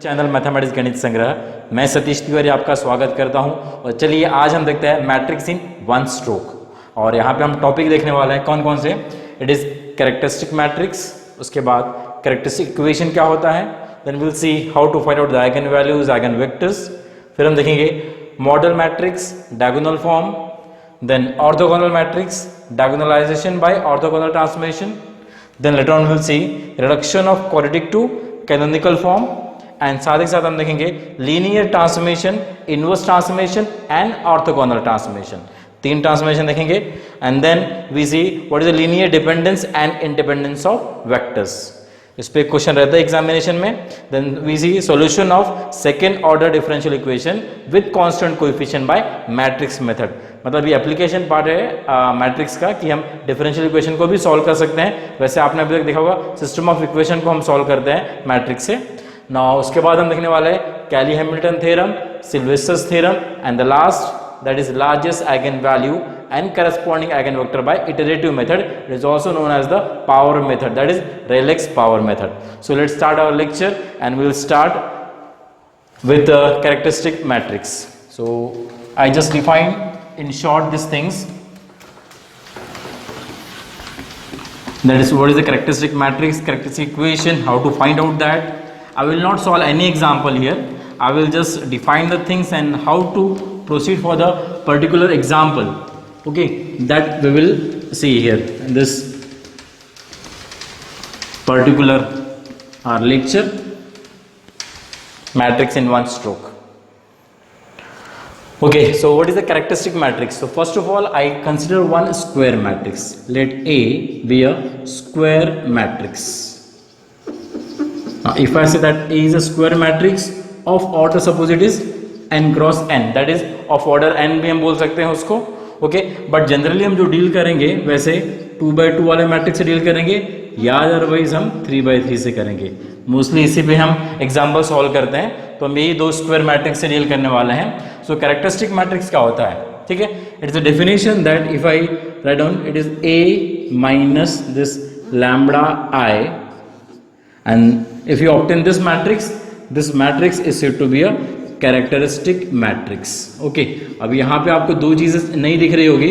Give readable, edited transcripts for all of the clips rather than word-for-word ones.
Channel mathematics गणित संग्रह। मैं सतीश तिवारी आपका स्वागत करता हूं। और चलिए आज हम देखते हैं मैट्रिक्स इन वन स्ट्रोक। और यहाँ पे हम टॉपिक देखने वाले हैं कौन कौन से। इट इज़ कैरेक्टरिस्टिक मैट्रिक्स, उसके बाद कैरेक्टरिस्टिक इक्वेशन क्या होता है, then will see how to find out the eigen values, eigen vectors. फिर हम देखेंगे modal matrix, diagonal form, then orthogonal matrix, diagonalisation by orthogonal transformation, then later on will see reduction of quadratic to canonical form, and साथ ही साथ हम देखेंगे linear transformation, inverse transformation and orthogonal transformation. तीन transformation देखेंगे। And then we see what is the linear dependence and independence of vectors. इस पे question रहता है एग्जामिनेशन में। Then we see solution of second order differential equation with constant coefficient by matrix method. मतलब ये application part है matrix का कि हम डिफरेंशियल इक्वेशन को भी सॉल्व कर सकते हैं। वैसे आपने अभी तक देखा होगा सिस्टम ऑफ इक्वेशन को हम सॉल्व करते हैं मैट्रिक्स से। ना उसके बाद हम देखने वाले हैं Cayley Hamilton theorem, Sylvester's theorem, and the last that is largest eigen value and corresponding eigenvector by iterative method. It is also known as the power method, that is Rayleigh's power method. So let's start our lecture and we will start with the characteristic matrix. So I just define in short these things. That is what is the characteristic matrix, characteristic equation, how to find out that. I will not solve any example here. I will just define the things and how to proceed for the particular example. Okay, that we will see here in this particular lecture, matrix in one stroke. Okay, so what is the characteristic matrix? So first of all, I consider one square matrix. Let A be a square matrix. Now if I say that A is a square matrix of order, suppose it is n cross n, that is of order n भी हम बोल सकते हैं उसको। Okay, but generally हम जो deal करेंगे वैसे 2x2 वाले मैट्रिक्स से डील करेंगे या अदरवाइज हम 3x3 से करेंगे। मोस्टली इसी पे हम एग्जाम्पल सॉल्व करते हैं। तो हम यही दो स्क्वायर मैट्रिक्स से डील करने वाले हैं। सो कैरेक्टरिस्टिक मैट्रिक्स क्या होता है, ठीक है। It's a definition that if I write down it is A minus this lambda I, and if you obtain this matrix is said to be a characteristic matrix. Okay, अब यहाँ पे आपको दो चीजें नहीं दिख रही होगी।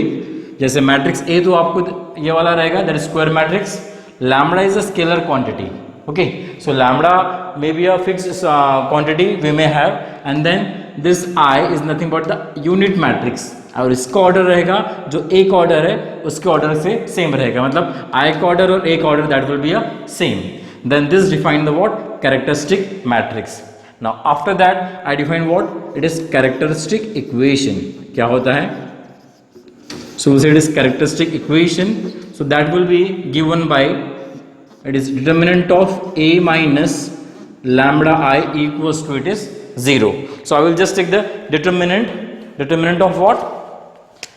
जैसे मैट्रिक्स ए तो आपको ये वाला रहेगा, that is square matrix. Lambda is a scalar quantity. Okay, so lambda may be a fixed quantity we may have, and then this I is nothing but the unit matrix. और इसका order रहेगा जो एक order है उसके order से same रहेगा, मतलब आई का ऑर्डर और एक order that will be a same. Then this define the what characteristic matrix. Now after that I define what it is characteristic equation. क्या होता है? So it is characteristic equation. So that will be given by it is determinant of A minus lambda I equals to it is 0. So I will just take the determinant of what?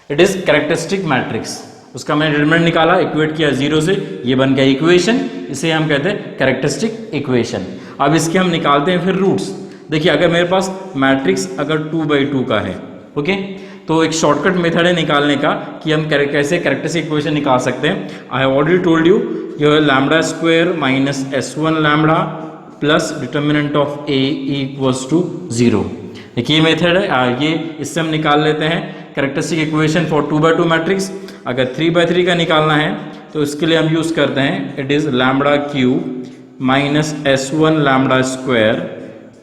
It is characteristic matrix. उसका मैंने determinant निकाला, equate किया 0 से, ये बन गया equation. इसे हम कहते हैं कैरेक्टरिस्टिक इक्वेशन। अब इसके हम निकालते हैं फिर रूट्स। देखिए अगर मेरे पास मैट्रिक्स अगर 2x2 का है, ओके, तो एक शॉर्टकट मेथड है निकालने का कि हम कैसे कैरेक्टरिस्टिक इक्वेशन निकाल सकते हैं। I have already told you your lambda square minus S1 lambda plus determinant of A equals to 0। एक ये मेथड है, ये इससे हम निकाल लेते हैं characteristic equation for 2x2 matrix. अगर 3x3 का निकालना है तो इसके लिए हम यूज करते हैं it is lambda cube minus S1 lambda square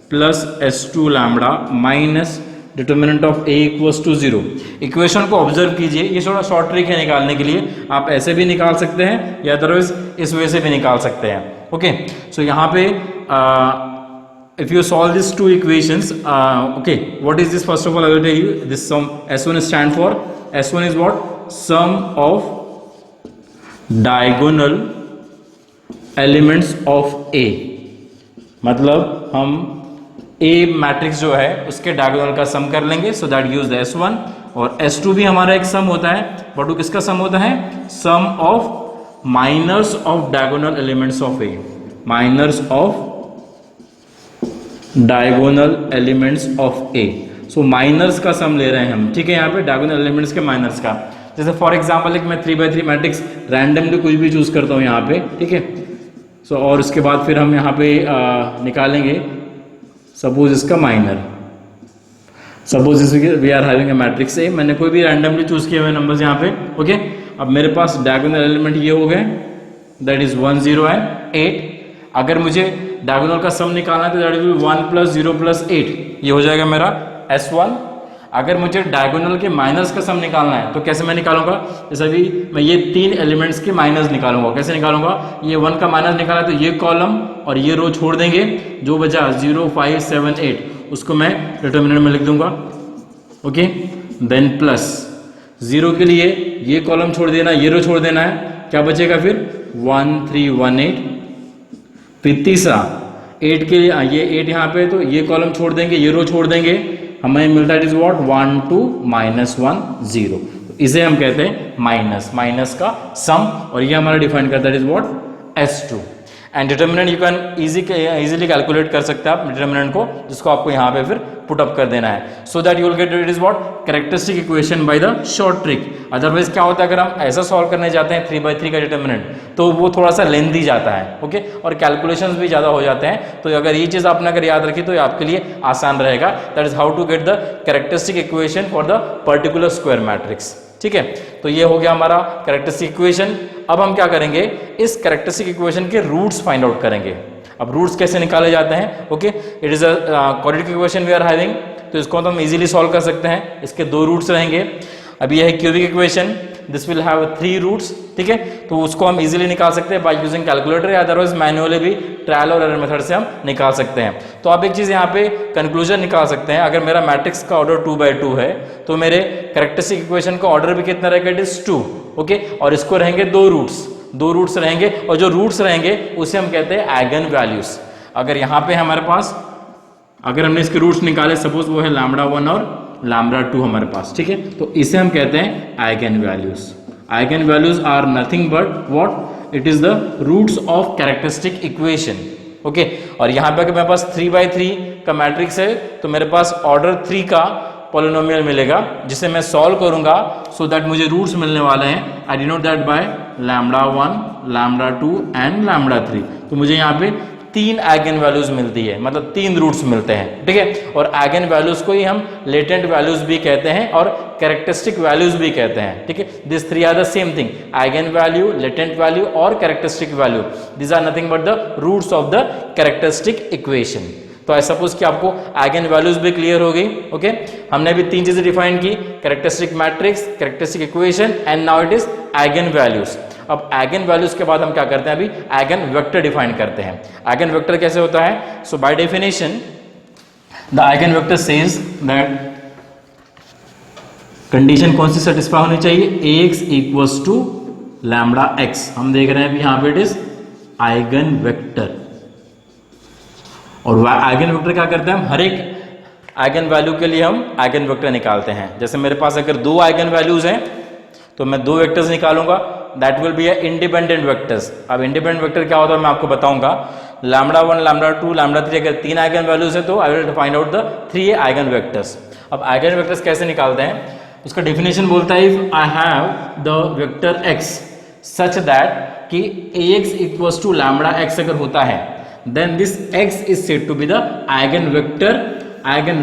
plus S2 lambda minus determinant of A equals to 0। Equation को ऑब्जर्व कीजिए, ये थोड़ा शॉर्ट ट्रिक है निकालने के लिए। आप ऐसे भी निकाल सकते हैं या अदरवाइज इस वे से भी निकाल सकते हैं। ओके, सो यहाँ पे if you solve these two equations, okay, what is this? First of all I will tell you this sum S1 stand for, S1 is what? Sum of diagonal elements of A। मतलब हम A matrix जो है उसके diagonal का सम कर लेंगे, so that use the S1। और S2 भी हमारा एक सम होता है, बट वो किसका सम होता है? Sum of minors of diagonal elements of A, minors of diagonal elements of A। So minors का सम ले रहे हैं हम, ठीक है, यहाँ पे डायगोनल एलिमेंट्स के माइनर्स का। जैसे फॉर एग्जांपल एक मैं 3x3 मैट्रिक्स रैंडमली कुछ भी चूज करता हूँ यहाँ पे, ठीक है। सो और उसके बाद फिर हम यहाँ पे निकालेंगे सपोज इसका minor, suppose we are having a matrix A, मैंने कोई भी रैंडमली चूज किए हुए नंबर्स यहाँ पे, ओके। अब मेरे पास डायगोनल एलिमेंट ये हो गए, दैट इज 1 0 एंड 8। अगर मुझे डायगोनल का सम निकालना है तो दैट विल बी 1 + 0 + 8, ये हो जाएगा मेरा S1। अगर मुझे डायगोनल के माइनस का सम निकालना है तो कैसे मैं निकालूंगा, जैसे अभी मैं ये 3 एलिमेंट्स के माइनस निकालूंगा। कैसे निकालूंगा, ये 1 का माइनस निकाला तो ये कॉलम और ये रो छोड़ देंगे, जो बचा 0 5 7 8 उसको मैं डिटर्मिनेंट में लिख दूंगा, ओके। देन प्लस 0 के लिए ये कॉलम छोड़ देना, ये रो छोड़ देना है, क्या बचेगा फिर 1 3 1 8। फिर तीसरा 8 के लिए ये 8 यहाँ पे, तो ये कॉलम छोड़ देंगे, ये रो छोड़ देंगे, हमें मिलता है इज व्हाट 1 2 -1 0। इसे हम कहते हैं माइनस का सम, और ये हमारा डिफाइन करता है is what S2। And determinant you can easily calculate कर सकते हैं आप डिटर्मिनेंट को, जिसको आपको यहाँ पे फिर पुट अप कर देना है, so that you will get it is what characteristic equation by the short trick. Otherwise क्या होता है, अगर हम ऐसा सॉल्व करने जाते हैं 3/3 का डिटर्मिनेंट, तो वो थोड़ा सा लेंथी जाता है, ओके, और कैलकुलेशंस भी ज़्यादा हो जाते हैं। तो अगर ये चीज़ आपने अगर याद रखी तो आपके लिए आसान रहेगा। That is how to get the characteristic equation for the particular square matrix, ठीक है। तो ये हो गया हमारा कैरेक्टरिस्टिक इक्वेशन। अब हम क्या करेंगे, इस कैरेक्टरिस्टिक इक्वेशन के रूट्स फाइंड आउट करेंगे। अब रूट्स कैसे निकाले जाते हैं, okay, it is a quadratic equation we are having, तो इसको तो हम इजीली सॉल्व कर सकते हैं। इसके 2 रूट्स रहेंगे। अब ये है cubic equation, this will have 3 roots, ठीक है। तो उसको हम इजीली निकाल सकते हैं बाय यूजिंग कैलकुलेटर, या अदरवाइज मैन्युअली भी ट्रायल और एरर मेथड से हम निकाल सकते हैं। तो आप एक चीज़ यहाँ पे कंक्लूजन निकाल सकते हैं, अगर मेरा मैट्रिक्स का ऑर्डर 2/2 है तो मेरे कैरेक्टरिस्टिक इक्वेशन का ऑर्डर भी कितना रहेगा, इट इज 2, ओके। और इसको रहेंगे 2 रूट्स रहेंगे, और जो रूट्स रहेंगे उसे हम कहते हैं आइगन वैल्यूज। अगर यहाँ पे हमारे पास, अगर हमने इसके रूट्स निकाले, सपोज वो है λ1 और λ2 हमारे पास, ठीक है, तो इसे हम कहते हैं eigen values. Eigen values are nothing but what, it is the roots of characteristic equation, okay. और यहाँ पे अगर मेरे पास 3/3 का मैट्रिक्स है तो मेरे पास ऑर्डर 3 का पॉलिनोमियल मिलेगा, जिसे मैं सॉल्व करूंगा, सो दैट मुझे रूट्स मिलने वाले हैं। आई डिनोट दैट बाय λ1 λ2 एंड λ3। तो मुझे यहाँ पे 3 आइगन वैल्यूज मिलती है, मतलब 3 रूट्स मिलते हैं, ठीक है। और आइगन वैल्यूज को ही हम लेटेंट वैल्यूज भी कहते हैं और कैरेक्टरिस्टिक वैल्यूज भी कहते हैं, ठीक है। This 3 are the same thing, eigen value, latent value और characteristic value, this are nothing but the roots of the characteristic equation. तो आई सपोज कि आपको आइगन वैल्यूज भी क्लियर हो गई, ओके। हमने भी 3 चीजें डिफाइन की, characteristic matrix, characteristic equation and now it is eigen values. अब आइगन वैल्यूज के बाद हम क्या करते हैं, अभी आइगन वेक्टर डिफाइन करते हैं। आइगन वेक्टर कैसे होता है, so by definition the eigen vector says that condition कौन सी सेटिस्फाई होनी चाहिए, Ax = λx। हम देख रहे हैं अभी यहाँ पे इट इज आइगन वेक्टर। और आइगन वेक्टर क्या करते हैं, हम हर एक आइगन वैल्यू के लिए हम आइगन वेक्टर निकालते हैं। जैसे मेरे पास अगर 2 आइगन वैल्यूज हैं तो मैं 2 वेक्टर्स निकालूंगा, that will be independent vectors. अब इंडिपेंडेंट वेक्टर क्या होता है मैं आपको बताऊंगा। λ1 λ2 λ3 अगर 3 आइगन वैल्यूज है तो I will find out the 3 eigen vectors. अब आइगन वेक्टर्स कैसे निकालते हैं, उसका डेफिनेशन बोलता है if I have the vector x such that कि Ax = λx अगर होता है, then this x is said to be the eigen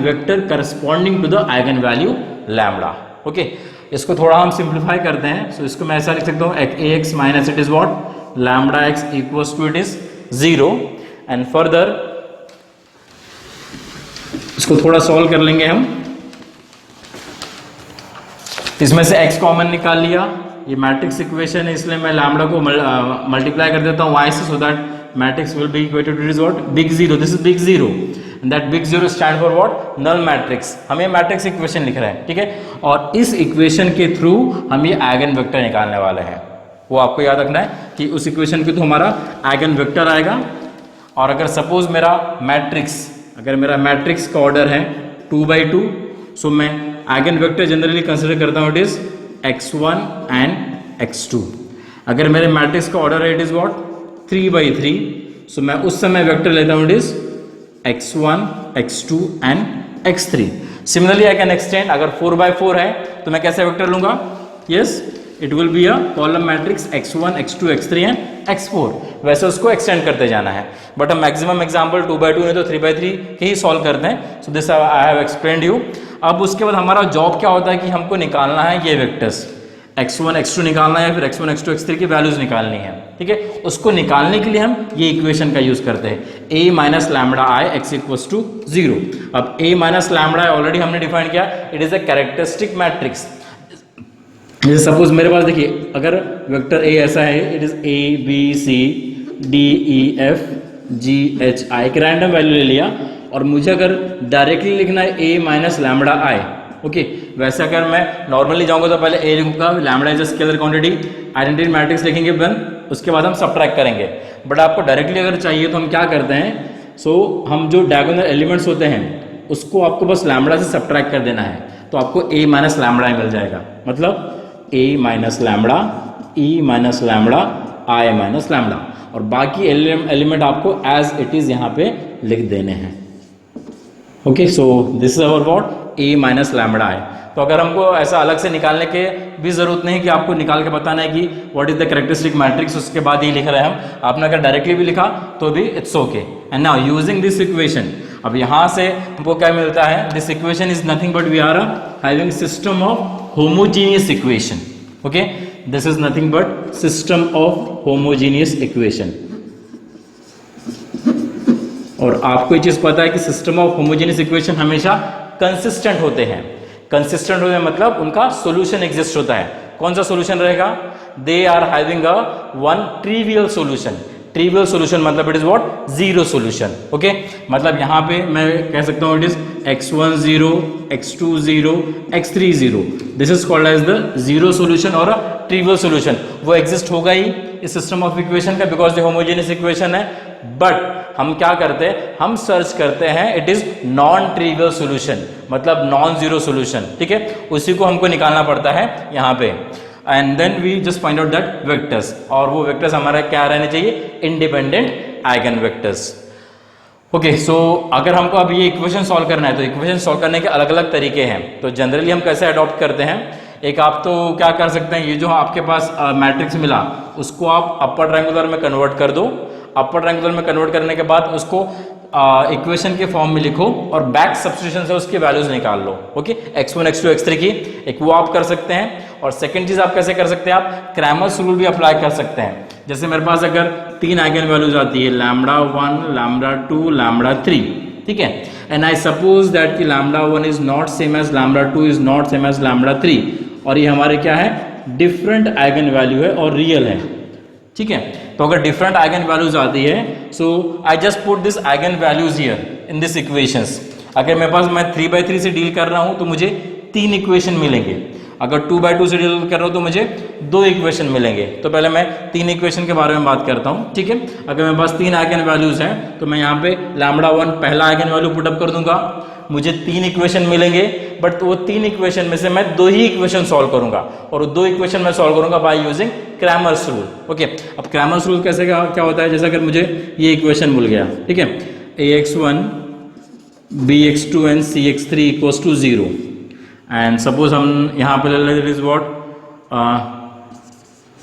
vector corresponding to the eigen value lambda, okay। इसको थोड़ा हम सिंप्लीफाई करते हैं, सो इसको मैं ऐसा लिख सकता हूँ Ax minus it is what λx equals to it is 0 and further इसको थोड़ा सॉल्व कर लेंगे हम। इसमें से x कॉमन निकाल लिया, ये मैट्रिक्स इक्वेशन है इसलिए मैं लैम्बडा को मल्टीप्लाई कर देता हूँ y से, so that matrix will be equated to is what big 0, this is big 0 and that big 0 stand for what null matrix। हम ये मैट्रिक्स इक्वेशन लिख रहे हैं, ठीक है। और इस इक्वेशन के थ्रू हम ये आइगन वेक्टर निकालने वाले हैं। वो आपको याद रखना है कि उस इक्वेशन के थ्रू हमारा आइगन वेक्टर आएगा। और अगर सपोज मेरा मैट्रिक्स का ऑर्डर है 2/2, सो मैं आइगन वेक्टर जनरली कंसिडर करता हूँ it is x1 and x2। अगर मेरे मैट्रिक्स का ऑर्डर है इट इज व्हाट 3/3, सो मैं उस समय वेक्टर लेता हूँ it is x1 x2 and x3। Similarly I can extend, अगर 4/4 है तो मैं कैसे वेक्टर लूंगा, yes it will be a column matrix x1 x2 x3 and x4, वैसे उसको एक्सटेंड करते जाना है। बट हम मैक्सिमम एग्जांपल 2x2 नहीं तो 3x3 के ही सॉल्व करते हैं। So this I have explained you. अब उसके बाद हमारा जॉब क्या होता है कि हमको निकालना है ये वेक्टर्स x1 x2 निकालना है, फिर x1 x2 x3 की वैल्यूज निकालनी है, ठीक है। उसको निकालने के लिए हम ये इक्वेशन का यूज करते हैं, a minus lambda I x equals to 0। अब a minus lambda I already हमने डिफाइन किया, it is a characteristic matrix. जैसे सपोज मेरे पास देखिए अगर वेक्टर a ऐसा है, it is a b c d e f g h i, एक रैंडम वैल्यू ले लिया, और मुझे अगर डायरेक्टली लिखना है a minus lambda I, okay. वैसे अगर मैं नॉर्मली जाऊंगा तो पहले a लिखूंगा, lambda is a scalar quantity, identity matrix लिखेंगे देन उसके बाद हम सबट्रैक्ट करेंगे। बट आपको डायरेक्टली अगर चाहिए तो हम क्या करते हैं, हम जो डायगोनल एलिमेंट्स होते हैं उसको आपको बस लैम्बडा से सबट्रैक्ट कर देना है, तो आपको a माइनस लैम्बडा मिल जाएगा। मतलब a minus lambda, e minus lambda, i minus lambda, और बाकी एलिमेंट आपको एज इट इज यहाँ पे लिख देने हैं। Okay, so this is our what a minus lambda I. तो अगर हमको ऐसा अलग से निकालने के भी जरूरत नहीं कि आपको निकाल के बताना है कि what is the characteristic matrix, उसके बाद ये लिख रहे हैं हम। आपने अगर डायरेक्टली भी लिखा तो भी it's okay. And now using this equation, अब यहाँ से हमको क्या मिलता है, this equation is nothing but we are having system of homogeneous equation. Okay, this is nothing but system of homogeneous equation. और आपको ये चीज पता है कि सिस्टम ऑफ होमोजेनियस इक्वेशन हमेशा कंसिस्टेंट होते हैं। कंसिस्टेंट होते हैं मतलब उनका सॉल्यूशन एग्जिस्ट होता है। कौन सा सॉल्यूशन रहेगा, they are having a one trivial solution. Trivial solution मतलब it is what, zero solution. Okay, मतलब यहाँ पे मैं कह सकता हूँ it is x1 0, x2 0, x3 0, this is called as the zero solution और अ ट्रिवियल सॉल्यूशन। वो एग्जिस्ट होगा ही इस सिस्टम ऑफ इक्वेशन का, बिकॉज ये होमोजेनियस इक्वेशन है। बट हम क्या करते हैं, हम सर्च करते हैं it is non trivial solution, मतलब नॉन जीरो सॉल्यूशन, ठीक है। उसी को हमको निकालना पड़ता है यहाँ पे। And then we just find out that vectors, और वो वेक्टर्स हमारा क्या रहने चाहिए, independent eigen vectors. Okay, so अगर हमको अब ये इक्वेशन सॉल्व करना है तो इक्वेशन सॉल्व करने के अलग अलग तरीके हैं। तो जनरली हम कैसे अडॉप्ट करते हैं, एक आप तो क्या कर सकते हैं, ये जो आपके पास मैट्रिक्स मिला उसको आप अपर ट्रायंगुलर में कन्वर्ट कर दो। अपर ट्रायंगुलर में कन्वर्ट करने के बाद उसको इक्वेशन के फॉर्म में लिखो और बैक सब्स्टिट्यूशन से उसकी वैल्यूज निकाल लो। ओके, x1 x2 x3 की एक वो आप कर सकते हैं। और सेकंड चीज आप कैसे कर सकते हैं, आप क्रैमर्स रूल भी अप्लाई कर सकते हैं। जैसे मेरे पास अगर 3 आइगन वैल्यूज आती है, लैम्बडा 1, लैम्बडा 2, लैम्बडा 3, ठीक है। एंड आई सपोज दैट कि lambda 1 is not same as lambda 2 is not same as lambda 3, और ये हमारे क्या है, डिफरेंट आइगन वैल्यू है और रियल है, ठीक है। तो अगर डिफरेंट आइगन वैल्यूज आती है, so I just put this eigen values here in this equations. अगर मेरे पास मैं 3/3 से डील कर रहा हूं तो मुझे 3 इक्वेशन मिलेंगे। अगर 2/2 से डील कर रहा हूं तो मुझे 2 इक्वेशन मिलेंगे। तो पहले मैं 3 इक्वेशन के बारे में बात करता हूं, ठीक है। अगर मेरे पास 3 आइगन वैल्यूज हैं तो मैं यहाँ पे लैम्बडा 1 पहला आइगन वैल्यू पुटअप कर दूंगा, मुझे 3 इक्वेशन मिलेंगे। बट वो 3 इक्वेशन में से मैं 2 ही इक्वेशन सॉल्व करूंगा, और 2 इक्वेशन मैं सॉल्व करूंगा by using Cramer's rule. Okay, अब क्रैमर्स रूल कैसे क्या होता है, जैसे अगर मुझे ये इक्वेशन मिल गया, ठीक है, ax1 bx2 and cx3 equals to 0, and suppose हम यहाँ पे ले लेते it is what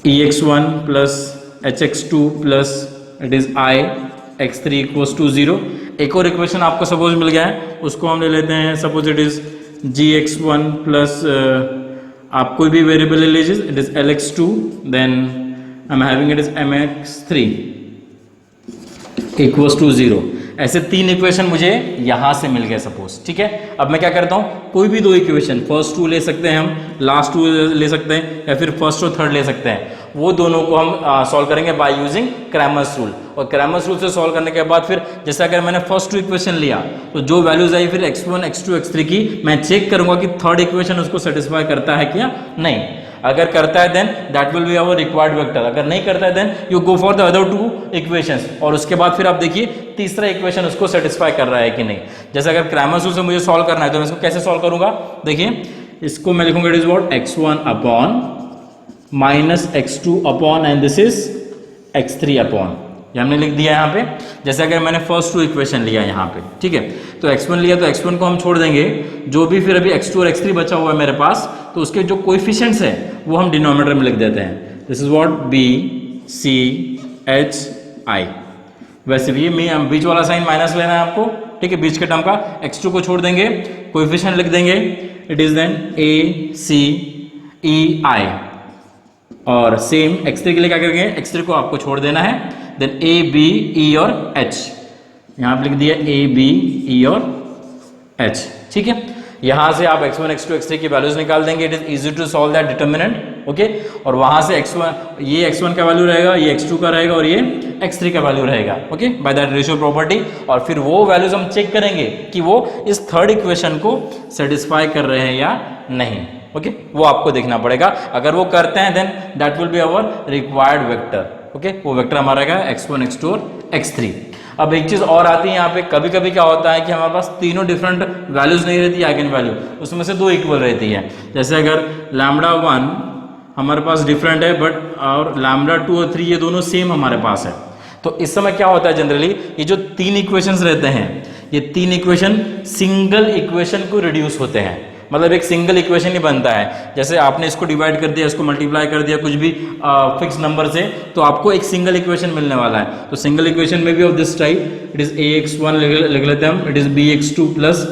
ex1 plus hx2 plus it is I x3 equals to 0। एक और इक्वेशन आपको सपोज मिल गया है, उसको हम ले लेते हैं, suppose it is gx1 plus आप कोई भी वेरिएबल ले लीजिए, it is lx2, then I am having it is mx3 equals to 0। ऐसे 3 इक्वेशन मुझे यहां से मिल गए सपोज, ठीक है। अब मैं क्या करता हूं, कोई भी 2 इक्वेशन, फर्स्ट 2 ले सकते हैं हम, लास्ट 2 ले सकते हैं, या फिर फर्स्ट और थर्ड ले सकते हैं। वो दोनों को हम सॉल्व करेंगे बाय यूजिंग क्रैमर्स रूल। और क्रैमर्स रूल से सॉल्व करने के बाद फिर जैसे अगर मैंने फर्स्ट 2 इक्वेशन लिया तो जो वैल्यूज आई फिर x1 x2 x3 की, मैं चेक करूंगा कि थर्ड इक्वेशन उसको सेटिस्फाई करता है क्या नहीं। अगर करता है then that will be our required vector, अगर नहीं करता है then you go for the other 2 equations, और उसके बाद फिर आप देखिए तीसरा इक्वेशन उसको सेटिस्फाई कर रहा है कि नहीं। जैसे अगर क्रैमर्स रूल से मुझे सॉल्व करना है तो मैं इसको कैसे सॉल्व करूंगा, देखिए इसको मैं लिखूंगा it is what x1 upon minus x2 upon and this is x3 upon, ये हमने लिख दिया यहाँ पे। जैसे अगर मैंने फर्स्ट टू इक्वेशन लिया यहाँ पे, ठीक है, तो x1 लिया तो x1 को हम छोड़ देंगे, जो भी फिर अभी x2 और x3 बचा हुआ है मेरे पास, तो उसके जो कोएफिशिएंट्स है वो हम डिनोमिनेटर में लिख देते हैं। This is what b c h i। वैसे भी में बीच वाला साइन माइनस लेना है आपको, ठीक है, बीच के टर्म का x2 को छोड़ देंगे, कोएफिशिएंट लिख देंगे, it is then a c e i। और सेम x3 के लिए क्या करेंगे, x3 को आपको छोड़ देना है, देन a b e और h, यहां पे लिख दिया a b e और h, ठीक है। यहां से आप x1 x2 x3 की वैल्यूज निकाल देंगे, it is easy to solve that determinant, okay. और वहां से x1 ये x1 का वैल्यू रहेगा, ये x2 का रहेगा और ये x3 का वैल्यू रहेगा, okay, by that ratio property. और फिर वो वैल्यूज हम चेक करेंगे कि वो इस थर्ड इक्वेशन को सेटिस्फाई कर रहे हैं या नहीं, ओके, वो आपको देखना पड़ेगा। अगर वो करते हैं then that will be our required vector, okay, वो वेक्टर हमारा रहेगा x1 x2 और x3। अब एक चीज और आती है यहाँ पे, कभी कभी क्या होता है कि हमारे पास तीनों डिफरेंट वैल्यूज नहीं रहती आइगन वैल्यू, उसमें से दो इक्वल रहती है। जैसे अगर λ1 हमारे पास डिफरेंट है बट और λ2 और 3 ये दोनों सेम हमारे पास है, तो इस समय क्या होता है जनरली, ये जो तीन इक्वेशंस रहते हैं, ये तीन इक्वेशन सिंगल इक्वेशन को रिड्यूस होते हैं, मतलब एक सिंगल इक्वेशन ही बनता है। जैसे आपने इसको डिवाइड कर दिया, इसको मल्टीप्लाई कर दिया कुछ भी फिक्स नंबर से, तो आपको एक सिंगल इक्वेशन मिलने वाला है। तो सिंगल इक्वेशन में भी of this type, it is ax1 लिख लेते हैं हम, it is bx2 plus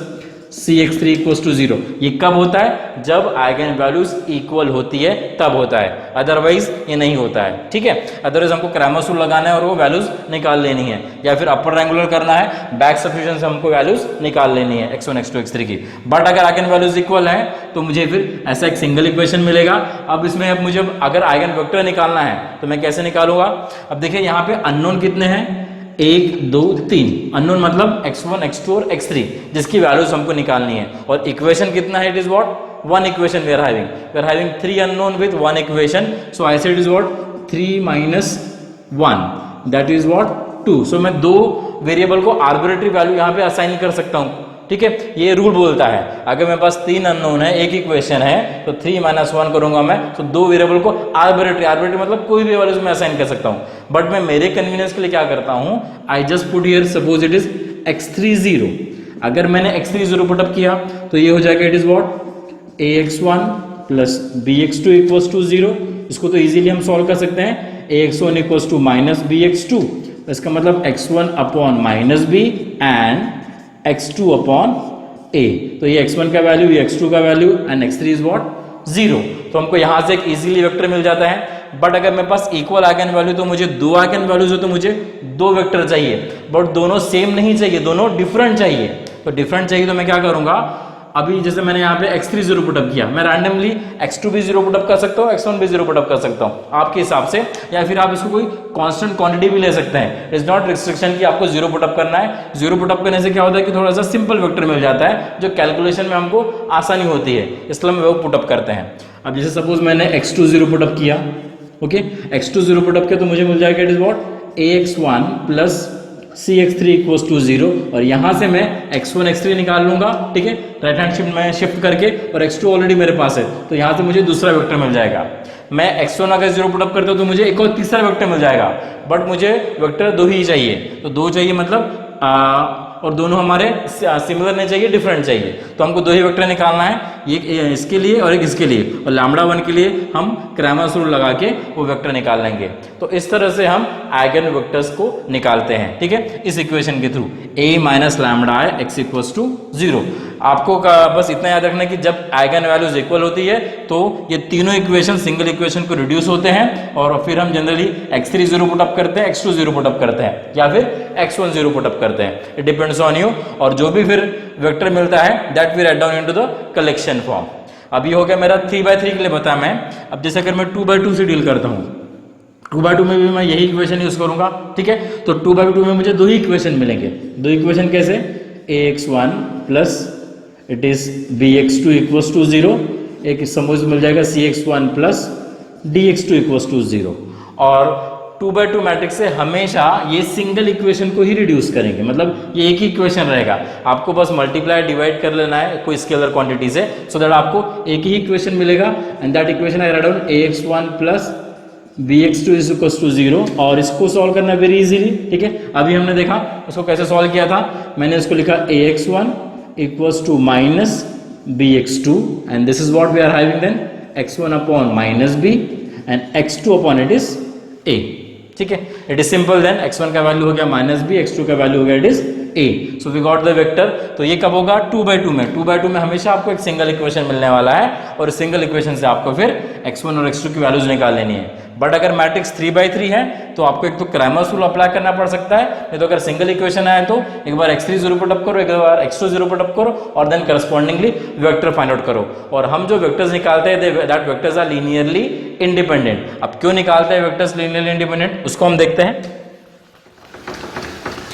cx3 equals to 0। ये कब होता है, जब आइगन वैल्यूज इक्वल होती है तब होता है, अदरवाइज ये नहीं होता है, ठीक है। अदरवाइज हमको क्रैमर्स रूल लगाना है और वो वैल्यूज निकाल लेनी है, या फिर अपर रेंगुलर करना है, बैक सब्स्टिट्यूशन से हमको वैल्यूज निकाल लेनी है x1 x2 x3 की। बट अगर आइगन वैल्यूज इक्वल है तो मुझे फिर ऐसा एक सिंगल इक्वेशन मिलेगा। अब इसमें अब मुझे अगर आइगन वेक्टर निकालना है तो मैं कैसे निकालूंगा। अब देखिए यहाँ पे अननोन कितने हैं, 1 2 3 अननोन, मतलब x1 x2 और x3 जिसकी वैल्यूज हमको निकालनी है। और इक्वेशन कितना है, it is what, one equation we are having 3 unknown with one equation, so I say it is what 3 minus 1 that is what 2। सो मैं दो वेरिएबल को आर्बिट्रेरी वैल्यू यहाँ पे असाइन कर सकता हूँ, ठीक है। ये रूल बोलता है अगर मेरे पास 3 अननोन है, एक इक्वेशन है, तो 3 माइनस 1 करूंगा मैं, तो दो वेरिएबल को आर्बिट्रेरी मतलब कोई भी वैल्यूज में असाइन कर सकता हूं। बट मैं मेरे कन्वीनियंस के लिए क्या करता हूं, आई just put here suppose it is x3 0। अगर मैंने x3 0 पुटअप किया तो ये हो जाएगा, it is what ax1 plus bx2 equals to 0। इसको तो इजीली हम सॉल्व कर सकते हैं, ax1 equals to minus bx2, इसका मतलब x1 upon minus b and x2 upon a। तो ये x1 का वैल्यू, ये x2 का value and x3 is what 0। तो हमको यहां से एक इजीली वेक्टर मिल जाता है। बट अगर मेरे पास इक्वल आइगन वैल्यू, तो मुझे दो आइगन वैल्यूज हो तो मुझे दो वेक्टर चाहिए, बट दोनों सेम नहीं चाहिए, दोनों डिफरेंट चाहिए। तो डिफरेंट चाहिए तो मैं क्या करूंगा, अभी जैसे मैंने यहाँ पे x3 0 पुटअप किया, मैं रैंडमली x2 भी 0 पुटअप कर सकता हूँ, x1 भी 0 पुटअप कर सकता हूँ आपके हिसाब से, या फिर आप इसको कोई कांस्टेंट क्वांटिटी भी ले सकते हैं। इट्स नॉट रिस्ट्रिक्शन कि आपको 0 पुटअप करना है। 0 पुटअप करने से क्या होता है कि थोड़ा सा सिंपल वेक्टर मिल जाता है, जो कैलकुलेशन में हमको आसानी होती है, इसलिए हम वो पुटअप करते हैं। अब जैसे सपोज मैंने x2 0 पुटअप किया, ओके, x2 0 पुटअप किया तो मुझे मिल जाएगा, it is what ax1 plus cx3 equals to 0। और यहां से मैं x1 x3 निकाल लूंगा, ठीक है, राइट हैंड शिफ्ट में शिफ्ट करके, और x2 ऑलरेडी मेरे पास है, तो यहां से मुझे दूसरा वेक्टर मिल जाएगा। मैं x1 अगर 0 पुटअप करता हूं तो मुझे एक और तीसरा वेक्टर मिल जाएगा, बट मुझे वेक्टर दो ही चाहिए, तो दो चाहिए मतलब और दोनों हमारे सिमिलर नहीं चाहिए, डिफरेंट चाहिए। तो हमको दो ही वेक्टर निकालना है, एक इसके लिए और एक इसके लिए, और λ1 के लिए हम क्रैमर्स रूल लगा के वो वेक्टर निकाल लेंगे। तो इस तरह से हम आइगन वेक्टर्स को निकालते हैं, ठीक है, इस इक्वेशन के through a minus λi x equals to 0। आपको बस इतना याद रखना कि जब आइगन वैल्यूज इक्वल होती है तो ये तीनों इक्वेशन सिंगल इक्वेशन को रिड्यूस होते हैं, और फिर हम जनरली x3 0 पुटअप करते हैं, x2 0 पुटअप करते हैं, या फिर x1 0 पुटअप करते हैं, इट डिपेंड्स ऑन यू। और जो भी फिर वेक्टर मिलता है that we write down into the collection form. अब ये हो गया मेरा 3/3 के लिए बताया मैं। अब जैसे अगर मैं 2/2 से डील करता हूँ, 2/2 में भी मैं यही इक्वेशन यूज करूंगा, ठीक है। तो 2/2 में मुझे दो ही इक्वेशन मिलेंगे। दो इक्वेशन कैसे, ax1 plus it is bx2 equals to 0, एक सपोज मिल जाएगा cx1 plus dx2 equals to 0। और 2/2 मैट्रिक्स से हमेशा ये सिंगल इक्वेशन को ही रिड्यूस करेंगे, मतलब ये एक ही इक्वेशन रहेगा, आपको बस मल्टीप्लाई डिवाइड कर लेना है कोई स्केलर क्वांटिटी से, सो दैट आपको एक ही इक्वेशन मिलेगा। And that equation I write down ax1 plus bx2 is equals to 0 और इसको सॉल्व करना वेरी इजीली, ठीक है। अभी हमने देखा उसको कैसे सॉल्व किया था, मैंने इसको लिखा ax1 equals to minus bx2 and this is what we are having then x1 upon minus b and x2 upon it is a, ठीक है। It is simple then, x1 का वैल्यू हो गया माइनस b, x2 का value हो गया it is a, so we got the vector. तो ये कब होगा 2/2 में, 2/2 में हमेशा आपको एक सिंगल इक्वेशन मिलने वाला है और सिंगल इक्वेशन से आपको फिर x1 और x2 की वैल्यूज निकाल लेनी है। बट अगर मैट्रिक्स 3/3 है तो आपको एक तो क्रैमर्स रूल अप्लाई करना पड़ सकता है, नहीं तो अगर सिंगल इक्वेशन आए तो एक बार x3 0 पर टप करो, एक बार x2 0 पर टप करो और then correspondingly vector find out करो। और हम जो वेक्टर्स निकालते हैं that vectors are linearly independent. अब क्यों निकालते हैं वेक्टर्स लीनियरली इंडिपेंडेंट, उसको हम देखते हैं।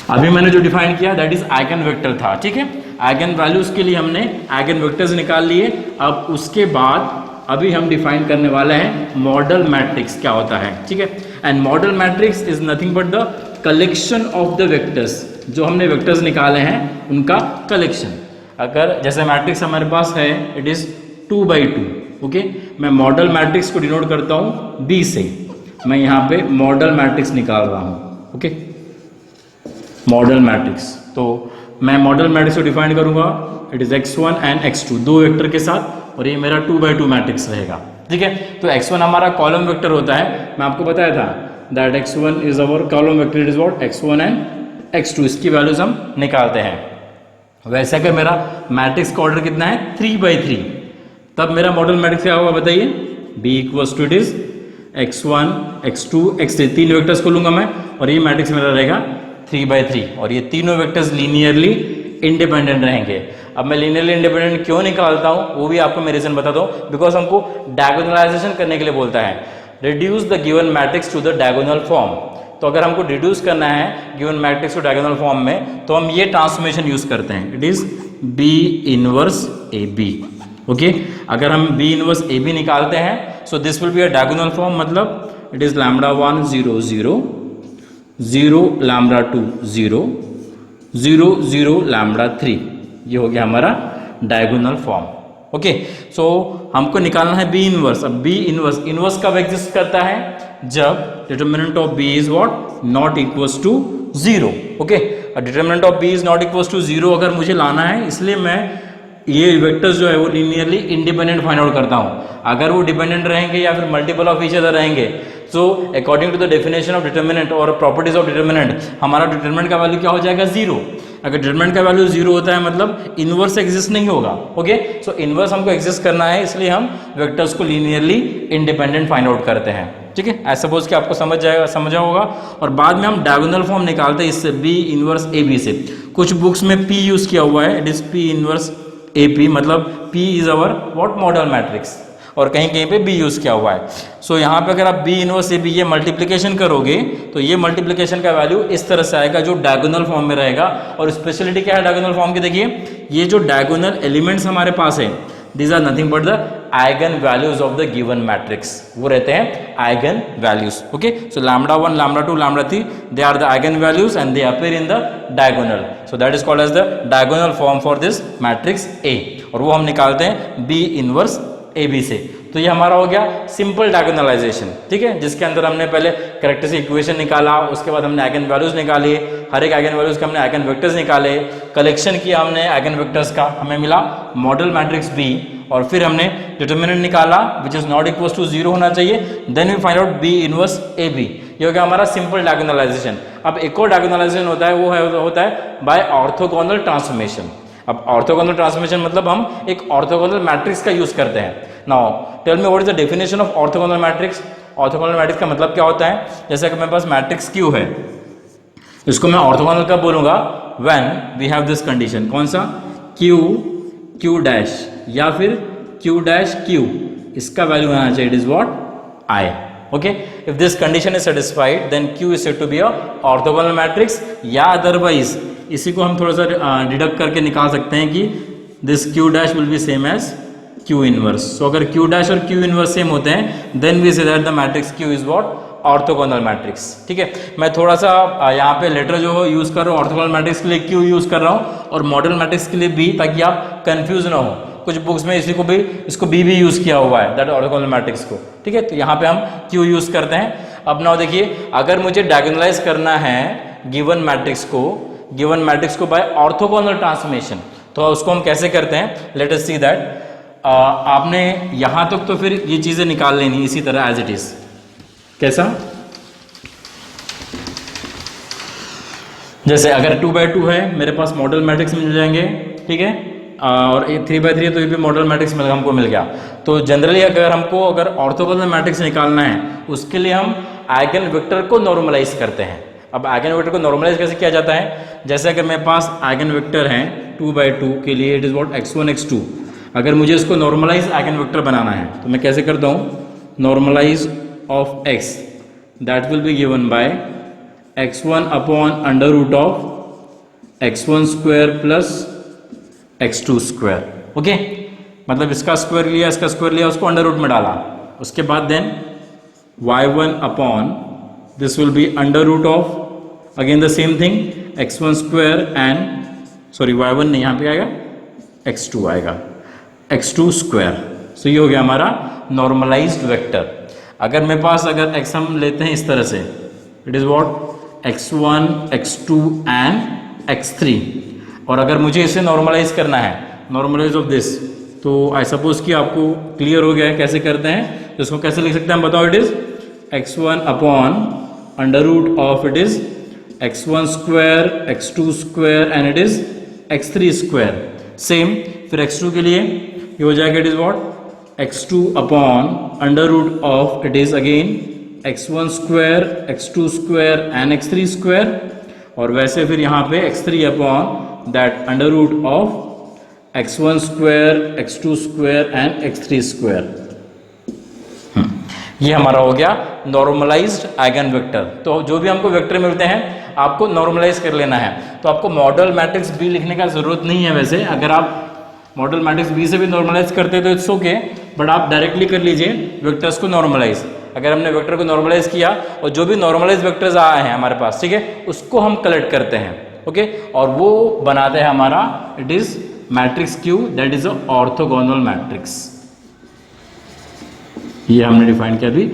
अभी मैंने जो डिफाइन किया दैट इज आइगन वेक्टर था, ठीक है। आइगन वैल्यूज के लिए हमने आइगन वेक्टर्स निकाल लिए। अब उसके बाद अभी हम डिफाइन करने वाले हैं मॉडल मैट्रिक्स क्या होता है, ठीक है। And model matrix is nothing but the collection of the vectors, जो हमने वेक्टर्स निकाले हैं उनका कलेक्शन। अगर जैसे मैट्रिक्स हमारे पास है इट इज 2/2, ओके। मैं मॉडल मैट्रिक्स को डिनोट करता हूं B से, मैं यहाँ पे मॉडल मैट्रिक्स निकाल रहा हूँ, ओके। मॉडल मैट्रिक्स, तो मैं मॉडल मैट्रिक्स को डिफाइन करूंगा it is x1 and x2 दो वेक्टर के साथ, और ये मेरा 2/2 मैट्रिक्स रहेगा, ठीक है। तो x1 हमारा कॉलम वेक्टर होता है, मैं आपको बताया था that x1 is our column vector, it is what x1 and x2, इसकी वैल्यूज हम निकालते हैं। वैसे अगर मेरा मैट्रिक्स का ऑर्डर कितना है 3/3, तब मेरा मॉडल मैट्रिक्स क्या होगा बताइए, b equals to it is x1 x2 x3, तीन वेक्टर्स को लूंगा मैं और ये मैट्रिक्स मेरा रहेगा 3/3 और ये तीनों वेक्टर्स लीनियरली इंडिपेंडेंट रहेंगे। अब मैं लीनियरली इंडिपेंडेंट क्यों निकालता हूं वो भी आपको मैं रीजन बता दूं, बिकॉज हमको डायगोनलाइजेशन करने के लिए बोलता है, reduce the given matrix to the diagonal form. तो अगर हमको रिड्यूस करना है given matrix to diagonal form में तो हम ये ट्रांसफॉर्मेशन यूज करते हैं, it is B inverse AB, okay. अगर हम B इनवर्स AB निकालते हैं so this will be a diagonal form, मतलब इट इज λ1 0 0 0 λ2 0 0 0 λ3, ये हो गया हमारा डायगोनल फॉर्म, ओके। सो हमको निकालना है B इनवर्स। अब B इनवर्स, इनवर्स कब एग्जिस्ट करता है, जब determinant of B is what not equals to 0, okay. Determinant of B is not equals to 0 अगर मुझे लाना है, इसलिए मैं ये वेक्टर्स जो है वो लीनियरली इंडिपेंडेंट फाइंड आउट करता हूं। अगर वो डिपेंडेंट रहेंगे या फिर मल्टीपल ऑफ ईच अदर रहेंगे, so according to the definition of determinant और प्रॉपर्टीज ऑफ डिटर्मिनेंट, हमारा डिटर्मिनेंट का वैल्यू क्या हो जाएगा 0। अगर डिटर्मिनेंट का वैल्यू 0 होता है मतलब इनवर्स एग्जिस्ट नहीं होगा, ओके। सो इनवर्स हमको एग्जिस्ट करना है, इसलिए हम वेक्टर्स को लीनियरली इंडिपेंडेंट फाइंड आउट करते हैं, ठीक है। आई सपोज कि आपको समझा होगा। और बाद में हम डायगोनल फॉर्म निकालते हैं इससे B इनवर्स AB से। कुछ बुक्स में P यूज किया हुआ है, it is P inverse AP, मतलब P is our what model matrix, और कहीं कहीं पे B यूज किया हुआ है। सो यहाँ पे अगर आप B इनवर्स AB ये मल्टीप्लिकेशन करोगे तो ये मल्टीप्लिकेशन का वैल्यू इस तरह से आएगा जो डायगोनल फॉर्म में रहेगा। और स्पेशलिटी क्या है डायगोनल फॉर्म की, देखिए ये जो डायगोनल एलिमेंट्स हमारे पास है these are nothing but the eigen values of the given matrix, वो रहते हैं eigen values, okay. So λ1 λ2 λ3 they are the eigen values and they appear in the diagonal, so that is called as the diagonal form for this matrix A, और वो हम निकालते हैं B inverse AB से। तो ये हमारा हो गया सिंपल डायगोनलाइजेशन, ठीक है, जिसके अंदर हमने पहले कैरेक्टरिस्टिक इक्वेशन निकाला, उसके बाद हमने आइगन वैल्यूज निकाली, हर एक आइगन वैल्यूज के हमने आइगन वेक्टर्स निकाले, कलेक्शन किया हमने आइगन वेक्टर्स का, हमें मिला मॉडल मैट्रिक्स B, और फिर हमने डिटर्मिनेंट निकाला which is not equals to 0 होना चाहिए, then we find out B inverse AB। ये हो गया हमारा सिंपल डायगोनलाइजेशन। अब एक और डायगोनलाइजेशन होता है, वो होता है बाय ऑर्थोगोनल ट्रांसफॉर्मेशन। अब ऑर्थोगोनल ट्रांसफॉर्मेशन मतलब हम एक ऑर्थोगोनल मैट्रिक्स का यूज करते हैं। Now tell me what is the definition of orthogonal matrix. Orthogonal matrix का मतलब क्या होता है, जैसे कि मेरे पास मैट्रिक्स Q है, इसको मैं ऑर्थोगोनल कब बोलूंगा, when we have this condition, कौन सा, Q Q डैश या फिर Q डैश Q, इसका वैल्यू आना चाहिए it is what I, okay. If this condition is satisfied then Q is said to be a orthogonal matrix, या अदरवाइज इसी को हम थोड़ा सा डिडक्ट करके निकाल सकते हैं कि this Q dash will be same as Q inverse. So अगर Q डैश और Q इनवर्स सेम होते हैं then we say that the matrix Q is what orthogonal matrix, ठीक है। मैं थोड़ा सा यहाँ पे लेटर जो यूज कर रहा हूँ ऑर्थोगोनल मैट्रिक्स के लिए Q यूज कर रहा हूँ और मॉडल मैट्रिक्स के लिए B, ताकि आप कंफ्यूज ना हो। कुछ बुक्स में इसी को भी इसको बी भी यूज किया हुआ है, दैट ऑर्थोगोनल मैट्रिक्स को, ठीक है। तो यहाँ पे हम क्यू यूज करते हैं। अब नाउ देखिए, अगर मुझे डायगोनलाइज करना है गिवन मैट्रिक्स को बाय ऑर्थोगोनल ट्रांसफॉर्मेशन, तो उसको हम कैसे करते हैं, लेट अस सी दैट। आपने यहाँ तक तो फिर ये चीजें निकाल लेनी इसी तरह एज इट इज। कैसा, जैसे अगर 2x2 है मेरे पास मॉडल मैट्रिक्स मिल जाएंगे, ठीक है, और 3x3 है तो ये भी मॉडल मैट्रिक्स हमको मिल गया। तो जनरली अगर ऑर्थोगोनल मैट्रिक्स निकालना है उसके लिए हम आइगन वेक्टर को नॉर्मलाइज करते हैं। अब आइगन वेक्टर को नॉर्मलाइज कैसे किया जाता है, जैसे अगर मेरे पास आइगन वेक्टर हैं 2x2 के लिए it is what x1 x2, अगर मुझे इसको नॉर्मलाइज आइगन वेक्टर बनाना है तो मैं कैसे करता हूँ, normalize of x that will be given by x1 upon under root of x1 square plus x2 square, okay. मतलब इसका स्क्वायर लिया, इसका स्क्वायर लिया, उसको अंडर रूट में डाला, उसके बाद then y1 upon this will be under root of again the same thing x1 square and sorry y1 नहीं, यहाँ पे आएगा x2 आएगा, x2 स्क्वायर। सो ये हो गया हमारा नॉर्मलाइज्ड वेक्टर। अगर मेरे पास अगर x हम लेते हैं इस तरह से, it is what x1 x2 and x3, और अगर मुझे इसे नॉर्मलाइज करना है, नॉर्मलाइज ऑफ दिस, तो आई सपोज कि आपको क्लियर हो गया है कैसे करते हैं। तो इसको कैसे लिख सकते हैं हम, बताओ। It is x1 upon under root of it is x1 square x2 square and it is x3 square. Same फिर x2 के लिए ये हो जाएगा, it is what x2 upon under root of it is again x1 square x2 square and x3 square, और वैसे फिर यहाँ पे x3 upon that under root of x1 square x2 square and x3 square. ये हमारा हो गया normalised eigen vector. तो जो भी हमको वेक्टर मिलते हैं आपको नॉर्मलाइज कर लेना है। तो आपको मॉडल मैट्रिक्स बी लिखने का जरूरत नहीं है। वैसे अगर आप मॉडल मैट्रिक्स बी से भी नॉर्मलाइज करते तो इट्स ओके, बट आप डायरेक्टली कर लीजिए वेक्टर्स को नॉर्मलाइज। अगर हमने वेक्टर को नॉर्मलाइज किया और जो भी नॉर्मलाइज वेक्टर्स आए हैं हमारे पास, ठीक है, उसको हम कलेक्ट करते हैं, ओके, और वो बनाते हैं हमारा it is matrix Q, that is a orthogonal matrix. ये हमने डिफाइन किया अभी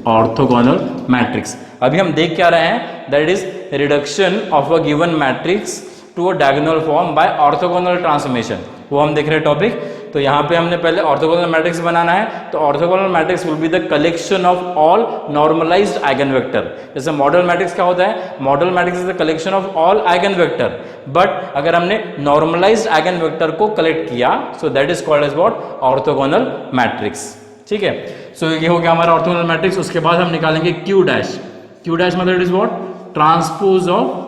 ऑर्थोगोनल मैट्रिक्स। अभी हम देख क्या रहे हैं, that is reduction of a given matrix to a diagonal form by orthogonal transformation, वो हम देख रहे हैं टॉपिक। तो यहाँ पे हमने पहले ऑर्थोगोनल मैट्रिक्स बनाना है। तो orthogonal matrix will be the collection of all normalized eigen vector. जैसे मॉडल मैट्रिक्स क्या होता है, modal matrix is the collection of all eigen vector, but अगर हमने नॉर्मलाइज्ड आइगन वेक्टर को कलेक्ट किया so that is called as what orthogonal matrix, ठीक है। सो ये हो गया हमारा ऑर्थोगोनल मैट्रिक्स। उसके बाद हम निकालेंगे क्यू डैश। क्यू डैश मतलब it is what transpose of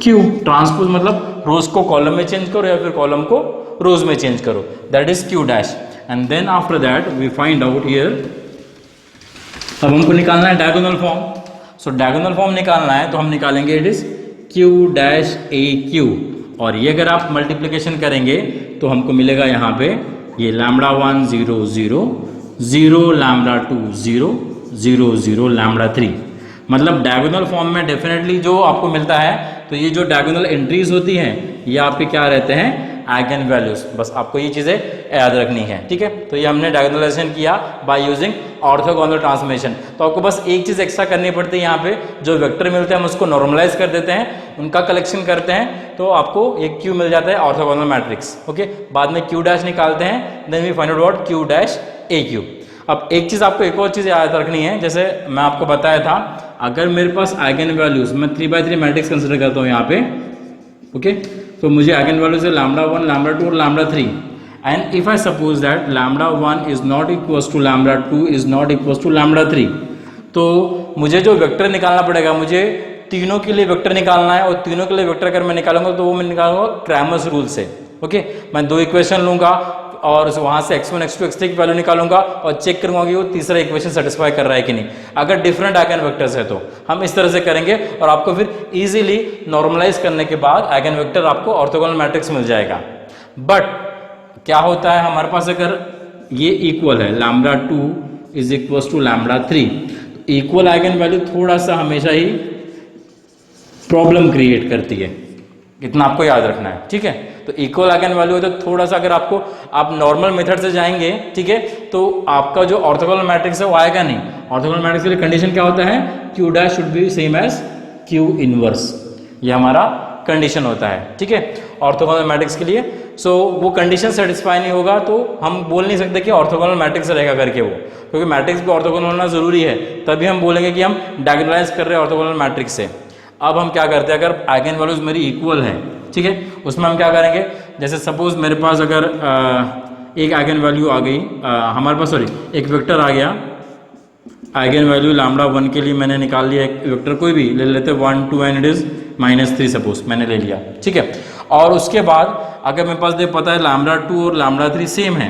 Q. Transpose मतलब रोज को कॉलम में चेंज करो या फिर कॉलम को रोज में चेंज करो, that is Q dash. And then after that we find out here, अब हमको निकालना है diagonal form. So diagonal form निकालना है तो हम निकालेंगे it is Q dash A Q, और ये अगर आप मल्टीप्लीकेशन करेंगे तो हमको मिलेगा यहाँ पे ये लैम्बडा 1 0 0 0 लैम्बडा 2 0 0 0 लैम्बडा 3। मतलब डायगोनल फॉर्म में डेफिनेटली जो आपको मिलता है, तो ये जो डायगोनल एंट्रीज होती हैं ये आपके क्या रहते हैं, आइगन वैल्यूज। बस आपको ये चीजें याद रखनी है, ठीक है। तो ये हमने डायगोनलाइजेशन किया बाय यूजिंग ऑर्थोगोनल ट्रांसफॉर्मेशन। तो आपको बस एक चीज एक्स्ट्रा करनी पड़ती है, यहाँ पे जो वेक्टर मिलते हैं हम उसको नॉर्मलाइज कर देते हैं, उनका कलेक्शन करते हैं, तो आपको एक क्यू मिल जाता है ऑर्थोगोनल मैट्रिक्स, ओके। बाद में क्यू डैश निकालते हैं, then we find out what Q dash A Q. अब एक चीज आपको एक और चीज याद रखनी है, जैसे मैं आपको बताया था, अगर मेरे पास आइगन वैल्यूज, मैं 3x3 मैट्रिक्स कंसिडर करता हूँ यहाँ पे, ओके, तो मुझे आइगन वैल्यूज है लैम्बडा 1 लैम्बडा 2 और lambda 3। And if I suppose that lambda 1 is not equals to lambda 2 is not equals to lambda 3, तो मुझे जो वेक्टर निकालना पड़ेगा, मुझे तीनों के लिए वेक्टर निकालना है, और तीनों के लिए वेक्टर अगर मैं निकालूंगा तो वो मैं निकालूंगा क्रैमर्स रूल से, ओके। मैं दो इक्वेशन लूंगा और वहां से x1 x2 x3 की वैल्यू निकालूंगा और चेक करूंगा कि वो तीसरा इक्वेशन सेटिस्फाई कर रहा है कि नहीं। अगर डिफरेंट आइगन वेक्टर्स है तो हम इस तरह से करेंगे, और आपको फिर इजीली नॉर्मलाइज करने के बाद आइगन वेक्टर आपको ऑर्थोगोनल मैट्रिक्स मिल जाएगा। बट क्या होता है, हमारे पास अगर ये इक्वल है, lambda 2 is equal to lambda 3, तो इक्वल आइगन वैल्यू थोड़ा सा हमेशा ही प्रॉब्लम क्रिएट करती है, इतना आपको याद रखना है, ठीक है। तो इक्वल आइगन वैल्यू है तो थोड़ा सा अगर आपको आप नॉर्मल मेथड से जाएंगे, ठीक है, तो आपका जो ऑर्थोगोनल मैट्रिक्स है वो आएगा नहीं। ऑर्थोगोनल मैट्रिक्स के लिए कंडीशन क्या होता है, Q dash should be same as Q inverse, ये हमारा कंडीशन होता है, ठीक है, ऑर्थोगोनल मैट्रिक्स के लिए। सो वो कंडीशन सेटिस्फाई नहीं होगा तो हम बोल नहीं सकते कि ऑर्थोगोनल मैट्रिक्स रहेगा करके वो, क्योंकि मैट्रिक्स भी ऑर्थोगोनल होना जरूरी है, तभी हम बोलेंगे कि हम डायगोनलाइज कर रहे हैं ऑर्थोगोनल मैट्रिक्स से। अब हम क्या करते हैं, अगर आइगन वैल्यूज मेरी इक्वल है, ठीक है, उसमें हम क्या करेंगे, जैसे सपोज मेरे पास अगर एक आइगन वैल्यू आ गई, हमारे पास सॉरी एक वेक्टर आ गया, आइगन वैल्यू लैम्बडा 1 के लिए मैंने निकाल लिया एक वेक्टर, कोई भी ले लेते 1 2 एंड इट इज -3 सपोज मैंने ले लिया, ठीक है। और उसके बाद अगर मेरे पास पता है लैम्बडा 2 और लैम्बडा 3 सेम है,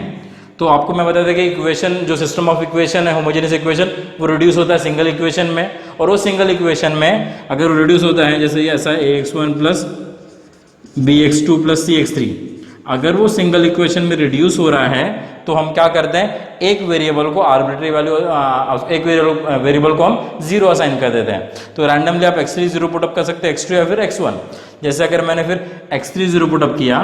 तो आपको मैं बता दें कि इक्वेशन जो सिस्टम ऑफ इक्वेशन है होमोजेनियस इक्वेशन, वो रिड्यूस होता है सिंगल इक्वेशन में, और वो सिंगल इक्वेशन में अगर वो रिड्यूस होता है जैसे ये ऐसा ax1 plus bx2 plus cx3, अगर वो सिंगल इक्वेशन में रिड्यूस हो रहा है तो हम क्या करते हैं, एक वेरिएबल को आर्बिट्री वैल्यू, एक वेरिएबल को हम 0 असाइन कर देते हैं। तो रैंडमली आप x3 0 पुटअप कर सकते हैं, x2 या फिर x1। जैसे अगर मैंने फिर x3 0 पुटअप किया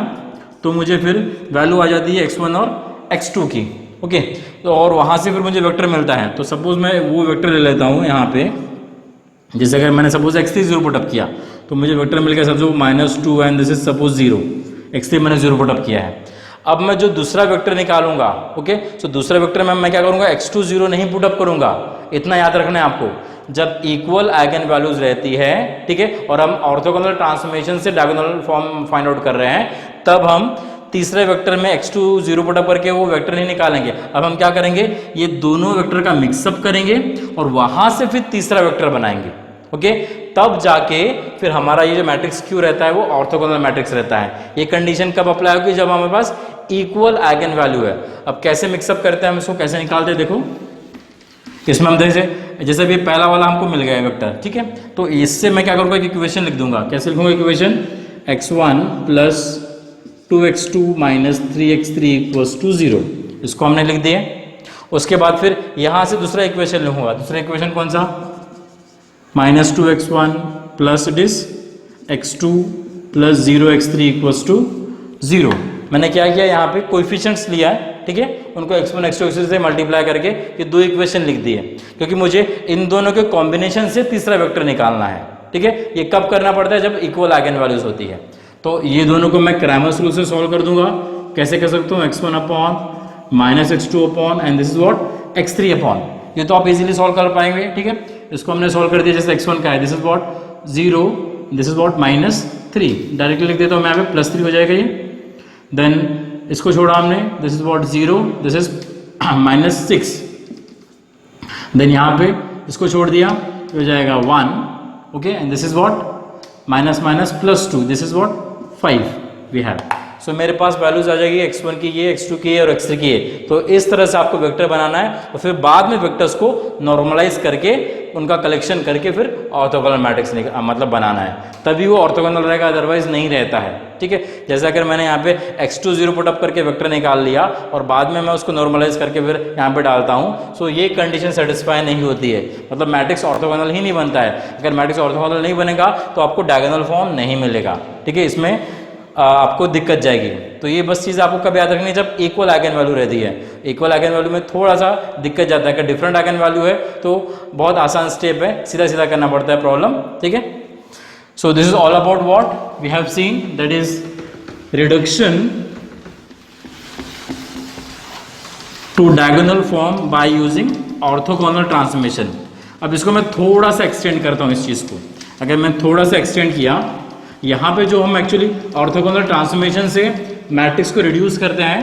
तो मुझे फिर वैल्यू आ जाती है x1 और x2 की, ओके। तो और वहाँ से फिर मुझे वेक्टर मिलता है, तो सपोज मैं वो वेक्टर ले लेता हूँ यहाँ पे, जैसे अगर मैंने सपोज x3 0 पुटअप किया तो मुझे वेक्टर मिल गया suppose -2 and this is suppose 0, x3 मैंने 0 पुटअप किया है। अब मैं जो दूसरा वेक्टर निकालूंगा, ओके, तो दूसरा वेक्टर में मैं क्या करूंगा, x2 0 नहीं पुटअप करूंगा, इतना याद रखना है आपको। जब इक्वल आइगन वैल्यूज रहती है, ठीक है, और हम ऑर्थोगोनल ट्रांसफॉर्मेशन से डायगोनल फॉर्म फाइंड आउट कर रहे हैं, तब हम तीसरे वेक्टर में x2 0 पुटअप करके वो वेक्टर नहीं निकालेंगे। अब हम क्या करेंगे, ये दोनों वेक्टर का मिक्सअप करेंगे और वहां से फिर तीसरा वेक्टर बनाएंगे, ओके। तब जाके फिर हमारा ये जो मैट्रिक्स क्यू रहता है वो ऑर्थोगोनल मैट्रिक्स रहता है। ये कंडीशन कब अप्लाई होगी, जब हमारे पास इक्वल आइगन वैल्यू है। अब कैसे मिक्सअप करते हैं हम इसको, कैसे निकालते हैं, देखो इसमें हम जैसे अभी पहला वाला हमको मिल गया है वेक्टर, ठीक है, तो इससे मैं क्या करूँगा, इक्वेशन लिख दूंगा। कैसे लिखूंगा equation, x1 plus 2x2 minus 3x3 equals to 0, इसको हमने लिख दिया। उसके बाद फिर यहाँ से दूसरा इक्वेशन लिखूंगा। दूसरा इक्वेशन कौन सा, -2x1 plus this x2 plus 0x3 equals to 0। मैंने क्या किया, यहाँ पे कोएफिशिएंट्स लिया है, ठीक है, उनको x1 x2 x3 से मल्टीप्लाई करके ये दो इक्वेशन लिख दिए, क्योंकि मुझे इन दोनों के कॉम्बिनेशन से तीसरा वेक्टर निकालना है, ठीक है। ये कब करना पड़ता है, जब इक्वल आइगन वैल्यूज होती है। तो ये दोनों को मैं क्रैमर्स रूल से सॉल्व कर दूंगा। कैसे कर सकता हूँ, x1 upon -x2 upon and this is what x3 upon, ये तो आप इजीली सॉल्व कर पाएंगे, ठीक है। इसको हमने सॉल्व कर दिया, जैसे x1 का है, this is what 0, this is what -3, directly लिख देता हूँ मैं यहाँ पे, +3 हो जाएगा ये। देन इसको छोड़ा हमने, this is what 0, this is -6, then यहाँ पे इसको छोड़ दिया तो हो जाएगा 1, okay, and this is what -+2, this is what 5 we have. So मेरे पास वैल्यूज आ जाएगी x1 की ये, x2 की ये और x3 की ये। तो इस तरह से आपको वेक्टर बनाना है और फिर बाद में वेक्टर्स को नॉर्मलाइज करके उनका कलेक्शन करके फिर ऑर्थोगोनल मैट्रिक्स मतलब बनाना है, तभी वो ऑर्थोगोनल रहेगा, अदरवाइज नहीं रहता है, ठीक है। जैसे अगर मैंने यहाँ पे x2 0 पुटअप करके वेक्टर निकाल लिया और बाद में मैं उसको नॉर्मलाइज करके फिर यहाँ पे डालता हूँ, सो ये कंडीशन सेटिस्फाई नहीं होती है, मतलब मैट्रिक्स ऑर्थोगोनल ही नहीं बनता है। अगर मैट्रिक्स ऑर्थोगोनल नहीं बनेगा तो आपको डायगोनल फॉर्म नहीं मिलेगा, ठीक है, इसमें आपको दिक्कत जाएगी। तो ये बस चीज़ आपको कब याद रखनी है, जब इक्वल आइगन वैल्यू रहती है। इक्वल आइगन वैल्यू में थोड़ा सा दिक्कत जाता है, अगर डिफरेंट आइगन वैल्यू है तो बहुत आसान स्टेप है, सीधा सीधा करना पड़ता है प्रॉब्लम, ठीक है। So this is all about what we have seen, that is reduction to diagonal form by using orthogonal transformation. अब इसको मैं थोड़ा सा एक्सटेंड करता हूँ इस चीज़ को। अगर मैं थोड़ा सा एक्सटेंड किया, यहाँ पे जो हम एक्चुअली ऑर्थोगोनल ट्रांसफॉर्मेशन से मैट्रिक्स को रिड्यूस करते हैं,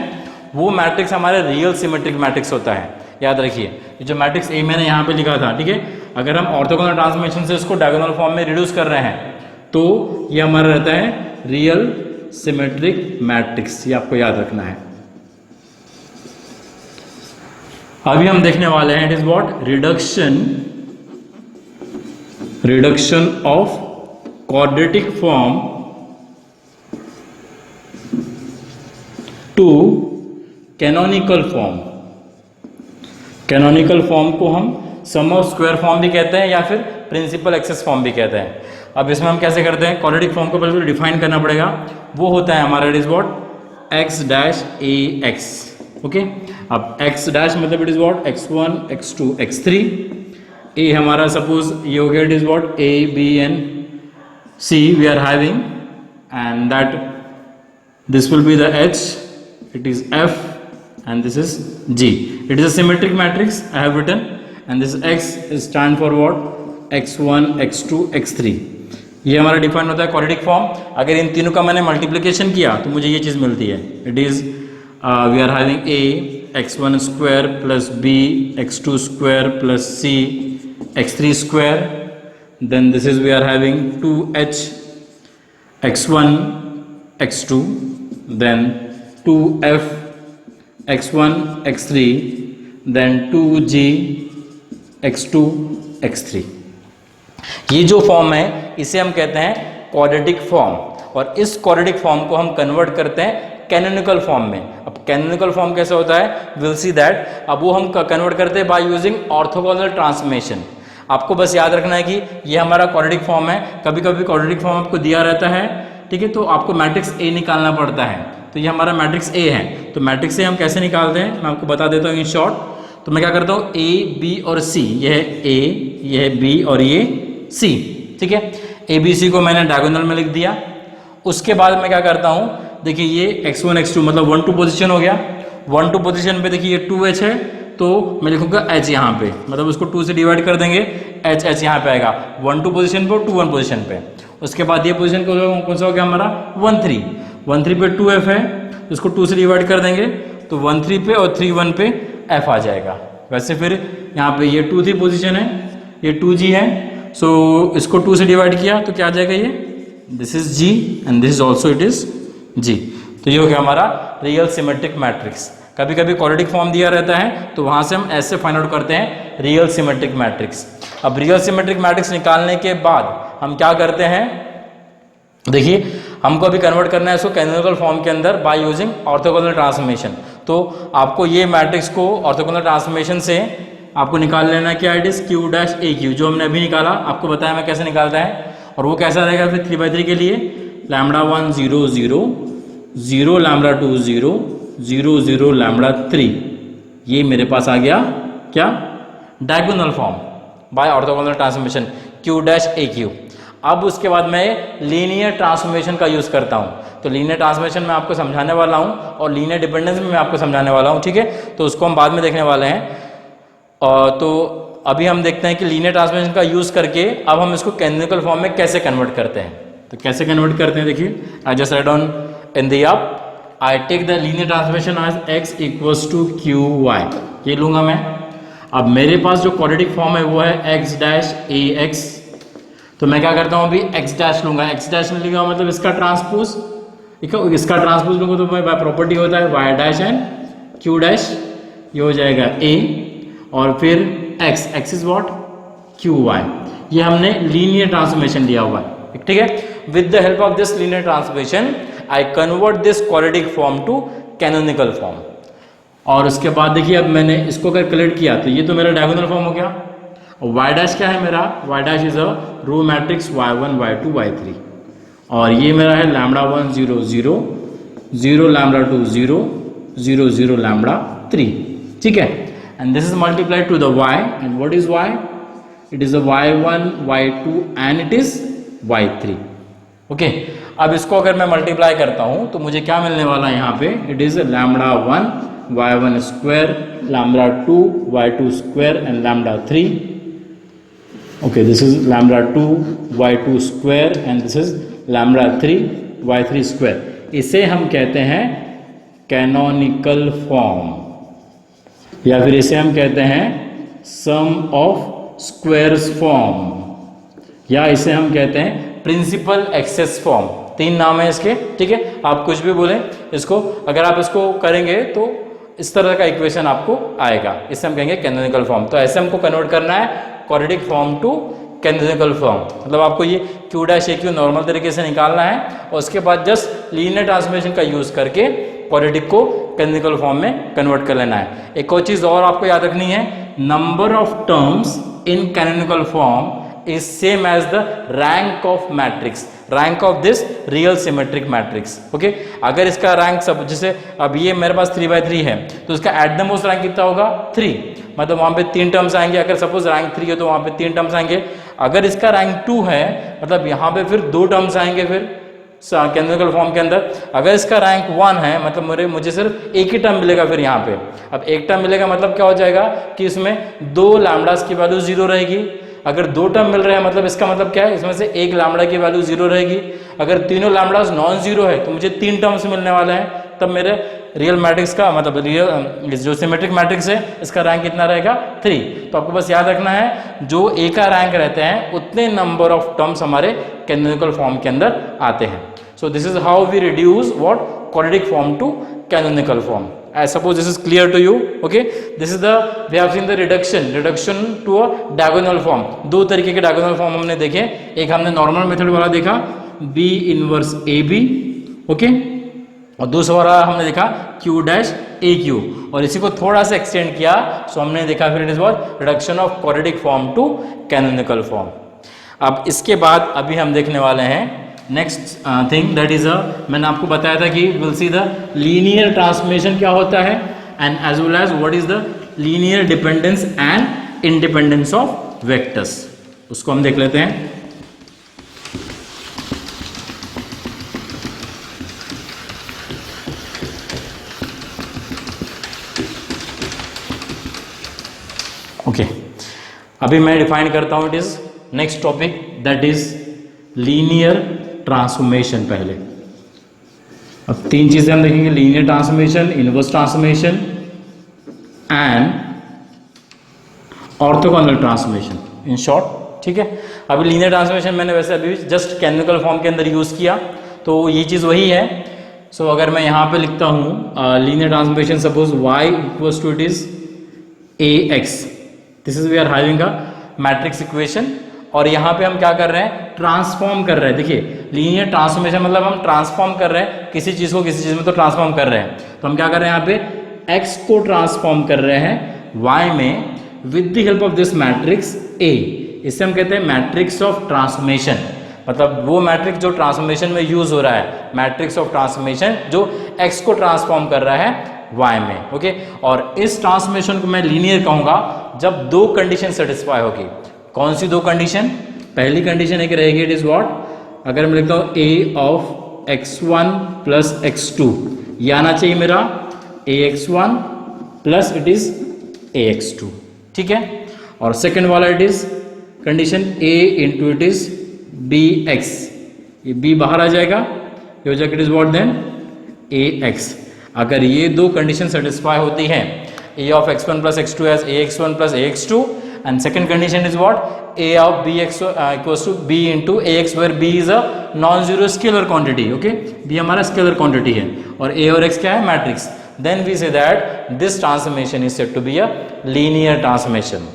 वो मैट्रिक्स हमारे रियल सिमेट्रिक मैट्रिक्स होता है। याद रखिए, ये जो मैट्रिक्स ए मैंने यहाँ पे लिखा था, ठीक है, अगर हम ऑर्थोगोनल ट्रांसफॉर्मेशन से इसको डायगोनल फॉर्म में रिड्यूस कर रहे हैं तो ये हमारा रहता है रियल सिमेट्रिक मैट्रिक्स, ये आपको याद रखना है। अभी हम देखने वाले हैं, it is what, reduction of quadratic form to canonical form। Canonical form को हम सम ऑफ स्क्वायर फॉर्म भी कहते हैं या फिर प्रिंसिपल एक्सेस फॉर्म भी कहते हैं। अब इसमें हम कैसे करते हैं, क्वाड्रेटिक फॉर्म को पहले डिफाइन करना पड़ेगा। वो होता है हमारा, it is what, X dash A X. Okay, अब एक्स डैश मतलब it is what, x1 x2 x3। A हमारा सपोज ये हो गया, it is what, A B and C we are having, and that this will be the H, it is F, and this is G. It is a symmetric matrix I have written, and this X is stand for what, x1 x2 x3। ये हमारा define होता है quadratic form. अगर इन तीनों का मैंने multiplication किया तो मुझे ये चीज़ मिलती है, it is we are having a x1 square plus b x2 square plus c x3 square, then this is we are having 2h x1 x2, then 2f x1 x3, then 2g x2 x3। ये जो form है इसे हम कहते हैं quadratic form, और इस quadratic form को हम कन्वर्ट करते हैं कैनोनिकल फॉर्म में। अब कैनोनिकल फॉर्म कैसे होता है, विल सी दैट। अब वो हम कन्वर्ट करते हैं बाय यूजिंग ऑर्थोगोनल ट्रांसफॉर्मेशन। आपको बस याद रखना है कि ये हमारा क्वाड्रेटिक फॉर्म है। कभी कभी क्वाड्रेटिक फॉर्म आपको दिया रहता है, ठीक है, तो आपको मैट्रिक्स ए निकालना पड़ता है। तो ये हमारा मैट्रिक्स ए है। तो मैट्रिक्स ए हम कैसे निकालते हैं मैं आपको बता देता हूँ इन शॉर्ट। तो मैं क्या करता हूँ, ए बी और सी, ये है ए, ये है बी और ये सी, ठीक है। ए बी सी को मैंने डायगोनल में लिख दिया। उसके बाद मैं क्या करता हूँ, देखिए ये x1 x2 मतलब 1 2 पोजीशन हो गया। 1 2 पोजीशन पे देखिए ये 2h है, तो मैं लिखूंगा h यहाँ पे, मतलब उसको 2 से डिवाइड कर देंगे, h यहाँ पे आएगा 1 2 पोजीशन पे और 2 1 पोजीशन पे। उसके बाद ये पोजीशन कौन सा हो गया हमारा, 1 3। 1 3 पे 2f है, उसको 2 से डिवाइड कर देंगे तो 1 3 पे और 3 1 पे f आ जाएगा। वैसे फिर यहाँ पे ये 2 3 पोजीशन है, ये 2g है, सो इसको 2 से डिवाइड किया तो क्या आ जाएगा, ये this is g and this is also it is g। तो ये हो गया हमारा रियल सिमेट्रिक मैट्रिक्स। कभी कभी क्वाड्रेटिक फॉर्म दिया रहता है तो वहाँ से हम ऐसे फाइंड आउट करते हैं रियल सिमेट्रिक मैट्रिक्स। अब रियल सिमेट्रिक मैट्रिक्स निकालने के बाद हम क्या करते हैं, देखिए हमको अभी कन्वर्ट करना है इसको कैनोनिकल फॉर्म के अंदर बाय यूजिंग ऑर्थोगोनल ट्रांसफॉर्मेशन। तो आपको ये मैट्रिक्स को ऑर्थोगोनल ट्रांसफॉर्मेशन से आपको निकाल लेना है क्या, it is Q dash A Q, जो हमने अभी निकाला, आपको बताया मैं कैसे निकालता है। और वो कैसा रहेगा फिर 3/3 के लिए, λ1 0 0 0 λ2 0 0 0 λ3। ये मेरे पास आ गया क्या, diagonal form by orthogonal transformation Q dash A Q. अब उसके बाद मैं लीनियर ट्रांसफॉर्मेशन का यूज़ करता हूँ। तो लीनियर ट्रांसफॉर्मेशन मैं आपको समझाने वाला हूँ और लीनियर डिपेंडेंस में मैं आपको समझाने वाला हूँ, ठीक है। तो उसको हम बाद में देखने वाले हैं। तो अभी हम देखते हैं कि लीनियर ट्रांसफॉर्मेशन का यूज़ करके अब हम इसको कैनोनिकल फॉर्म में कैसे कन्वर्ट करते हैं। तो कैसे कन्वर्ट करते हैं, देखिए I just write down in the up, I take the linear transformation as X equals to Q Y, ये लूँगा मैं। अब मेरे पास जो क्वाड्रेटिक फॉर्म है वो है एक्स डैश ए एक्स, तो मैं क्या करता हूँ अभी एक्स डैश लूँगा। एक्स डैश में लिखा मतलब इसका ट्रांसपोज, इसका ट्रांसपोज लूँगा तो बाय प्रॉपर्टी होता है Y dash and Q dash, ये हो जाएगा ए, और फिर X, X is what, Q Y. ये हमने लीनियर ट्रांसफॉर्मेशन लिया हुआ है, ठीक है। With the help of this linear transformation I convert this quadratic form to canonical form. और उसके बाद देखिए अब मैंने इसको कैलकुलेट किया तो ये तो मेरा डायगोनल फॉर्म हो गया। और वाई डैश क्या है मेरा, Y dash is a row matrix y1 y2 y3, और ये मेरा है λ1 0 0 0 λ2 0 0 0 λ3, ठीक है। and this is multiplied to the y, and what is y, it is a y1 y2 and it is y3, okay. अब इसको अगर मैं मल्टीप्लाई करता हूं तो मुझे क्या मिलने वाला है यहाँ पे, it is λ1 y1 square λ2 y2 square and λ3, okay, this is λ2 y2 square and this is λ3 y3 square. इसे हम कहते हैं कैनोनिकल फॉर्म, या फिर इसे हम कहते हैं सम ऑफ स्क्वायर्स फॉर्म, या इसे हम कहते हैं प्रिंसिपल एक्सेस फॉर्म। 3 नाम है इसके, ठीक है। आप कुछ भी बोलें इसको, अगर आप इसको करेंगे तो इस तरह का इक्वेशन आपको आएगा, इसे हम कहेंगे कैनोनिकल फॉर्म। तो ऐसे हमको कन्वर्ट करना है quadratic form to canonical form, मतलब आपको ये Q dash A Q normal तरीके से निकालना है, और उसके बाद जस्ट लीनियर ट्रांसफॉर्मेशन का यूज़ करके क्वाड्रेटिक को कैनोनिकल फॉर्म में कन्वर्ट कर लेना है। एक और चीज़ और आपको याद रखनी है, number of terms in canonical form is same as the rank of matrix, rank of this real symmetric matrix. Okay, अगर इसका रैंक सब जैसे अब ये मेरे पास 3/3 है तो इसका एट द मोस्ट रैंक कितना होगा 3, मतलब वहां पे 3 टर्म्स आएंगे. अगर सपोज रैंक 3 है तो वहां पे 3 टर्म्स आएंगे. अगर इसका रैंक 2 है मतलब यहाँ पे फिर 2 टर्म्स आएंगे फिर कैनोनिकल फॉर्म के अंदर. अगर इसका रैंक 1 है मतलब मुझे सिर्फ एक ही टर्म मिलेगा फिर यहाँ पे. अब एक टर्म मिलेगा मतलब क्या हो जाएगा कि इसमें 2 लैम्डास की वैल्यू 0 रहेगी. अगर 2 टर्म मिल रहे हैं मतलब इसका मतलब क्या है, इसमें से एक लैम्डा की वैल्यू 0 रहेगी. अगर तीनों लैम्डास नॉन जीरो है तो मुझे 3 टर्म्स मिलने वाले हैं. तब मेरे रियल मैट्रिक्स का मतलब रियल जो सिमेट्रिक मैट्रिक्स है इसका रैंक कितना रहेगा 3. तो आपको बस याद रखना है जो ए का रैंक रहते हैं उतने नंबर ऑफ टर्म्स हमारे कैनोनिकल फॉर्म के अंदर आते हैं. So this is how we reduce what quadratic form to canonical form. I suppose this is clear to you. Okay, this is the we have seen the reduction to a diagonal form. दो तरीके के diagonal form हमने देखे. एक हमने normal method वाला देखा B inverse AB, okay, और दूसरा हमने देखा Q डैश AQ, और इसी को थोड़ा सा एक्सटेंड किया सो हमने देखा फिर it is what reduction of quadratic form to canonical form. अब इसके बाद अभी हम देखने वाले हैं नेक्स्ट थिंग दैट इज मैंने आपको बताया था कि will see the linear transformation क्या होता है and as well as what is the linear dependence and independence of vectors. उसको हम देख लेते हैं. ओके, अभी मैं डिफाइन करता हूं. It is next topic that is linear transformation. पहले अब 3 चीजें हम देखेंगे, linear transformation, inverse transformation and orthogonal transformation in short. ठीक है, अभी लीनियर ट्रांसफॉर्मेशन मैंने वैसे अभी जस्ट कैनोनिकल फॉर्म के अंदर यूज किया तो ये चीज वही है. सो अगर मैं यहां पे लिखता हूं linear transformation, suppose y equals to it is ax, this is we are having a matrix equation और यहाँ पे हम क्या कर रहे हैं ट्रांसफॉर्म कर रहे हैं. देखिए लीनियर ट्रांसफॉर्मेशन मतलब हम ट्रांसफॉर्म कर रहे हैं किसी चीज को किसी चीज में, तो ट्रांसफॉर्म कर रहे हैं. तो हम क्या कर रहे हैं यहाँ पे x को ट्रांसफॉर्म कर रहे हैं y में with the help of this matrix A. इससे हम कहते हैं मैट्रिक्स ऑफ ट्रांसफॉर्मेशन, मतलब वो मैट्रिक्स जो ट्रांसफॉर्मेशन में यूज हो रहा है, मैट्रिक्स ऑफ ट्रांसफॉर्मेशन जो x को ट्रांसफॉर्म कर रहा है y में. ओके, और इस ट्रांसफॉर्मेशन को मैं लीनियर कहूंगा जब 2 कंडीशन सेटिस्फाई होगी. कौन सी 2 कंडीशन? पहली कंडीशन एक रहेगी इट इज व्हाट, अगर मैं लिखता हूं a of x1 plus x2, ये आना चाहिए मेरा ax1 plus it is ax2. ठीक है, और सेकेंड वाला it is condition a into it is bx, ये b बाहर आ जाएगा, ये हो जाएगा it is what then ax. अगर ये 2 कंडीशन सेटिस्फाई होती हैं, a of x1 plus x2 as ax1 plus ax2, and second condition is what a of bx equals to b into ax where b is a non-zero scalar quantity. okay, b हमारा scalar quantity है और a और x क्या है matrix. then we say that this transformation is said to be a linear transformation.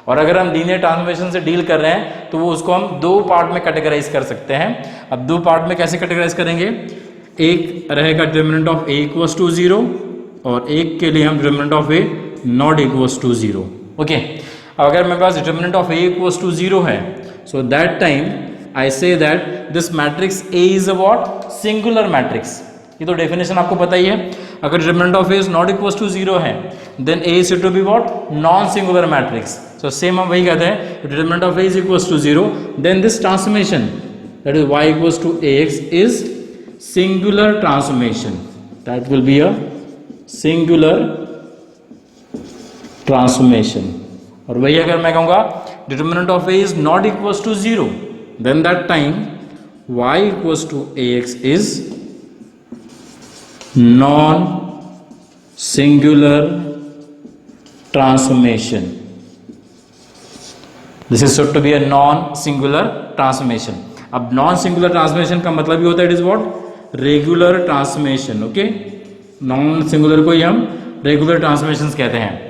और अगर हम linear transformation से डील कर रहे हैं तो वो उसको हम 2 पार्ट में कैटेगराइज कर सकते हैं. अब 2 पार्ट में कैसे कैटेगराइज करेंगे, एक रहेगा determinant of a equals to 0 और एक के लिए हम determinant of a not equals to 0. Okay, अगर मेरे पास determinant of a equals to 0 है so that time I say that this matrix a is a what singular matrix. ये तो डेफिनेशन आपको पता ही है. अगर determinant of a is not equals to 0 है then a is to be what non singular matrix. So same हम वही कहते हैं, determinant of a is equals to 0 then this transformation that is y equals to ax is singular transformation. That will be a singular transformation. और वही अगर मैं कहूँगा determinant of a is not equals to 0 then that time y equals to ax is non singular transformation. This is said to be a non singular transformation. अब non singular transformation का मतलब ये होता है it is what regular transformation. Okay, non singular को ही हम regular transformations कहते हैं.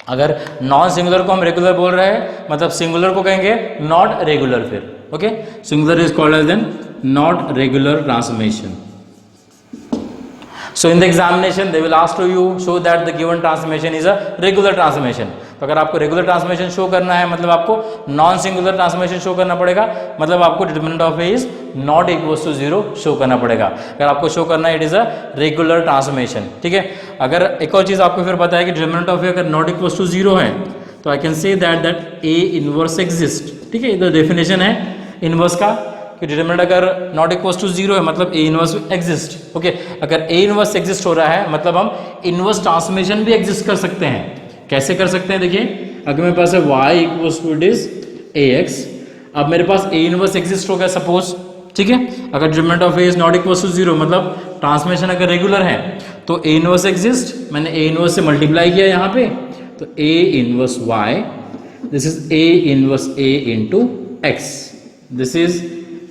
अगर नॉन सिंगुलर को हम रेगुलर बोल रहे हैं मतलब सिंगुलर को कहेंगे नॉट रेगुलर. फिर okay, singular is called as then not regular transformation. So in the examination they will ask to you show that the given transformation is a regular transformation. तो अगर आपको रेगुलर ट्रांसफॉर्मेशन शो करना है मतलब आपको non singular transformation show करना पड़ेगा, मतलब आपको determinant of A is not equals to 0 show करना पड़ेगा। अगर आपको शो करना है it is a regular transformation, ठीक है। अगर एक और चीज आपको फिर पता है कि डिटरमिनेंट ऑफ ए अगर नॉट इक्वल्स टू 0 है तो I can say that A inverse exist, ठीक है। इधर डेफिनेशन है इनवर्स का कि डिटरमिनेंट अगर नॉट इक्वल्स टू 0 है मतलब ए इनवर्स एग्जिस्ट, ओके। अगर ए इनवर्स एग्जिस्ट हो रहा है मतलब हम इनवर्स ट्रांसफॉर्मेशन भी एग्जिस्ट कर सकते हैं। कैसे कर सकते हैं देखिए, अगर मेरे पास है y equals to it is ax, अब मेरे पास ए इनवर्स एग्जिस्ट हो गया सपोज, ठीक है। अगर determinant of A is not equals to 0 मतलब ट्रांसफॉर्मेशन अगर रेगुलर है तो ए इनवर्स एग्जिस्ट, मैंने ए इनवर्स से मल्टीप्लाई किया यहाँ पे तो A inverse y, this is A inverse a into x, this is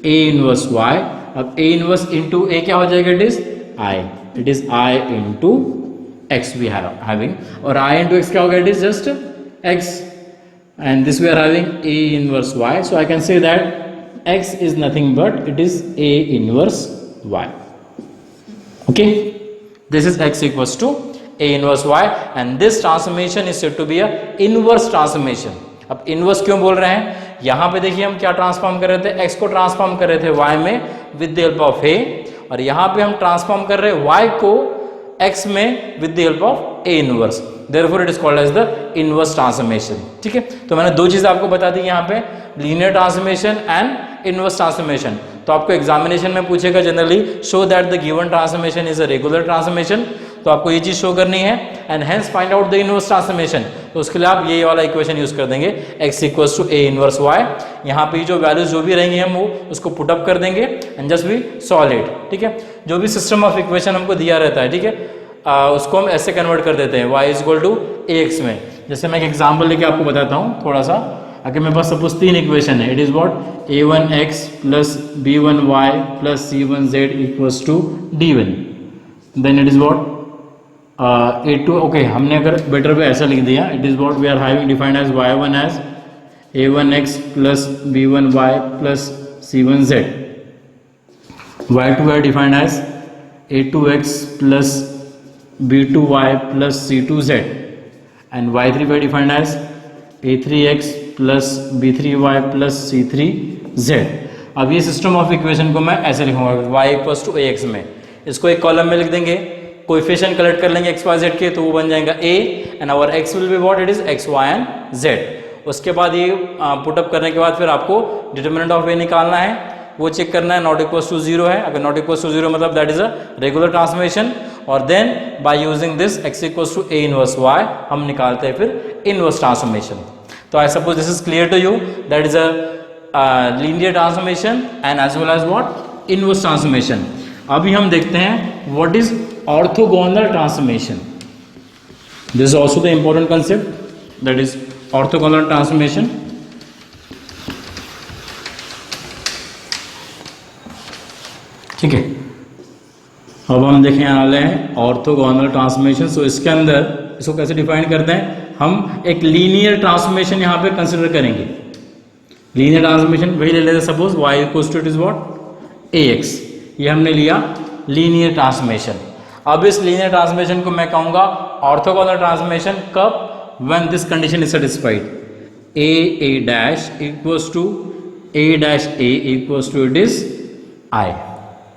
a inverse y। अब a इनवर्स इंटू a क्या हो जाएगा, it is I into x we are having, और I इंटू x क्या होगा, it is just x, and this we are having a inverse y, so I can say that x is nothing but it is a inverse y, okay. This is x equals to a inverse y and this transformation is said to be a inverse transformation। अब inverse क्यों बोल रहे हैं, यहाँ पे देखिए हम क्या ट्रांसफॉर्म कर रहे थे, x को ट्रांसफॉर्म कर रहे थे y में with the help of a, और यहाँ पे हम ट्रांसफॉर्म कर रहे हैं y को x में with the help of a inverse, therefore it is called as the inverse transformation, ठीक है। तो मैंने दो चीज़ आपको बता दी यहाँ पे, linear transformation and inverse transformation. तो आपको एग्जामिनेशन में पूछेगा generally show that the given transformation is a regular transformation, तो आपको ये चीज़ शो करनी है and hence find out the inverse transformation. तो उसके लिए आप ये वाला इक्वेशन यूज कर देंगे x equals to A inverse y, यहाँ पे जो वैल्यूज जो भी रहेंगी हम वो उसको पुट अप कर देंगे and just we solve it, ठीक है। जो भी सिस्टम ऑफ इक्वेशन हमको दिया रहता है, ठीक है, उसको हम ऐसे कन्वर्ट कर देते हैं y is equal to ax में। जैसे मैं एक एग्जांपल लेके आपको बताता हूँ थोड़ा सा, अगर मेरे पास सपोज 3 इक्वेशन है, it is what a1x plus b1y plus c1z equals to d1, then it is what a2, okay हमने अगर बेटर पे ऐसा लिख दिया, it is what we are having defined as y1 as a1x plus b1y plus c1z, y2 है defined as a2x plus b2y plus c2z and y3 by defined as a3x plus b3y plus c3z। अब ये system of equation को मैं ऐसे लिखूंगा y equals to ax में, इसको एक कॉलम में लिख देंगे, कोएफिशिएंट कलेक्ट कर लेंगे x y z के, तो वो बन जाएगा a and our x will be what, it is x y and z। उसके बाद ये पुटअप करने के बाद फिर आपको डिटरमिनेंट ऑफ a निकालना है, वो चेक करना है नॉट इक्वल्स टू 0 है, अगर नॉट इक्वल्स टू 0 मतलब that is a regular transformation, और then by using this x equals to a inverse y हम निकालते हैं फिर इनवर्स ट्रांसफॉर्मेशन। तो I suppose this is clear to you, that is a linear transformation and as well as what inverse transformation. अभी हम देखते हैं what is orthogonal transformation. This is also the important concept, that is orthogonal transformation. ठीक है, अब हम देखने वाले हैं ऑर्थोगोनल ट्रांसफॉर्मेशन। सो इसके अंदर इसको कैसे डिफाइन करते हैं, हम एक लीनियर ट्रांसफॉर्मेशन यहाँ पे कंसिडर करेंगे। लीनियर ट्रांसफॉर्मेशन वही ले लेते हैं, suppose y equals to it is what ax, ये हमने लिया लीनियर ट्रांसफॉर्मेशन। अब इस लीनियर ट्रांसफॉर्मेशन को मैं कहूँगा ऑर्थोगोनल ट्रांसफॉर्मेशन कब, when this condition is satisfied, a dash equals to a dash a equals to it is I,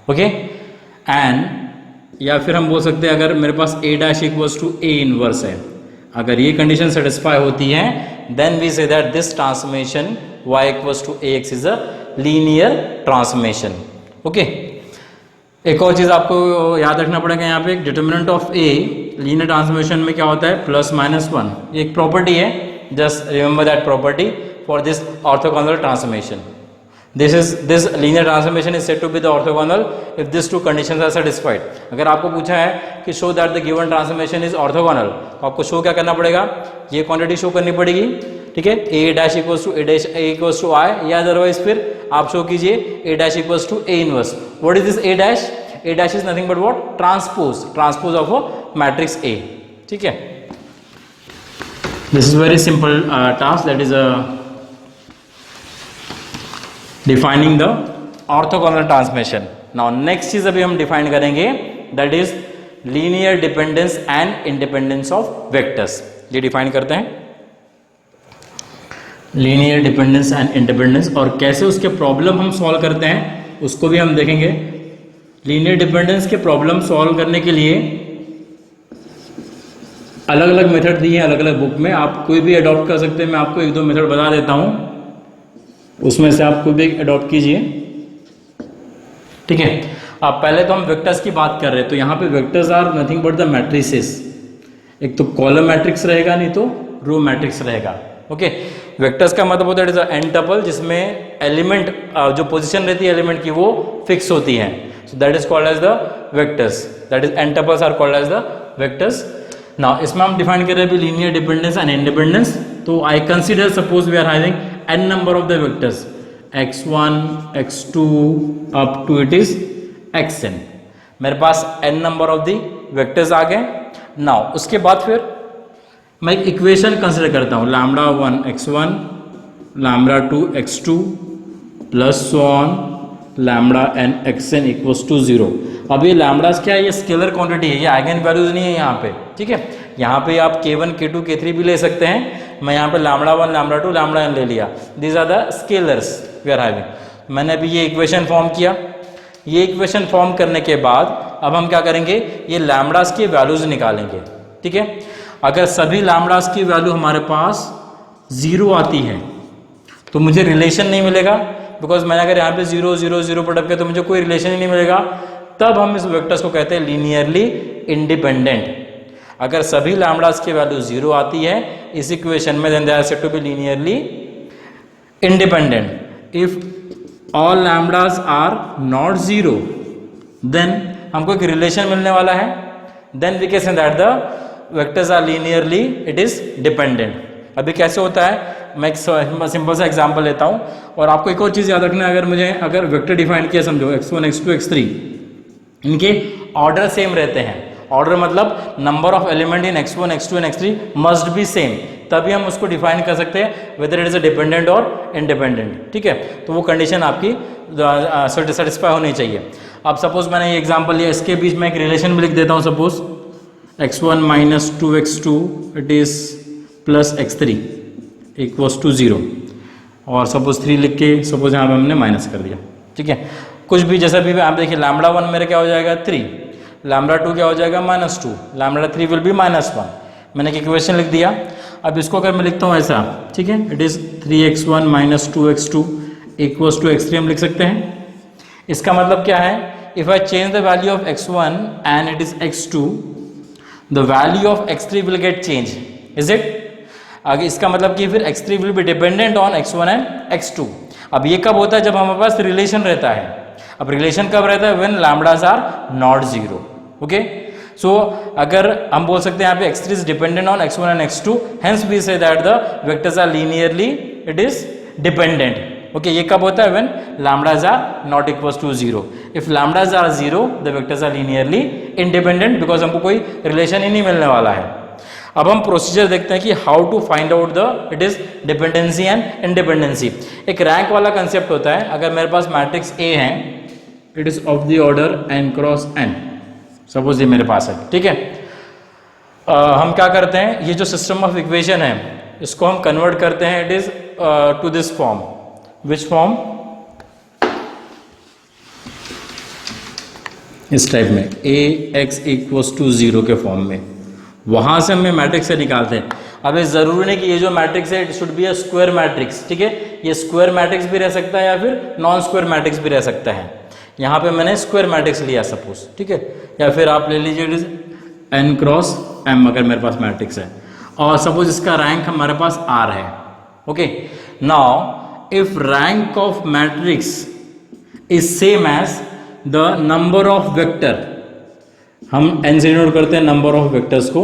okay. And या फिर हम बोल सकते हैं अगर मेरे पास a dash equals to a inverse है, अगर ये कंडीशन सेटिस्फाई होती है then we say that this transformation y equals to ax is a linear transformation, okay. एक और चीज आपको याद रखना पड़ेगा यहाँ पे, determinant of a linear transformation में क्या होता है, प्लस माइनस 1, ये एक प्रॉपर्टी है, just remember that property for this orthogonal transformation. This linear transformation is said to be the orthogonal if these two conditions are satisfied। अगर आपको पूछा है कि show that the given transformation is orthogonal, तो आपको show क्या करना पड़ेगा, ये क्वांटिटी शो करनी पड़ेगी, ठीक है, a dash equals to a equals to I, या अदरवाइज फिर आप शो कीजिए a dash equals to a inverse. What is this a dash, a dash is nothing but what, transpose of a matrix A, ठीक है। This is very simple task, that is a defining the orthogonal transformation. Now next चीज अभी हम define करेंगे, that is linear dependence and independence of vectors. ये define करते हैं। Linear dependence and independence, और कैसे उसके प्रॉब्लम हम सॉल्व करते हैं उसको भी हम देखेंगे। लीनियर डिपेंडेंस के प्रॉब्लम सॉल्व करने के लिए अलग अलग मेथड दिए हैं अलग अलग बुक में, आप कोई भी अडॉप्ट कर सकते हैं। मैं आपको एक दो मेथड बता देता हूं, उसमें से आप कोई भी अडॉप्ट कीजिए, ठीक है। अब पहले तो हम वेक्टर्स की बात कर रहे हैं, तो यहाँ पे vectors are nothing but the matrices. एक तो कॉलम मैट्रिक्स रहेगा, नहीं तो रो मैट्रिक्स रहेगा, ओके। वेक्टर्स का मतलब होता है इट इज एन टपल, जिसमें एलिमेंट जो पोजीशन रहती है एलिमेंट की वो फिक्स होती है, so that is called as the vectors, that is N tuples are called as the vectors. Now इसमें हम डिफाइन कर रहे हैं अभी लीनियर डिपेंडेंस एंड इंडिपेंडेंस। तो I consider suppose we are having n number of the vectors x1 x2 up to it is xn। मेरे पास n number of the vectors आ गए। नाउ उसके बाद फिर मैं एक इक्वेशन कंसिडर करता हूं, lambda 1 x1 lambda 2 x2 plus so on lambda n xn equals to 0। अब ये लैम्डास क्या है, ये स्केलर क्वांटिटी है, ये आइगन वैल्यूज नहीं है यहाँ पे, ठीक है। यहाँ पे आप k1 k2 k3 भी ले सकते हैं। मैं यहाँ पे लैम्डा 1 लैम्डा 2 लैम्डा n ले लिया, these are the scalars we are having. मैंने अभी ये इक्वेशन फॉर्म किया। ये इक्वेशन फॉर्म करने के बाद अब हम क्या करेंगे, ये लैम्डास की वैल्यूज निकालेंगे, ठीक है। अगर सभी लैम्डास की वैल्यू हमारे पास 0 आती है तो मुझे रिलेशन नहीं मिलेगा, बिकॉज मैंने अगर यहाँ पे 0 0 0 पुट अप किया तो मुझे कोई रिलेशन ही नहीं मिलेगा। तब हम इस वेक्टर्स को कहते हैं लीनियरली इंडिपेंडेंट। अगर सभी लैम्डास की वैल्यू 0 आती है इस इक्वेशन में, then they are said to be linearly independent. If all lambdas are not 0 then हमको एक रिलेशन मिलने वाला है, then we can say that the vectors are linearly it is dependent. अभी कैसे होता है, मैं एक सिंपल सा एग्जांपल लेता हूं। और आपको एक और चीज याद रखना है, अगर वेक्टर डिफाइन किया समझो x1 x2 x3, इनके ऑर्डर सेम रहते हैं। ऑर्डर मतलब number of element in x1 x2 and x3 must be same, तभी हम उसको डिफाइन कर सकते हैं whether it is a dependent और इंडिपेंडेंट, ठीक है। तो वो कंडीशन आपकी सेटिस्फाई होनी चाहिए। अब सपोज मैंने ये एग्जांपल लिया, इसके बीच में एक रिलेशन भी लिख देता हूँ। Suppose x1 minus 2x2 it is plus x3 equals to 0, और सपोज 3 लिख के सपोज यहाँ पे हमने माइनस कर दिया, ठीक है। कुछ भी जैसा भी आप देखिए, लैम्डा 1 मेरे क्या हो जाएगा 3, लैम्डा 2 क्या हो जाएगा -2, लैम्डा 3 विल बी -1। मैंने एक इक्वेशन लिख दिया। अब इसको अगर मैं लिखता हूँ ऐसा, ठीक है, it is 3x1 minus 2x2 equals to x3 हम लिख सकते हैं। इसका मतलब क्या है, if I change the value of x1 and it is x2, the value of x3 will get change, is it. आगे इसका मतलब कि फिर x3 will be dependent on x1 and x2। अब ये कब होता है, जब हमारे पास रिलेशन रहता है। अब रिलेशन कब रहता है, when lambdas are not 0, okay. So अगर हम बोल सकते हैं यहाँ पे x3 is dependent on x1 and x2, hence we say that the vectors are linearly it is dependent, okay. ये कब होता है, when lambdas are not equals to 0। If lambdas are 0 the vectors are linearly independent, because हमको कोई relation ही नहीं मिलने वाला है। अब हम प्रोसीजर देखते हैं कि how to find out the it is dependency and independency. एक रैंक वाला कंसेप्ट होता है। अगर मेरे पास मैट्रिक्स A है, it is of the order n cross n, suppose ये मेरे पास है, ठीक है। हम क्या करते हैं, ये जो सिस्टम ऑफ इक्वेशन है इसको हम कन्वर्ट करते हैं, it is to this form. Which form, इस टाइप में, ax इक्वल्स टू 0 के फॉर्म में। वहां से हमें मैट्रिक्स से निकालते हैं। अब ये जरूरी नहीं कि ये जो मैट्रिक्स है it should be a square matrix, ठीक है। ये स्क्वायर मैट्रिक्स भी रह सकता है या फिर नॉन स्क्वायर मैट्रिक्स भी रह सकता है। यहाँ पे मैंने स्क्वायर मैट्रिक्स लिया सपोज, ठीक है। या फिर आप ले लीजिए it is n cross m, अगर मेरे पास मैट्रिक्स है, और सपोज इसका रैंक हमारे पास r है, okay. Now if rank of matrix is same as the number of vector, हम n से डिनोट करते हैं नंबर ऑफ वेक्टर्स को।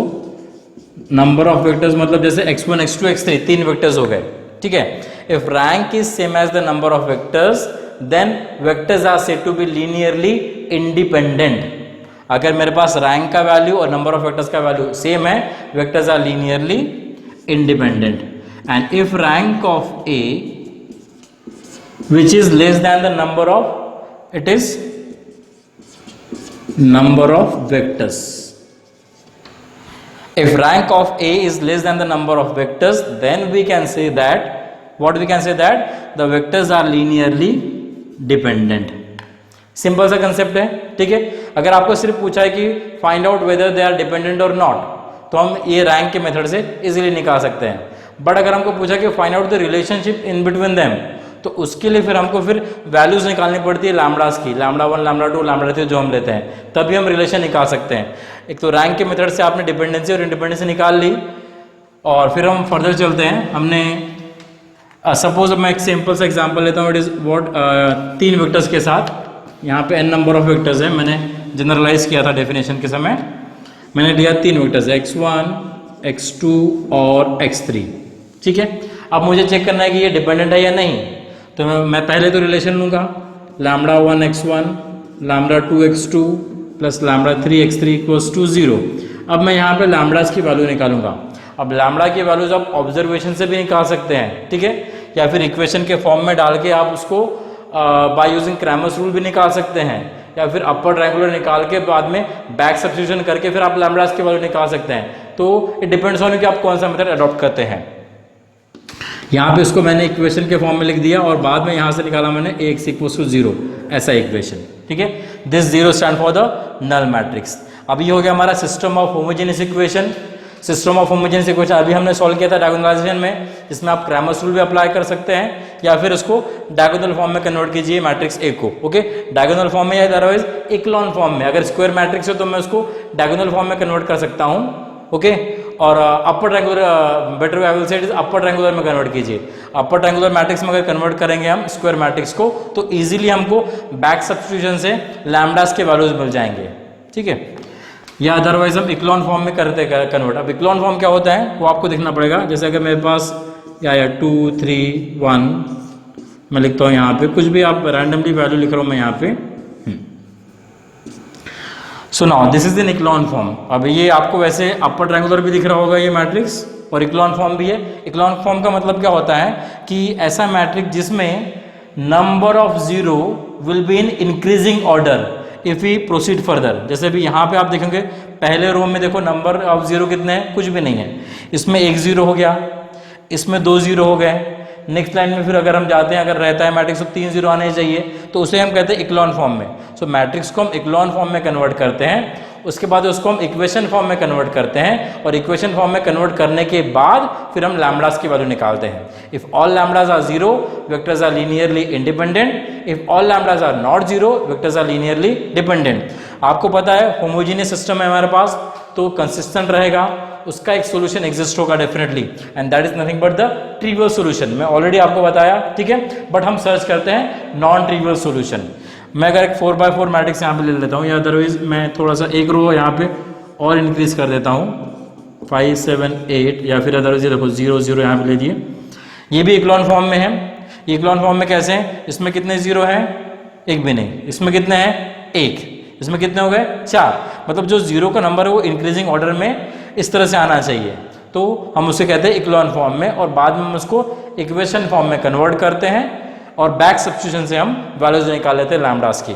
नंबर ऑफ वेक्टर्स मतलब जैसे x1 x2 x3 3 वेक्टर्स हो गए, ठीक है। If rank is same as the number of vectors then vectors are said to be linearly independent. अगर मेरे पास रैंक का वैल्यू और नंबर ऑफ वेक्टर्स का वैल्यू सेम है, vectors are linearly independent. And if rank of A which is less than the number of, it is number of vectors. If rank of A is less than the number of vectors, then we can say that what we can say that the vectors are linearly dependent. Simple सा concept है, ठीक है। अगर आपको सिर्फ पूछा है कि find out whether they are dependent और नॉट, तो हम ये रैंक के मेथड से इजीली निकाल सकते हैं। बट अगर हमको पूछा कि find out the relationship in between them, तो उसके लिए फिर हमको फिर वैल्यूज निकालनी पड़ती है लैम्बडास की, लैम्बडा 1, लैम्बडा 2, लैम्बडा 3 जो हम लेते हैं, तभी हम रिलेशन निकाल सकते हैं। एक तो रैंक के मेथड से आपने डिपेंडेंसी और इंडिपेंडेंसी निकाल ली, और फिर हम फर्दर चलते हैं। हमने सपोज मैं एक सिंपल सा एग्जांपल लेता हूँ, इट इज व्हाट 3 वेक्टर्स के साथ, यहाँ पे n नंबर ऑफ वेक्टर्स है, मैंने जनरलाइज किया था डेफिनेशन के समय, मैंने लिया 3 वेक्टर्स x1, x2 और x3, ठीक है। अब मुझे चेक करना है कि ये डिपेंडेंट है या नहीं, तो मैं पहले तो रिलेशन लूँगा lambda 1 x1, lambda 2 x2 plus lambda 3 x3 equals to 0। अब मैं यहाँ पे लैम्बडास की वैल्यू निकालूंगा। अब लैम्बडा की वैल्यूज आप ऑब्जर्वेशन से भी निकाल सकते हैं, ठीक है, या फिर इक्वेशन के फॉर्म में डाल के आप उसको बाय यूजिंग क्रैमर्स रूल भी निकाल सकते हैं, या फिर अपर ट्रायंगुलर निकाल के बाद में बैक सब्स्टिट्यूशन करके फिर आप लैम्बडास की वैल्यू निकाल सकते हैं। तो इट डिपेंड्स ऑन कि आप कौन सा मेथड अडॉप्ट करते हैं। यहाँ पे इसको मैंने इक्वेशन के फॉर्म में लिख दिया और बाद में यहाँ से निकाला मैंने x इक्वल्स टू 0 ऐसा इक्वेशन, ठीक है। This 0 stand for the null matrix. अब ये हो गया हमारा system of homogeneous equation. System of homogeneous equation अभी हमने सॉल्व किया था डायगोनलाइजेशन में, जिसमें आप क्रैमर्स रूल भी अप्लाई कर सकते हैं, या फिर इसको डायगोनल फॉर्म में कन्वर्ट कीजिए मैट्रिक्स ए को, ओके, डायगोनल फॉर्म में या अदरवाइज इक्लॉन फॉर्म में। अगर स्क्वायर मैट्रिक्स है तो मैं उसको डायगोनल फॉर्म में कन्वर्ट कर सकता हूँ, ओके। और upper triangular, better I will say it is upper triangular में कन्वर्ट कीजिए। अपर ट्रायंगुलर मैट्रिक्स में अगर कन्वर्ट करेंगे हम स्क्वायर मैट्रिक्स को, तो इजीली हमको बैक सब्स्टिट्यूशन से लैम्बडास के वैल्यूज मिल जाएंगे, ठीक है। या अदरवाइज हम इक्लॉन फॉर्म में करते कन्वर्ट। अब इक्लॉन फॉर्म क्या होता है वो आपको देखना पड़ेगा। जैसे अगर मेरे पास या 2 3 1 मैं लिखता हूँ, यहाँ पे कुछ भी आप रैंडमली वैल्यू लिख रहा हूँ मैं यहाँ पे। So now this is in echelon form. अब ये आपको वैसे अपर ट्रायंगुलर भी दिख रहा होगा ये मैट्रिक्स, और इक्लॉन फॉर्म भी है। इक्लॉन फॉर्म का मतलब क्या होता है कि ऐसा मैट्रिक्स जिसमें number of zero will be in increasing order if we proceed further. जैसे भी यहाँ पे आप देखेंगे पहले रो में देखो नंबर ऑफ जीरो कितने हैं, कुछ भी नहीं है। इसमें 1 0 हो गया, इसमें 2 0 हो गए। नेक्स्ट लाइन में फिर अगर हम जाते हैं, अगर रहता है मैट्रिक्स तो 3 0 आने चाहिए, तो उसे हम कहते हैं इक्लॉन फॉर्म में। सो मैट्रिक्स को हम इक्लॉन फॉर्म में कन्वर्ट करते हैं, उसके बाद उसको हम इक्वेशन फॉर्म में कन्वर्ट करते हैं, और इक्वेशन फॉर्म में कन्वर्ट करने के बाद फिर हम लैम्बडास की वैल्यू निकालते हैं। If all lambdas are 0 vectors are linearly independent, if all lambdas are not 0 vectors are linearly dependent. आपको पता है होमोजीनियस सिस्टम है हमारे पास, तो कंसिस्टेंट रहेगा, उसका एक सोल्यूशन एग्जिस्ट होगा definitely, and that is nothing but the trivial solution. मैं ऑलरेडी आपको बताया, ठीक है, बट हम सर्च करते हैं नॉन ट्रिवियल सोल्यूशन। मैं अगर एक 4x4 मैट्रिक्स यहाँ पे ले लेता हूँ, या अदरवाइज मैं थोड़ा सा एक रो यहाँ पे और इंक्रीज कर देता हूँ 5 7 8, या फिर अदरवाइज देखो 0 0 यहाँ पे ले दिए। ये भी इक्लॉन फॉर्म में है। इक्लॉन फॉर्म में कैसे है, इसमें कितने जीरो हैं, एक भी नहीं। इसमें कितने हैं, एक। इसमें कितने हो गए, 4। मतलब जो जीरो का नंबर है वो इंक्रीजिंग ऑर्डर में इस तरह से आना चाहिए, तो हम उसे कहते हैं इक्लॉन फॉर्म में, और बाद में हम उसको इक्वेशन फॉर्म में कन्वर्ट करते हैं, और बैक सब्स्टिट्यूशन से हम वैल्यूज निकाल लेते हैं लैम्बडास की।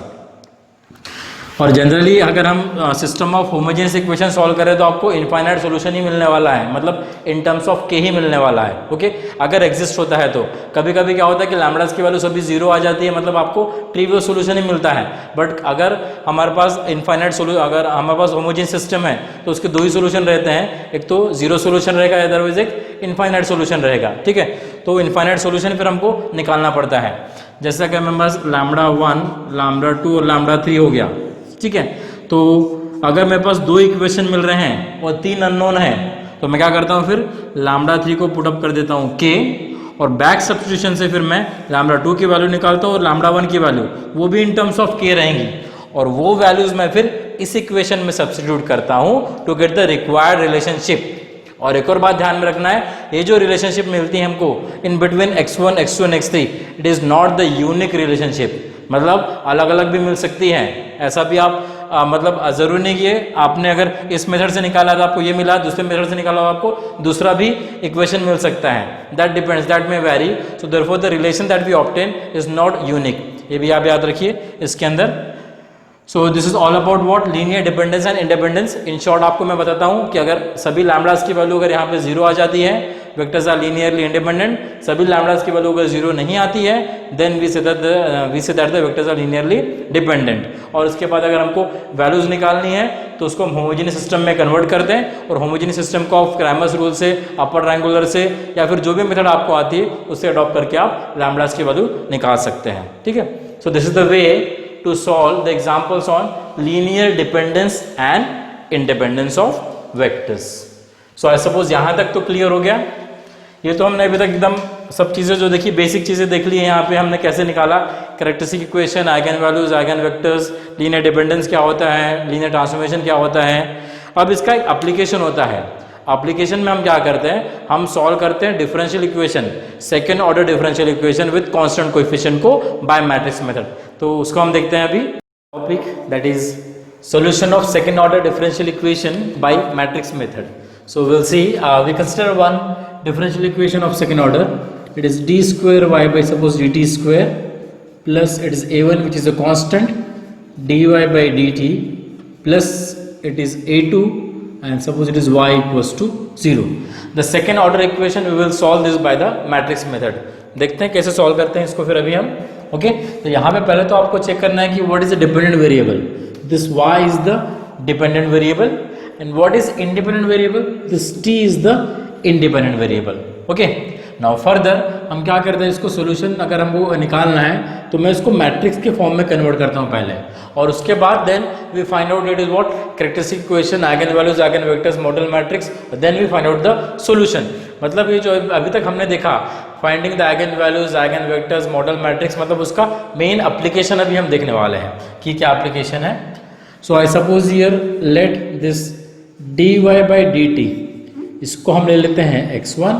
और जनरली अगर हम system of homogeneous equation solve करें तो आपको इनफाइनाइट सॉल्यूशन ही मिलने वाला है, मतलब इन टर्म्स ऑफ के ही मिलने वाला है, ओके, अगर एग्जिस्ट होता है तो। कभी कभी क्या होता है कि लैम्बडास की वैल्यू सभी 0 आ जाती है, मतलब आपको ट्रिवियल सॉल्यूशन ही मिलता है। बट अगर हमारे पास इनफाइनाइट सॉल्यूशन, अगर हमारे पास होमोजेनियस सिस्टम है तो उसके 2 ही सॉल्यूशन रहते हैं, एक तो 0 सॉल्यूशन रहेगा, अदरवाइज एक इनफाइनाइट सॉल्यूशन रहेगा, ठीक है। तो इनफाइनाइट सॉल्यूशन फिर हमको निकालना पड़ता है। जैसा कि हमारे पास लैम्बडा 1, लैम्बडा 2 और लैम्बडा 3 हो गया, ठीक है। तो अगर मेरे पास 2 इक्वेशन मिल रहे हैं और 3 अननोन है, तो मैं क्या करता हूँ, फिर लैम्बडा 3 को पुट अप कर देता हूँ k, और बैक सब्स्टिट्यूशन से फिर मैं लैम्बडा 2 की वैल्यू निकालता हूँ, और लैम्बडा 1 की वैल्यू वो भी इन टर्म्स ऑफ k रहेंगी, और वो वैल्यूज मैं फिर इस इक्वेशन में सब्स्टिट्यूट करता हूँ to get the required relationship. और एक और बात ध्यान में रखना है, ये जो रिलेशनशिप मिलती है हमको in between x1 x2 and x3, it is not the unique relationship, मतलब अलग अलग भी मिल सकती है। ऐसा भी आप मतलब जरूरी नहीं कि आपने अगर इस मेथड से निकाला तो आपको ये मिला, दूसरे मेथड से निकाला आपको दूसरा भी इक्वेशन मिल सकता है। That depends, that may vary, so therefore the relation that we obtain is not unique. ये भी आप याद रखिए इसके अंदर। So this is all about what linear dependence and independence. In short आपको मैं बताता हूँ कि अगर सभी लैम्बडास की वैल्यू अगर यहाँ पे 0 आ जाती है वेक्टर्स आर लीनियरली इंडिपेंडेंट, सभी लैम्डास की वैल्यू अगर 0 नहीं आती है then we say that the vectors are linearly dependent. और उसके बाद अगर हमको वैल्यूज निकालनी है तो उसको हम होमोजेनियस सिस्टम में कन्वर्ट करते हैं और होमोजेनियस सिस्टम को ऑफ क्रैमर्स रूल से, अपर ट्रायंगुलर से या फिर जो भी मेथड आपको आती है उससे अडॉप्ट करके आप लैम्डास की वैल्यू निकाल सकते हैं। ठीक है, so this is the way to solve the examples on linear dependence and independence of vectors. So I suppose यहाँ तक तो क्लियर हो गया। ये तो हमने अभी तक एकदम सब चीज़ें जो देखी, बेसिक चीज़ें देख ली है। यहाँ पे हमने कैसे निकाला characteristic equation, eigen values, eigen vectors, linear dependence क्या होता है, लीनियर ट्रांसफॉर्मेशन क्या होता है। अब इसका एक एप्लीकेशन होता है। एप्लीकेशन में हम क्या करते हैं, हम सॉल्व करते हैं differential equation, second order differential equation with constant coefficient को बाय मैट्रिक्स मेथड। तो उसको हम देखते हैं अभी। Topic that is solution of second order differential equation by matrix method. So will see, we consider one differential equation of second order, it is D square Y by suppose D T square plus it is a1 which is a constant dy by dt plus it is a2 and suppose it is y equals to 0. The second order equation we will solve this by the matrix method. देखते हैं कैसे solve करते हैं इसको फिर अभी हम। Okay, तो यहाँ पे पहले तो आपको चेक करना है कि what is the dependent variable. This y is the dependent variable and what is independent variable, this t is the independent variable. Okay, now further हम क्या करते हैं, इसको सोल्यूशन अगर हमको निकालना है तो मैं इसको मैट्रिक्स के फॉर्म में कन्वर्ट करता हूँ पहले, और उसके बाद then we find out it is what characteristic equation, eigen values, eigen vectors, modal matrix, then we find out the solution. मतलब ये जो अभी तक हमने देखा finding the eigen values, eigen vectors, modal matrix, मतलब उसका मेन एप्लीकेशन अभी हम देखने वाले हैं कि क्या एप्लीकेशन है। So I suppose here let this dy by dt, इसको हम ले लेते हैं x1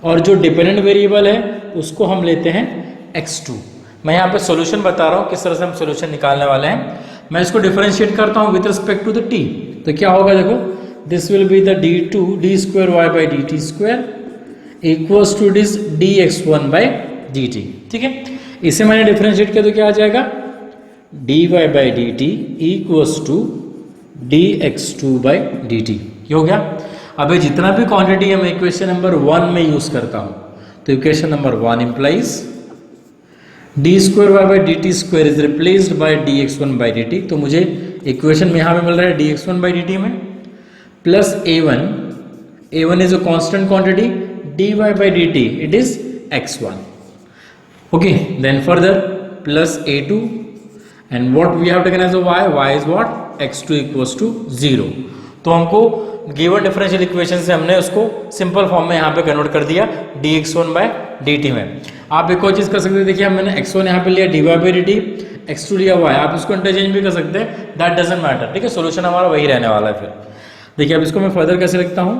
और जो डिपेंडेंट वेरिएबल है उसको हम लेते हैं x2। मैं यहाँ पे सॉल्यूशन बता रहा हूँ किस तरह से हम सॉल्यूशन निकालने वाले हैं। मैं इसको डिफरेंशिएट करता हूँ with respect to the t, तो क्या होगा देखो, this will be the d2 d square y by dt square equals to this dx1 by dt। ठीक है, इसे मैंने डिफरेंशिएट किया तो क्या आ जाएगा, dy by dt equals to dx2 by dt। ये हो गया। अब जितना भी क्वांटिटी है मैं इक्वेशन नंबर 1 में यूज करता हूं, तो equation number 1 implies D square Y by D T square is replaced by dx1 by dt। तो मुझे इक्वेशन में यहाँ पे मिल रहा है dx1 by dt में plus a1 is a constant quantity, dy by dt it is x1। Okay, then further plus a2 and what we have taken as a y is what x2 equals to 0। तो हमको given differential equation से हमने उसको simple form में यहाँ पे convert कर दिया dx1 by dt में। आप एक और चीज़ कर सकते हैं, देखिए मैंने x1 यहाँ पे लिया dy by dt, x2 लिया y, आप इसको इंटरचेंज भी कर सकते हैं, दैट डजंट मैटर। ठीक है, सोल्यूशन हमारा वही रहने वाला है। फिर देखिए अब इसको मैं फर्दर कैसे लिखता हूँ,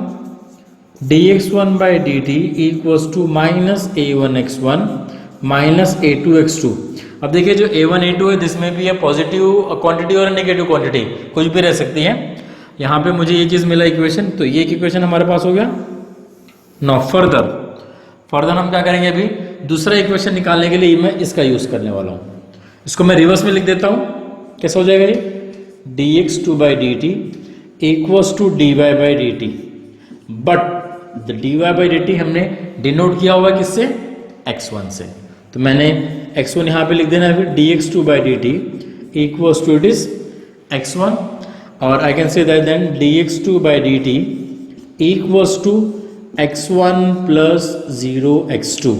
dx1 by dt equals to minus a1x1 minus a2x2। अब देखिए जो a1 a2 है जिसमें भी है पॉजिटिव क्वांटिटी और नेगेटिव क्वांटिटी, कुछ भी रह सकती है। यहाँ पे मुझे ये चीज़ मिला इक्वेशन, तो ये इक्वेशन हमारे पास हो गया। नाउ फर्दर हम क्या करेंगे, अभी दूसरा इक्वेशन निकालने के लिए मैं इसका यूज़ करने वाला हूँ। इसको मैं रिवर्स में लिख देता हूँ, कैसे हो जाएगा ये, dx2 by dt equals to dy by dt, but the dy by dt हमने डिनोट किया हुआ किससे, x1 से। तो मैंने x1 यहाँ पे लिख देना है, फिर dx2 by dt equals to it is x1 और I can say that then dx2 by dt equals to x1 plus 0x2।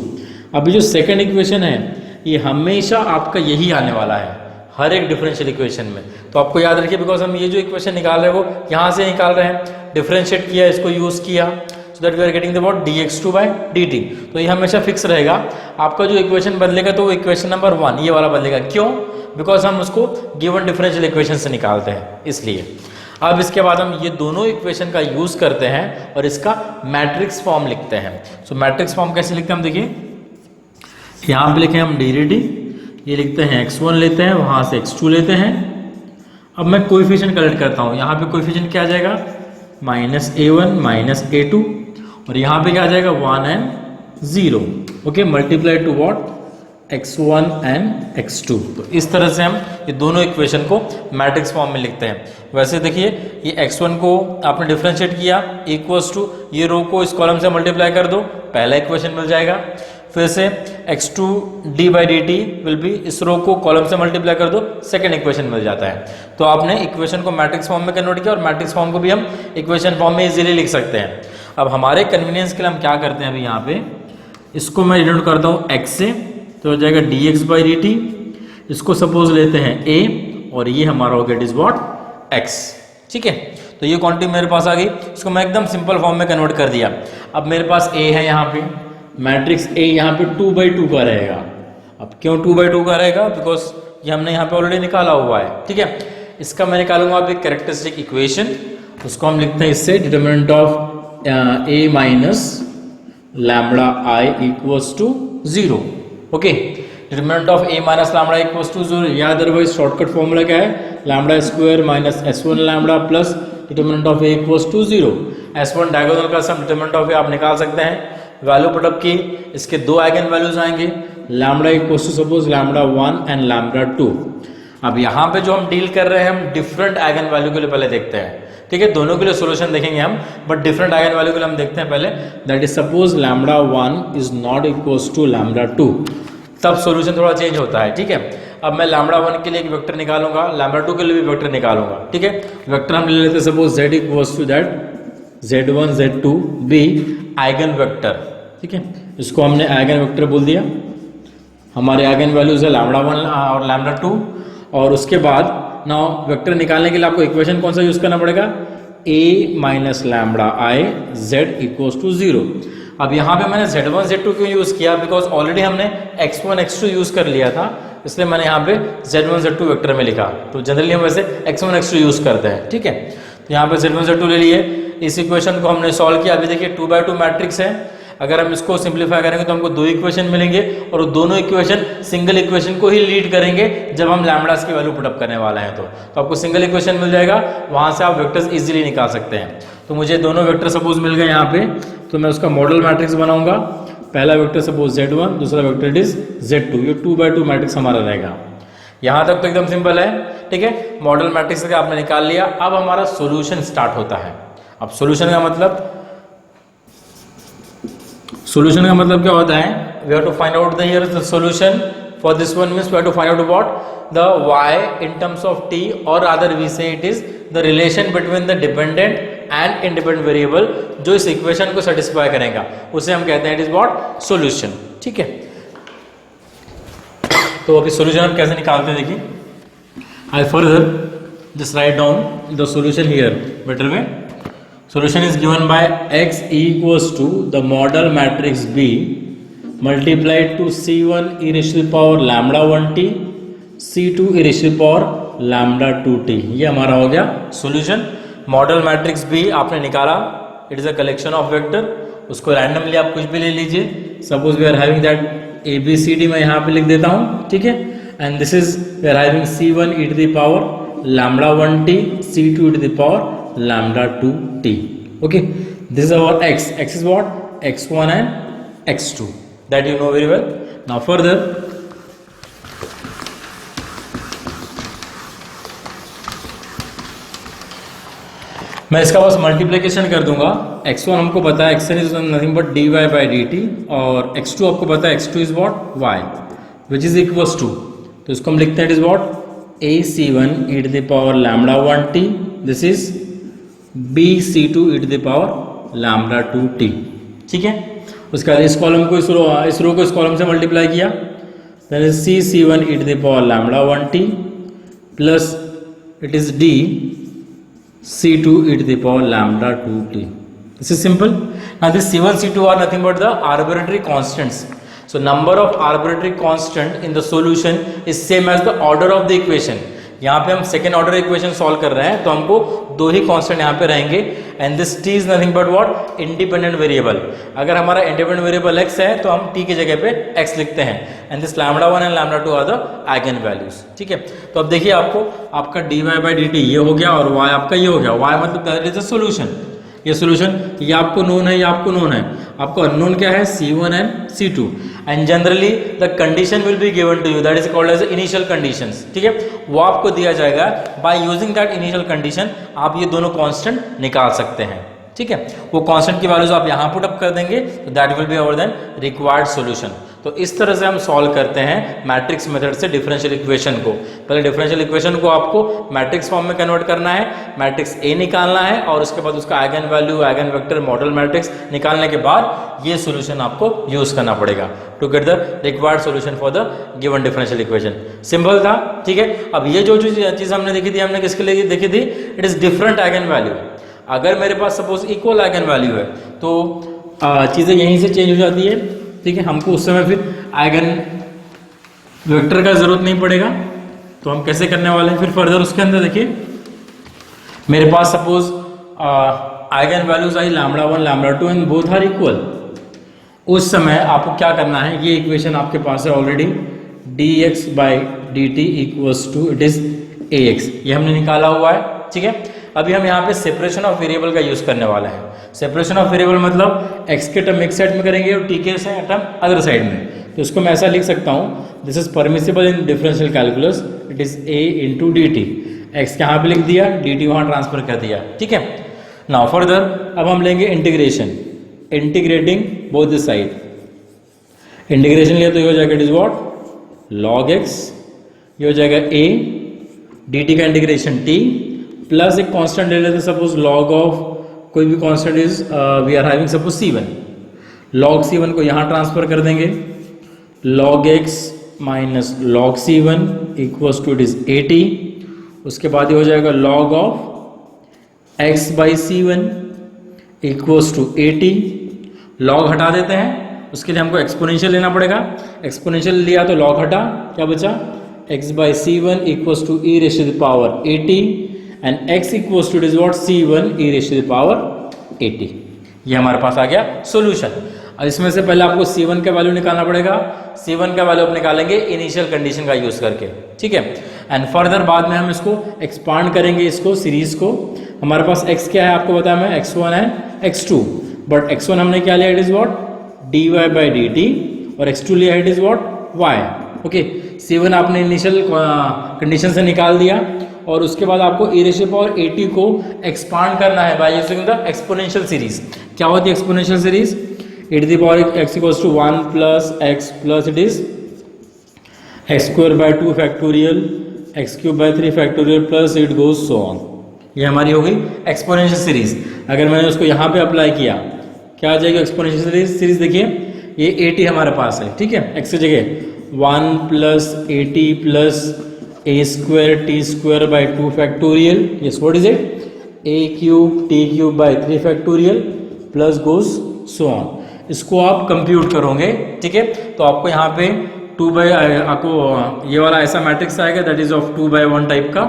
अभी जो सेकंड इक्वेशन है ये हमेशा आपका यही आने वाला है हर एक डिफरेंशियल इक्वेशन में। तो आपको याद रखिए, बिकॉज हम ये जो इक्वेशन निकाल रहे हैं वो यहाँ से निकाल रहे हैं, डिफरेंशिएट किया, इसको यूज़ किया, so that we are getting the what dx2 by dt। तो ये हमेशा फिक्स रहेगा। आपका जो इक्वेशन बदलेगा तो वो इक्वेशन नंबर 1 ये वाला बदलेगा। क्यों, बिकॉज हम उसको गिवन डिफरेंशियल इक्वेशन से निकालते हैं, इसलिए। अब इसके बाद हम ये दोनों इक्वेशन का यूज करते हैं और इसका मैट्रिक्स फॉर्म लिखते हैं। सो मैट्रिक्स फॉर्म कैसे लिखते हैं हम, देखिए यहाँ पे लिखे हम dt, ये लिखते हैं x1 लेते हैं, वहाँ से x2 लेते हैं। अब मैं कोएफिशिएंट कलेक्ट करता हूँ, यहाँ पे कोएफिशिएंट क्या आ जाएगा, माइनस a1 माइनस a2, और यहाँ पे क्या आ जाएगा 1 and 0। Okay, multiply two what x1 and x2। तो इस तरह से हम ये दोनों इक्वेशन को मैट्रिक्स फॉर्म में लिखते हैं। वैसे देखिए ये x1 को आपने डिफरेंशिएट किया इक्वल्स टू ये रो को इस कॉलम से मल्टीप्लाई कर दो, पहला इक्वेशन मिल जाएगा। फिर से x2 d by D T will be, इस रो को कॉलम से मल्टीप्लाई कर दो, सेकेंड इक्वेशन मिल जाता है। तो आपने इक्वेशन को मैट्रिक्स फॉर्म में कन्वर्ट किया और मैट्रिक्स फॉर्म को भी हम इक्वेशन फॉर्म में इजीली लिख सकते हैं। अब हमारे कन्वीनियंस के लिए हम क्या करते हैं, अभी यहाँ पे इसको मैं डिनोट करता हूँ x से, तो हो जाएगा dx बाई डी टी। इसको सपोज लेते हैं a और ये हमारा हो गया इट इज वॉट x। ठीक है, तो ये क्वांटिटी मेरे पास आ गई, इसको मैं एकदम सिंपल फॉर्म में कन्वर्ट कर दिया। अब मेरे पास a है यहाँ पे, मैट्रिक्स A यहाँ पे 2/2 का रहेगा। अब क्यों 2/2 का रहेगा, बिकॉज ये हमने यहाँ पे ऑलरेडी निकाला हुआ है। ठीक है, इसका मैं निकालूंगा अब एक कैरेक्टरिस्टिक इक्वेशन, उसको हम लिखते हैं इससे determinant of a minus lambda i equals to 0। Okay, determinant of a minus lambda equals to 0, या अदरवाइज शॉर्टकट फॉर्मूला क्या है, lambda square minus s1 lambda plus determinant of a equals to 0। s1 diagonal का sum determinant of a आप निकाल सकते हैं, value put up की, इसके दो आइगन वैल्यूज आएंगे, lambda equals to suppose lambda 1 and lambda 2। अब यहाँ पे जो हम डील कर रहे हैं, हम डिफरेंट आइगन वैल्यू के लिए पहले देखते हैं। ठीक है, दोनों के लिए सॉल्यूशन देखेंगे हम, बट डिफरेंट आइगन वैल्यू के लिए हम देखते हैं पहले। That is suppose lambda 1 is not equals to lambda 2, तब सॉल्यूशन थोड़ा चेंज होता है। ठीक है, अब मैं लैम्बडा 1 के लिए एक वेक्टर निकालूंगा, लैम्बडा 2 के लिए भी वेक्टर निकालूंगा। ठीक है, वेक्टर हम ले लेते हैं suppose z equals to that z1 z2 be eigen vector. ठीक है, इसको हमने आइगन वेक्टर बोल दिया, हमारे आइगन वैल्यूज है लैम्बडा 1 और लैम्बडा 2। और उसके बाद नाउ वेक्टर निकालने के लिए आपको इक्वेशन कौन सा यूज करना पड़ेगा, a minus lambda i z equals to 0। अब यहाँ पे मैंने z1 z2 क्यों यूज किया, बिकॉज ऑलरेडी हमने x1 x2 यूज कर लिया था, इसलिए मैंने यहाँ पे z1 z2 वेक्टर में लिखा। तो जनरली हम वैसे x1 x2 यूज करते हैं। ठीक है, तो यहाँ पे z1 z2 ले लिए, इस इक्वेशन को हमने सॉल्व किया। अभी देखिए 2/2 मैट्रिक्स है, अगर हम इसको सिंप्लीफाई करेंगे तो हमको दो इक्वेशन मिलेंगे, और वो दोनों इक्वेशन सिंगल इक्वेशन को ही लीड करेंगे जब हम लैम्बडास की वैल्यू पुटअप करने वाले हैं। तो आपको सिंगल इक्वेशन मिल जाएगा, वहां से आप वेक्टर्स इजीली निकाल सकते हैं। तो मुझे दोनों वेक्टर सपोज मिल गए यहाँ पे, तो मैं उसका मॉडल मैट्रिक्स बनाऊंगा। पहला वेक्टर सपोज z1, दूसरा वेक्टर इट इज z2, ये 2/2 मैट्रिक्स हमारा रहेगा। यहाँ तक तो एकदम सिंपल है। ठीक है, मॉडल मैट्रिक्स का आपने निकाल लिया, अब हमारा सोल्यूशन स्टार्ट होता है। अब सोल्यूशन का मतलब क्या होता है, we have to find out the here the solution for this one, means we have to find out what the y in terms of t, और other we say it is the relation between the dependent and independent variable जो इस equation को satisfy करेगा, उसे हम कहते हैं it is what solution. ठीक है, तो अभी सॉल्यूशन हम कैसे निकालते हैं, देखिए I further just write down the solution here better way. Solution is given by x equals to the model matrix B multiplied to C1 e raised to the power lambda 1t, C2 e raised to the power lambda 2t। ये हमारा हो गया solution. Model matrix B आपने निकाला, it is a collection of vector, उसको randomly आप कुछ भी ले लीजिए। Suppose we are having that ABCD, मैं यहाँ पे लिख देता हूँ। ठीक है, and this is we are having C1 e to the power lambda 1t, C2 e to the power lambda 2t। okay, this is our x is what, x1 and x2, that you know very well. Now further मैं इसका बस multiplication कर दूंगा। x1 हमको पता है xn is nothing but dy by dt, और x2 आपको पता है x2 is what y, which is equals to, तो इसको हम लिखते हैं it is what ac1 e to the power lambda 1t, this is bc2 e to the power lambda 2t। ठीक है, उसके बाद इस कॉलम को इस रो को इस कॉलम से मल्टीप्लाई किया, that is c1 e to the power lambda 1t plus it is d c2 e to the power lambda 2t। This is simple. Now this c1 c2 are nothing but the arbitrary constants. So number of arbitrary constant in the solution is same as the order of the equation. यहाँ पे हम second order equation solve कर रहे हैं, तो हमको दो ही constant यहाँ पे रहेंगे, and this t is nothing but what independent variable. अगर हमारा इंडिपेंडेंट वेरिएबल x है तो हम t की जगह पे x लिखते हैं, and this lambda 1 and lambda 2 are the eigen values. ठीक है, तो अब देखिए आपको आपका dy बाई dt ये हो गया, और y आपका ये हो गया। y मतलब दैट इज द सॉल्यूशन, ये सॉल्यूशन, ये आपको नोन है, ये आपको नोन है। आपको अननोन क्या है, c1 and c2। And generally the condition will be given to you, that is called as initial conditions, ठीक है, वो आपको दिया जाएगा। By using that initial condition आप ये दोनों कांस्टेंट निकाल सकते हैं, ठीक है। वो कांस्टेंट की वैल्यूज आप यहाँ पुट अप कर देंगे, तो that will be our then required solution. तो इस तरह से हम सॉल्व करते हैं मैट्रिक्स मेथड से डिफरेंशियल इक्वेशन को। पहले डिफरेंशियल इक्वेशन को आपको मैट्रिक्स फॉर्म में कन्वर्ट करना है, मैट्रिक्स ए निकालना है, और उसके बाद उसका eigen value, eigen vector, modal matrix निकालने के बाद ये सॉल्यूशन आपको यूज करना पड़ेगा to get the required solution for the given differential equation. Simple था, ठीक है। अब ये जो चीज हमने देखी थी, हमने किसके लिए देखी थी? It is different eigen value. अगर मेरे पास सपोज इक्वल आइगन वैल्यू है तो चीज़ें यहीं से चेंज हो जाती है, ठीक है। हमको उस समय फिर आइगन वेक्टर का जरूरत नहीं पड़ेगा। तो हम कैसे करने वाले हैं फिर फर्दर? उसके अंदर देखिए, मेरे पास suppose eigen values I lambda 1 lambda 2 and both are equal. उस समय आपको क्या करना है, ये इक्वेशन आपके पास है already, dx by D T equals to it is ax, ये हमने निकाला हुआ है, ठीक है। अभी हम यहाँ पे सेपरेशन ऑफ वेरिएबल का यूज करने वाले हैं। सेपरेशन ऑफ वेरिएबल मतलब x के टर्म एक साइड में करेंगे और t के टर्म अदर साइड में। तो इसको मैं ऐसा लिख सकता हूँ, this is permissible in differential calculus, it is a into D T. X यहाँ पे लिख दिया, डी टी वहाँ ट्रांसफर कर दिया, ठीक है। नाउ फर्दर अब हम लेंगे integration, integrating both the side. Integration लिया तो ये हो जाएगा, it is what, log x, ये हो जाएगा a, dt का इंटीग्रेशन t, प्लस एक कांस्टेंट ले लेते हैं, सपोज log ऑफ कोई भी constant is we are having suppose c1, log c1 को यहाँ ट्रांसफर कर देंगे, log x minus log c1 equals to it is at। उसके बाद ये हो जाएगा log of x by c1 equals to at। log हटा देते हैं, उसके लिए हमको एक्सपोनेंशियल लेना पड़ेगा। एक्सपोनेंशियल लिया तो log हटा, क्या बचा, x by c1 equals to e raise to the power at and x equals to it is what, c1 e raise to the power at। ये हमारे पास आ गया सॉल्यूशन। और इसमें से पहले आपको c1 का वैल्यू निकालना पड़ेगा। c1 का वैल्यू आप निकालेंगे इनिशियल कंडीशन का यूज करके, ठीक है। एंड फर्दर बाद में हम इसको एक्सपांड करेंगे, इसको सीरीज को। हमारे पास x क्या है आपको बताया मैं, x1 है, x2, बट x1 हमने क्या लिया, it is what, dy by D T, और x2 लिया, it is what, y, okay. c1 आपने इनिशियल कंडीशन से निकाल दिया, और उसके बाद आपको e raise to the power at को एक्सपांड करना है by using the exponential series. क्या होती है exponential series? e to the power x equals to 1 plus x plus it is x square by 2 factorial, x cube by 3 factorial plus it goes so on. ये हमारी हो गई exponential series. अगर मैंने उसको यहाँ पे अप्लाई किया, क्या आ जाएगी एक्सपोनेंशियल सीरीज? देखिए ये at हमारे पास है, ठीक है, x की जगह 1 plus at plus a square t square by 2 factorial, yes what is it, a cube t cube by 3 factorial plus goes so on. इसको आप कंप्यूट करोगे, ठीक है, तो आपको यहाँ पे 2 बाई, आपको ये वाला ऐसा मैट्रिक्स आएगा that is of 2 by 1 type का।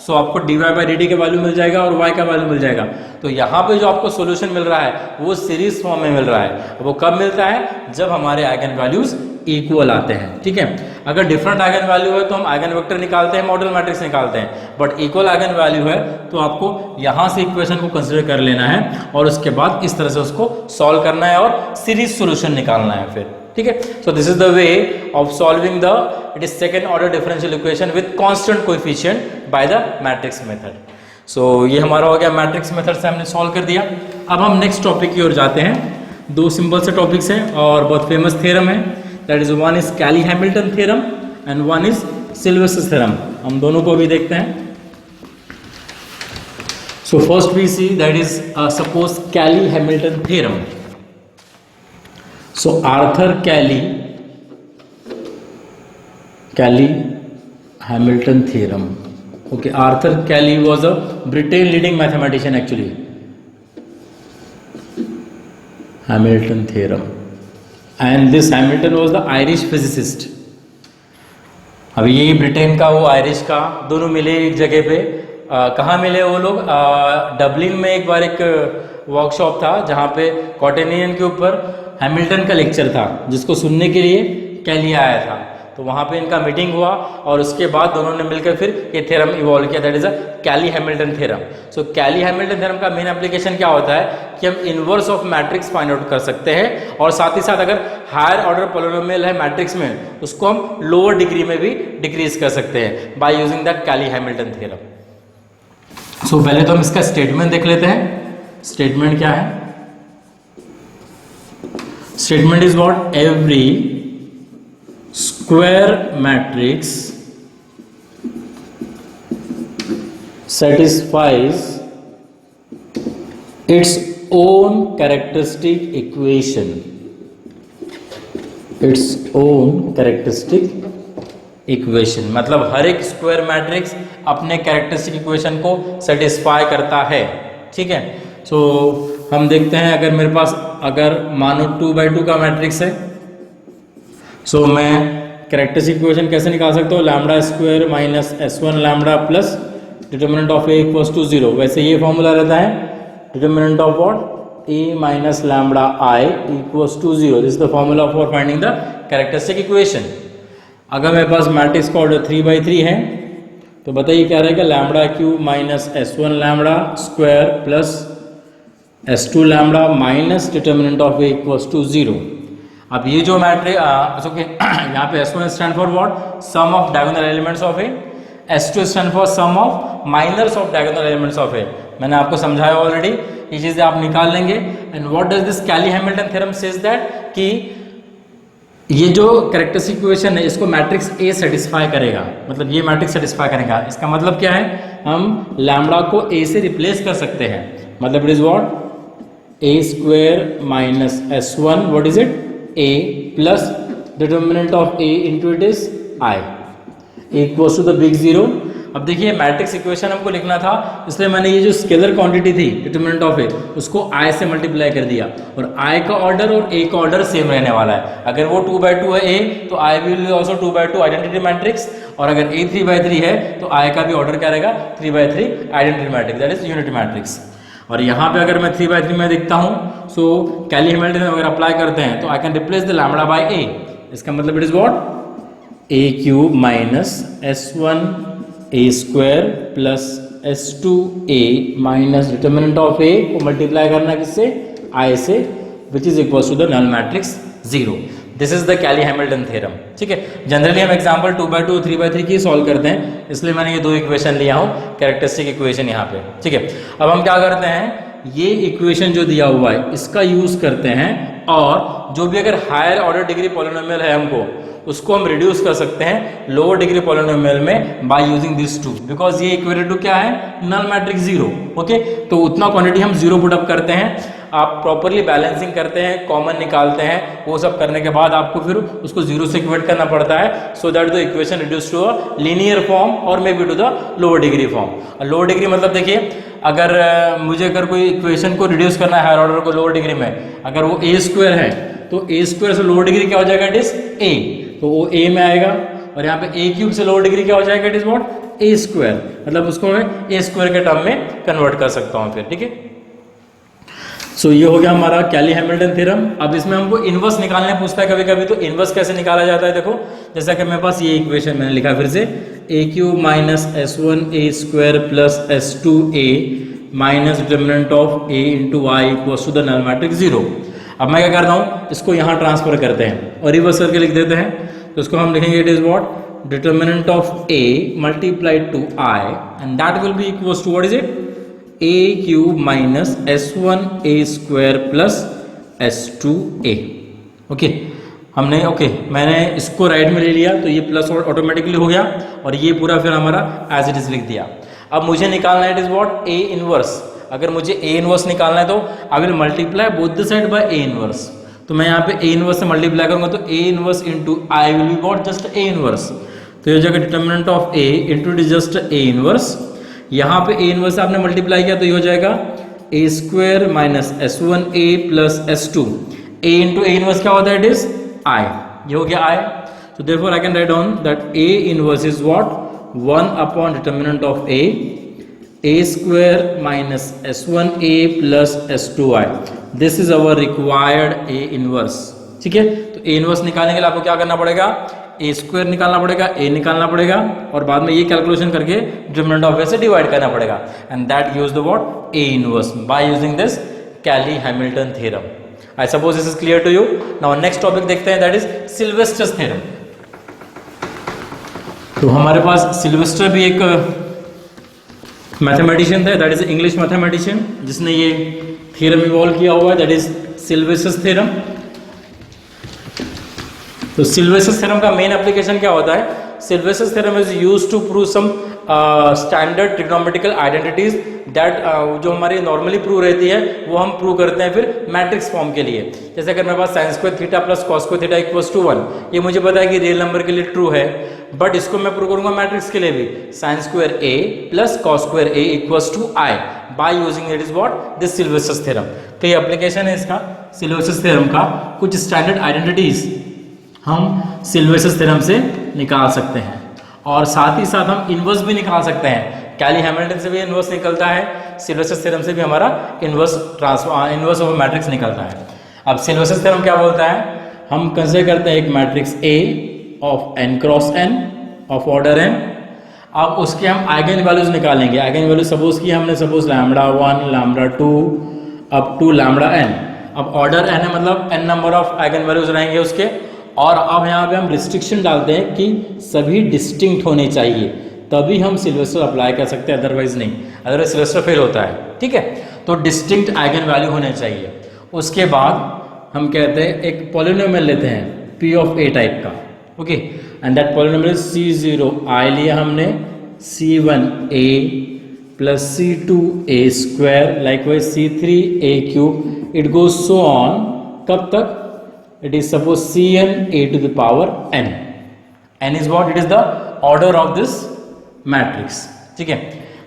सो आपको dy बाई डी टी का वैल्यू मिल जाएगा और y का वैल्यू मिल जाएगा। तो यहाँ पे जो आपको सॉल्यूशन मिल रहा है वो सीरीज फॉर्म में मिल रहा है। वो कब मिलता है? जब हमारे आइगन वैल्यूज इक्वल आते हैं, ठीक है। अगर डिफरेंट आइगन वैल्यू है तो हम आइगन वेक्टर निकालते हैं, मॉडल मैट्रिक्स निकालते हैं, बट इक्वल आइगन वैल्यू है तो आपको यहाँ से इक्वेशन को कंसिडर कर लेना है और उसके बाद इस तरह से उसको सॉल्व करना है और सीरीज सॉल्यूशन निकालना है फिर, ठीक है। So this is the way of solving the it is second order differential equation with constant coefficient by the matrix method. So ये हमारा हो गया मैट्रिक्स मेथड से हमने सॉल्व कर दिया। अब हम नेक्स्ट टॉपिक की ओर जाते हैं। दो सिंपल से टॉपिक्स हैं और बहुत फेमस थ्योरम है, that is one is Cayley Hamilton theorem and one is Sylvester's theorem. हम दोनों को भी देखते हैं। So first we see that is suppose Cayley Hamilton theorem. So Arthur Cayley Hamilton theorem, okay, Arthur Cayley was a Britain leading mathematician actually. Hamilton theorem, and this Hamilton was the Irish physicist. अब ये Britain का वो Irish का दोनों मिले एक जगह पे। कहाँ मिले वो लोग? डबलिन में एक बार एक वर्कशॉप था जहाँ पे कॉटेनियन के ऊपर हैमिल्टन का लेक्चर था जिसको सुनने के लिए कैली आया था। तो वहाँ पे इनका मीटिंग हुआ और उसके बाद दोनों ने मिलकर फिर ये थ्योरम इवॉल्व किया, that is a Cayley Hamilton theorem. So Cayley Hamilton theorem का मेन एप्लीकेशन क्या होता है कि हम inverse of matrix find out कर सकते हैं, और साथ ही साथ अगर हायर ऑर्डर पॉलिनोमियल है मैट्रिक्स में उसको हम लोअर डिग्री में भी डिक्रीज कर सकते हैं by using the Cayley Hamilton theorem. सो पहले तो हम इसका स्टेटमेंट देख लेते हैं। स्टेटमेंट क्या है? Statement is what? Every square matrix satisfies its own characteristic equation. Its own characteristic equation मतलब हर एक स्क्वायर मैट्रिक्स अपने कैरेक्टरिस्टिक इक्वेशन को सेटिस्फाई करता है। ठीक है, सो हम देखते हैं, अगर मेरे पास अगर मानो 2/2 का मैट्रिक्स है, सो मैं कैरेक्टरिस्टिक इक्वेशन कैसे निकाल सकता हूँ? Lambda square minus S1 lambda plus determinant of A equals to 0। वैसे ये फॉर्मूला रहता है determinant of what? A minus lambda I equals to 0। This is the formula for finding the characteristic equation. अगर मेरे पास मैट्रिक्स का order 3/3 है तो बताइए क्या रहेगा? Lambda cube minus S1 lambda square plus S2 lambda minus determinant of A equals to 0। अब ये जो मैट्रिक्स ओके यहाँ पे S1 stand for what? Sum of diagonal elements of A. S2 stand for sum of minors of diagonal elements of A. मैंने आपको समझाया already, ये चीजें आप निकाल लेंगे। And what does this Cayley Hamilton theorem says that कि ये जो कैरेक्टरिस्टिक इक्वेशन है इसको मैट्रिक्स ए सेटिस्फाई करेगा, मतलब ये मैट्रिक्स सेटिस्फाई करेगा। इसका मतलब क्या है? हम लैम्डा को ए से रिप्लेस कर सकते हैं, मतलब it is what? A square minus S1 what is it? A plus determinant of A into it is I equals to the big zero. अब देखिए मैट्रिक्स इक्वेशन हमको लिखना था, इसलिए मैंने ये जो स्केलर क्वांटिटी थी डिटर्मिनेंट ऑफ ए उसको आई से मल्टीप्लाई कर दिया, और आई का ऑर्डर और ए का ऑर्डर सेम रहने वाला है। अगर वो 2/2 है ए तो I will be also 2/2 identity matrix, और अगर ए 3/3 है तो आई का भी ऑर्डर क्या रहेगा? 3/3 identity matrix, that is unity matrix. और यहाँ पे अगर मैं 3/3 में देखता हूँ, सो कैली-हैमिल्टन अगर अप्लाई करते हैं तो I can replace the lambda by A. इसका मतलब it is what? A cube minus S1 A square plus S2 A minus determinant of A को मल्टीप्लाई करना किससे? आई से, which is equal to the null matrix 0। This is the Cayley Hamilton theorem. ठीक है, generally हम example 2/2 3/3 की solve करते हैं, इसलिए मैंने ये दो इक्वेशन लिया हूँ कैरेक्टरिस्टिक इक्वेशन यहाँ पे। ठीक है, अब हम क्या करते हैं, ये इक्वेशन जो दिया हुआ है इसका यूज करते हैं, और जो भी अगर हायर ऑर्डर डिग्री पॉलिनोमियल है हमको उसको हम रिड्यूस कर सकते हैं लोअर डिग्री पॉलिनोमियल में by using this two, because ये इक्वेटेड टू क्या है? नल मैट्रिक्स 0। ओके, तो उतना क्वांटिटी हम 0 पुट अप करते हैं। आप प्रॉपरली बैलेंसिंग करते हैं, कॉमन निकालते हैं, वो सब करने के बाद आपको फिर उसको 0 से इक्वेट करना पड़ता है, so that the equation reduce to a linear form और may be to the lower degree form. Lower degree मतलब देखिए, अगर मुझे अगर कोई इक्वेशन को रिड्यूस करना है हायर ऑर्डर को लोअर डिग्री में, अगर वो ए स्क्वायर है तो ए स्क्वायर से लोअर डिग्री क्या हो जाएगा? इट इज ए, तो वो ए में आएगा। और यहाँ पे ए क्यूब से लोअर डिग्री क्या हो जाएगा? It is what? A square, मतलब उसको मैं ए स्क्वायर के टर्म में कन्वर्ट कर सकता हूँ फिर। ठीक है, सो ये हो गया हमारा कैली-हैमिल्टन थ्योरम। अब इसमें हमको इनवर्स निकालने पूछता है कभी कभी, तो इनवर्स कैसे निकाला जाता है? देखो, जैसा कि मेरे पास ये इक्वेशन मैंने लिखा फिर से, A cube minus S1 A square plus S2 A minus determinant of A into I equals to the null matrix 0। अब मैं क्या करता हूँ, इसको यहाँ ट्रांसफर करते हैं और रिवर्स करके लिख देते हैं, तो इसको हम लिखेंगे it is what? Determinant of A multiplied to I, and that will be equals to what is it? A cube minus S1 A square plus S2 A. Okay, हमने मैंने इसको राइट में ले लिया तो ये प्लस ऑटोमेटिकली हो गया, और ये पूरा फिर हमारा एज इट इज लिख दिया। अब मुझे निकालना है it is what? A inverse. अगर मुझे ए इनवर्स निकालना है तो I will multiply both the side by A inverse. तो मैं यहाँ पे ए इनवर्स से मल्टीप्लाई करूंगा तो A inverse into I will be what? Just A inverse. तो ये हो जाएगा determinant of A into it just A inverse. यहाँ पे ए इनवर्स आपने मल्टीप्लाई किया तो ये हो जाएगा A square minus S1 A plus S2 A into A inverse क्या होता है? It is I. ये हो गया आई। So therefore I can write down that A inverse is what? 1 upon determinant of A square minus S1A plus S2I. This is our required A inverse. ठीक है, तो A inverse निकालने के लिए आपको क्या करना पड़ेगा? A स्क्वायर निकालना पड़ेगा, A निकालना पड़ेगा, और बाद में ये कैलकुलेशन करके डिटरमिनेंट ऑफ A से डिवाइड करना पड़ेगा, and that gives the what? A inverse by using this Cayley Hamilton theorem. I suppose this is clear to you. Now next topic देखते हैं, दैट इज सिल्वेस्टर्स थ्योरम। तो हमारे पास Sylvester भी एक mathematician था, दैट इज इंग्लिश मैथमेटिशियन, जिसने ये theorem evolve किया हुआ है, दैट इज सिल्वेस्टर्स थ्योरम। तो सिल्वेस्टर्स थ्योरम का मेन एप्लीकेशन क्या होता है? Sylvester's theorem is used to prove some standard trigonometrical identities that जो हमारी नॉर्मली प्रूव रहती है वो हम प्रूव करते हैं फिर मैट्रिक्स फॉर्म के लिए। जैसे अगर मेरे पास sine square theta plus cos square theta equals to 1, ये मुझे पता है कि रियल नंबर के लिए ट्रू है, बट इसको मैं प्रूव करूंगा मैट्रिक्स के लिए भी, sine square A plus cos square A equals to I by using it is what, this Sylvester's theorem. तो ये एप्लीकेशन है इसका, सिल्वेस्टर्स थ्योरम का। कुछ स्टैंडर्ड आइडेंटिटीज हम सिल्वेस्टर्स थ्योरम से निकाल सकते हैं, और साथ ही साथ हम इनवर्स भी निकाल सकते हैं। कैली हैमिल्टन से भी इनवर्स निकलता है, सिल्वेस्टर्स थ्योरम से भी हमारा इनवर्स ऑफ मैट्रिक्स निकलता है। अब सिल्वेस्टर्स थ्योरम क्या बोलता है? हम कंसीडर करते हैं एक matrix A of n cross n of order n। अब उसके हम आइगन वैल्यूज निकालेंगे। आइगन वैल्यू सपोज की हमने suppose lambda 1 lambda 2 up to lambda n। अब ऑर्डर n है, मतलब n number of eigen values रहेंगे उसके। और अब यहाँ पे हम रिस्ट्रिक्शन डालते हैं कि सभी डिस्टिंक्ट होने चाहिए, तभी हम सिल्वेस्टर अप्लाई कर सकते हैं, अदरवाइज नहीं, अदरवाइज सिल्वेस्टर फेल होता है। ठीक है, तो डिस्टिंक्ट आइगन वैल्यू होने चाहिए। उसके बाद हम कहते हैं एक पॉलिनोमियल लेते हैं P ऑफ A टाइप का, okay, and that polynomial C0i लिया हमने, C1a plus C2a square likewise C3a cube, it goes so on, कब तक? It is suppose Cn a to the power n. n is what? It is the order of this matrix. ठीक है,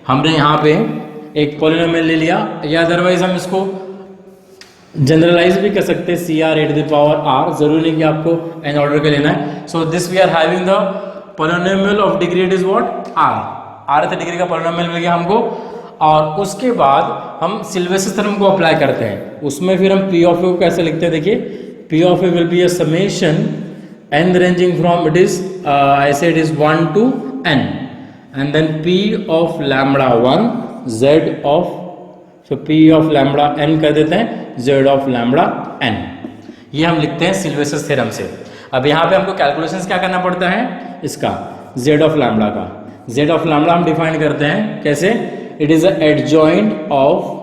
हमने यहाँ पे एक पॉलिनोमियल ले लिया, या अदरवाइज हम इसको जनरलाइज भी कर सकते हैं, Cr a to the power r, जरूरी नहीं कि आपको n ऑर्डर का लेना है। So this we are having the polynomial of degree, it is what, r। rth degree का पॉलिनोमियल मिल गया हमको। और उसके बाद हम सिल्वेस्टर्स थ्योरम को अप्लाई करते हैं, उसमें फिर हम P ऑफ A को कैसे लिखते हैं? देखिए, P of A will be a summation n ranging from, it is I say it is 1 to n, and then P of lambda 1 z of, so P of lambda n कर देते हैं z of lambda n। ये हम लिखते हैं सिल्वेस्टर्स theorem से। अब यहाँ पे हमको कैलकुलेशंस क्या करना पड़ता है इसका, z of lambda का। z of lambda हम डिफाइन करते हैं कैसे? It is a adjoint of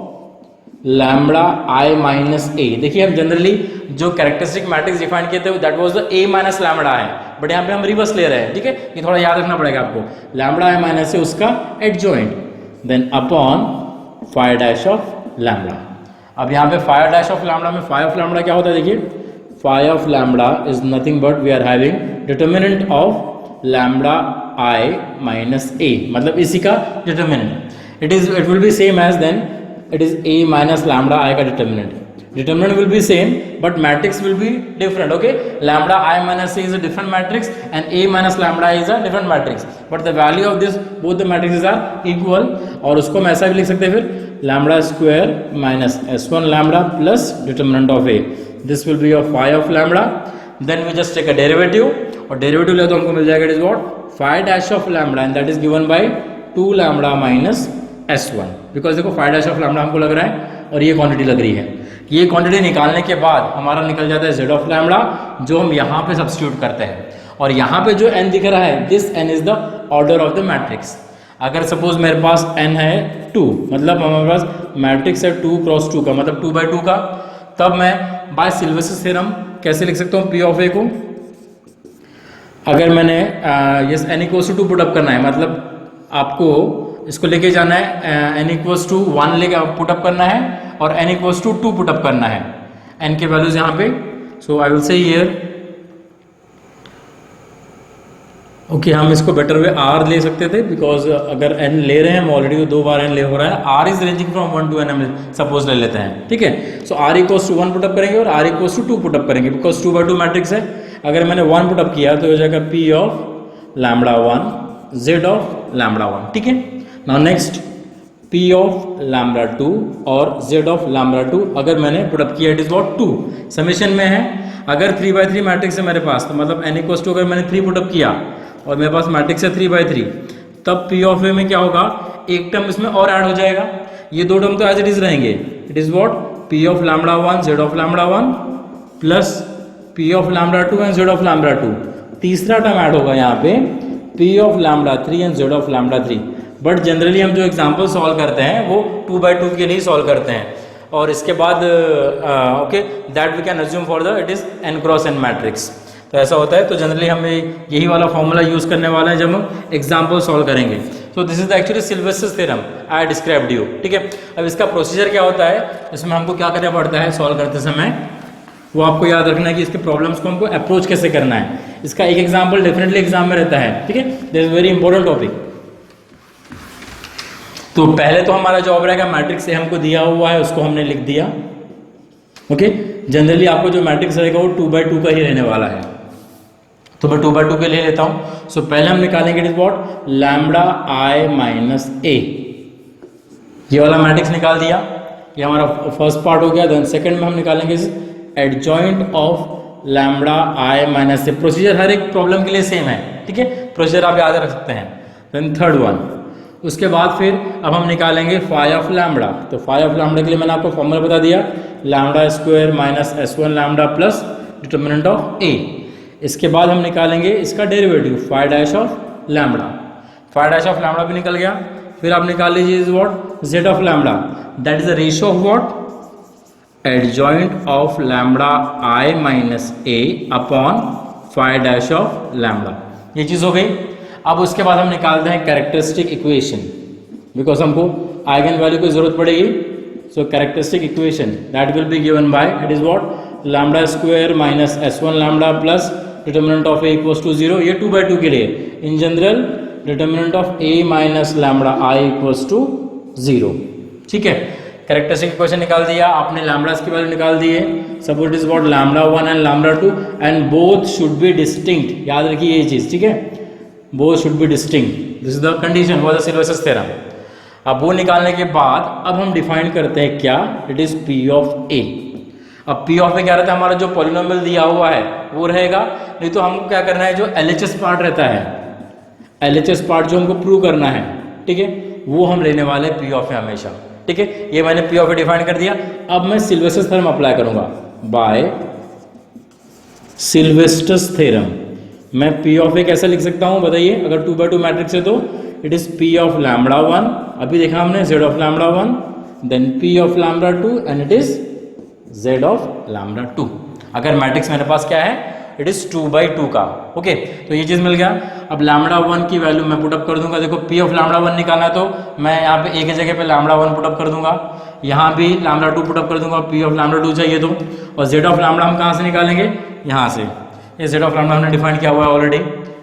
lambda I minus A. देखिए, हम जनरली जो कैरेक्टरिस्टिक मैट्रिक्स डिफाइन किए थे that was the A minus lambda है, बट यहाँ पे हम रिवर्स ले रहे हैं। ठीक है, ये थोड़ा याद रखना पड़ेगा आपको, लैम्बडा आई माइनस ए उसका adjoint, then upon phi dash of lambda. अब यहाँ पे फाई डैश ऑफ लैम्बडा में फाई ऑफ लैम्बडा क्या होता है? देखिए, phi of lambda is nothing but we are having determinant of lambda I minus A, मतलब इसी का determinant. It will be same as then it is a minus lambda I का determinant will be same but matrix will be different, okay? Lambda I minus a is a different matrix and a minus lambda I is a different matrix, but the value of this both the matrices are equal। और उसको हम ऐसा भी लिख सकते हैं फिर, lambda square minus s1 lambda plus determinant of a, this will be of phi of lambda, then we just take a derivative, और derivative ले तो हमको मिल जाएगा, it is what, phi dash of lambda, and that is given by 2 lambda minus S1, because देखो phi dash of lambda हमको लग रहा है और ये क्वांटिटी लग रही है। ये क्वांटिटी निकालने के बाद हमारा निकल जाता है z ऑफ लैम्बडा, जो हम यहाँ पे सब्स्टिट्यूट करते हैं। और यहाँ पे जो n दिख रहा है, this n is the order of the matrix. अगर सपोज मेरे पास n है 2, मतलब हमारे पास मैट्रिक्स है 2 क्रॉस 2 का, मतलब 2 बाई 2 का, तब मैं बाय सिल्वेस्टर्स थ्योरम कैसे लिख सकता हूँ P ऑफ A को? अगर मैंने yes n equals to 2 put up करना है, मतलब आपको इसको लेके जाना है, n इक्वल्स टू 1 लेके पुटअप करना है और n इक्वल्स टू 2 पुटअप करना है, n के वैल्यूज यहाँ पे। So I will say here, okay, हम इसको बेटर वे r ले सकते थे, बिकॉज अगर n ले रहे हैं हम ऑलरेडी, तो 2 बार n ले हो रहा है, r is ranging from 1 to n हम सपोज ले लेते हैं। ठीक है, सो r इक्वल्स टू 1 पुटअप करेंगे और r इक्वल्स टू 2 पुटअप करेंगे, बिकॉज 2 बाई 2 मैट्रिक्स है। अगर मैंने 1 पुटअप किया तो हो जाएगा P of lambda 1 z of lambda 1। ठीक है, now next P of lambda 2 और Z ऑफ लैम्बडा 2 अगर मैंने पुट अप किया, इट इज व्हाट 2, समेशन में है। अगर 3 बाई 3 मैट्रिक्स है मेरे पास, तो मतलब n इक्वल्स टू अगर मैंने 3 पुट अप किया और मेरे पास मैट्रिक्स है 3 बाई 3, तब P ऑफ A में क्या होगा, एक टर्म इसमें और ऐड हो जाएगा, ये 2 टर्म तो एज इट इज रहेंगे, it is what P of lambda 1 Z of lambda 1 plus P of lambda 2 and Z of lambda 2। तीसरा टर्म ऐड होगा यहाँ पे P of lambda 3 and Z of lambda 3। But generally हम जो example solve करते हैं वो 2/2 के लिए सॉल्व करते हैं। और इसके बाद okay that we can assume for the it is n cross n matrix. तो ऐसा होता है। तो जनरली हमें यही वाला फॉर्मूला यूज करने वाला है जब हम एग्जाम्पल सॉल्व करेंगे। So this is actually Sylvester's theorem I described you. ठीक है, अब इसका प्रोसीजर क्या होता है, इसमें हमको क्या करना पड़ता है सॉल्व करते समय, वो आपको याद रखना है कि इसके प्रॉब्लम्स को हमको अप्रोच कैसे करना है। इसका एक एग्जाम्पल डेफिनेटली एग्जाम में रहता है। ठीक है, this is very important topic. तो पहले तो हमारा जॉब रहेगा मैट्रिक्स ए हमको दिया हुआ है उसको हमने लिख दिया। ओके, जनरली आपको जो मैट्रिक्स रहेगा वो 2/2 का ही रहने वाला है। तो मैं 2/2 के लिए लेता हूं। सो पहले हम निकालेंगे it is what lambda I minus A. ये वाला मैट्रिक्स निकाल दिया, ये हमारा फर्स्ट पार्ट हो गया। देन सेकंड में हम निकालेंगे adjoint of lambda I minus A. Procedure हर एक प्रॉब्लम के लिए सेम है। ठीक है, प्रोसीजर आप याद रख सकते हैं। देन थर्ड वन, उसके बाद फिर अब हम निकालेंगे फाई ऑफ लैम्बडा। तो फाई ऑफ लैम्बडा के लिए मैंने आपको फॉर्मूला बता दिया, lambda square minus s1 lambda plus determinant of A. इसके बाद हम निकालेंगे इसका derivative phi dash of lambda. Phi dash of lambda भी निकल गया। फिर आप निकाल लीजिए is what Z of lambda, that is the ratio of what adjoint of lambda I minus A upon phi dash of lambda. ये चीज़ हो गई। अब उसके बाद हम निकालते हैं कैरेक्टरिस्टिक इक्वेशन, बिकॉज हमको आइगन वैल्यू की जरूरत पड़ेगी। So characteristic equation that will be given by it is what lambda square minus s1 lambda plus determinant of a equals to 0। ये 2/2 के लिए। In general determinant of a minus lambda i equals to 0। ठीक है, characteristic equation निकाल दिया आपने, लैम्बडास की value निकाल दिए। Suppose it is what lambda 1 and lambda 2 and both should be distinct. याद रखिए ये चीज। ठीक है, both should be distinct, this is the condition for the Sylvester's theorem. अब वो निकालने के बाद अब हम डिफाइन करते हैं क्या, it is p of a। अब p ऑफ a क्या रहता है, हमारा जो पॉलिनोमियल दिया हुआ है वो रहेगा। नहीं तो हमको क्या करना है, जो LHS पार्ट रहता है, LHS पार्ट जो हमको प्रूव करना है, ठीक है, वो हम लेने वाले p ऑफ a हमेशा। ठीक है, ये मैंने p ऑफ a डिफाइन कर दिया। अब मैं सिल्वेस्टर्स थ्योरम अप्लाई करूंगा। बाय सिल्वेस्टर्स थ्योरम मैं p ऑफ a कैसे लिख सकता हूं बताइए। अगर 2/2 मैट्रिक्स है तो it is p of lambda 1, अभी देखा हमने z of lambda 1, then p of lambda 2 and it is z of lambda 2। अगर मैट्रिक्स मेरे पास क्या है, इट इज 2/2 का। ओके, तो ये चीज मिल गया। अब लैम्बडा 1 की वैल्यू मैं पुटअप कर दूंगा। देखो p ऑफ लैम्बडा 1 निकालना है तो मैं यहाँ पे a की जगह पे लैम्बडा 1 पुटअप कर दूंगा, यहाँ भी लैम्बडा 2 पुटअप कर दूंगा, p ऑफ लैम्बडा 2 चाहिए तो। और z ऑफ लैम्बडा हम कहाँ से निकालेंगे, यहाँ से। ये z ऑफ लैम्बडा हमने डिफाइन किया हुआ है ऑलरेडी।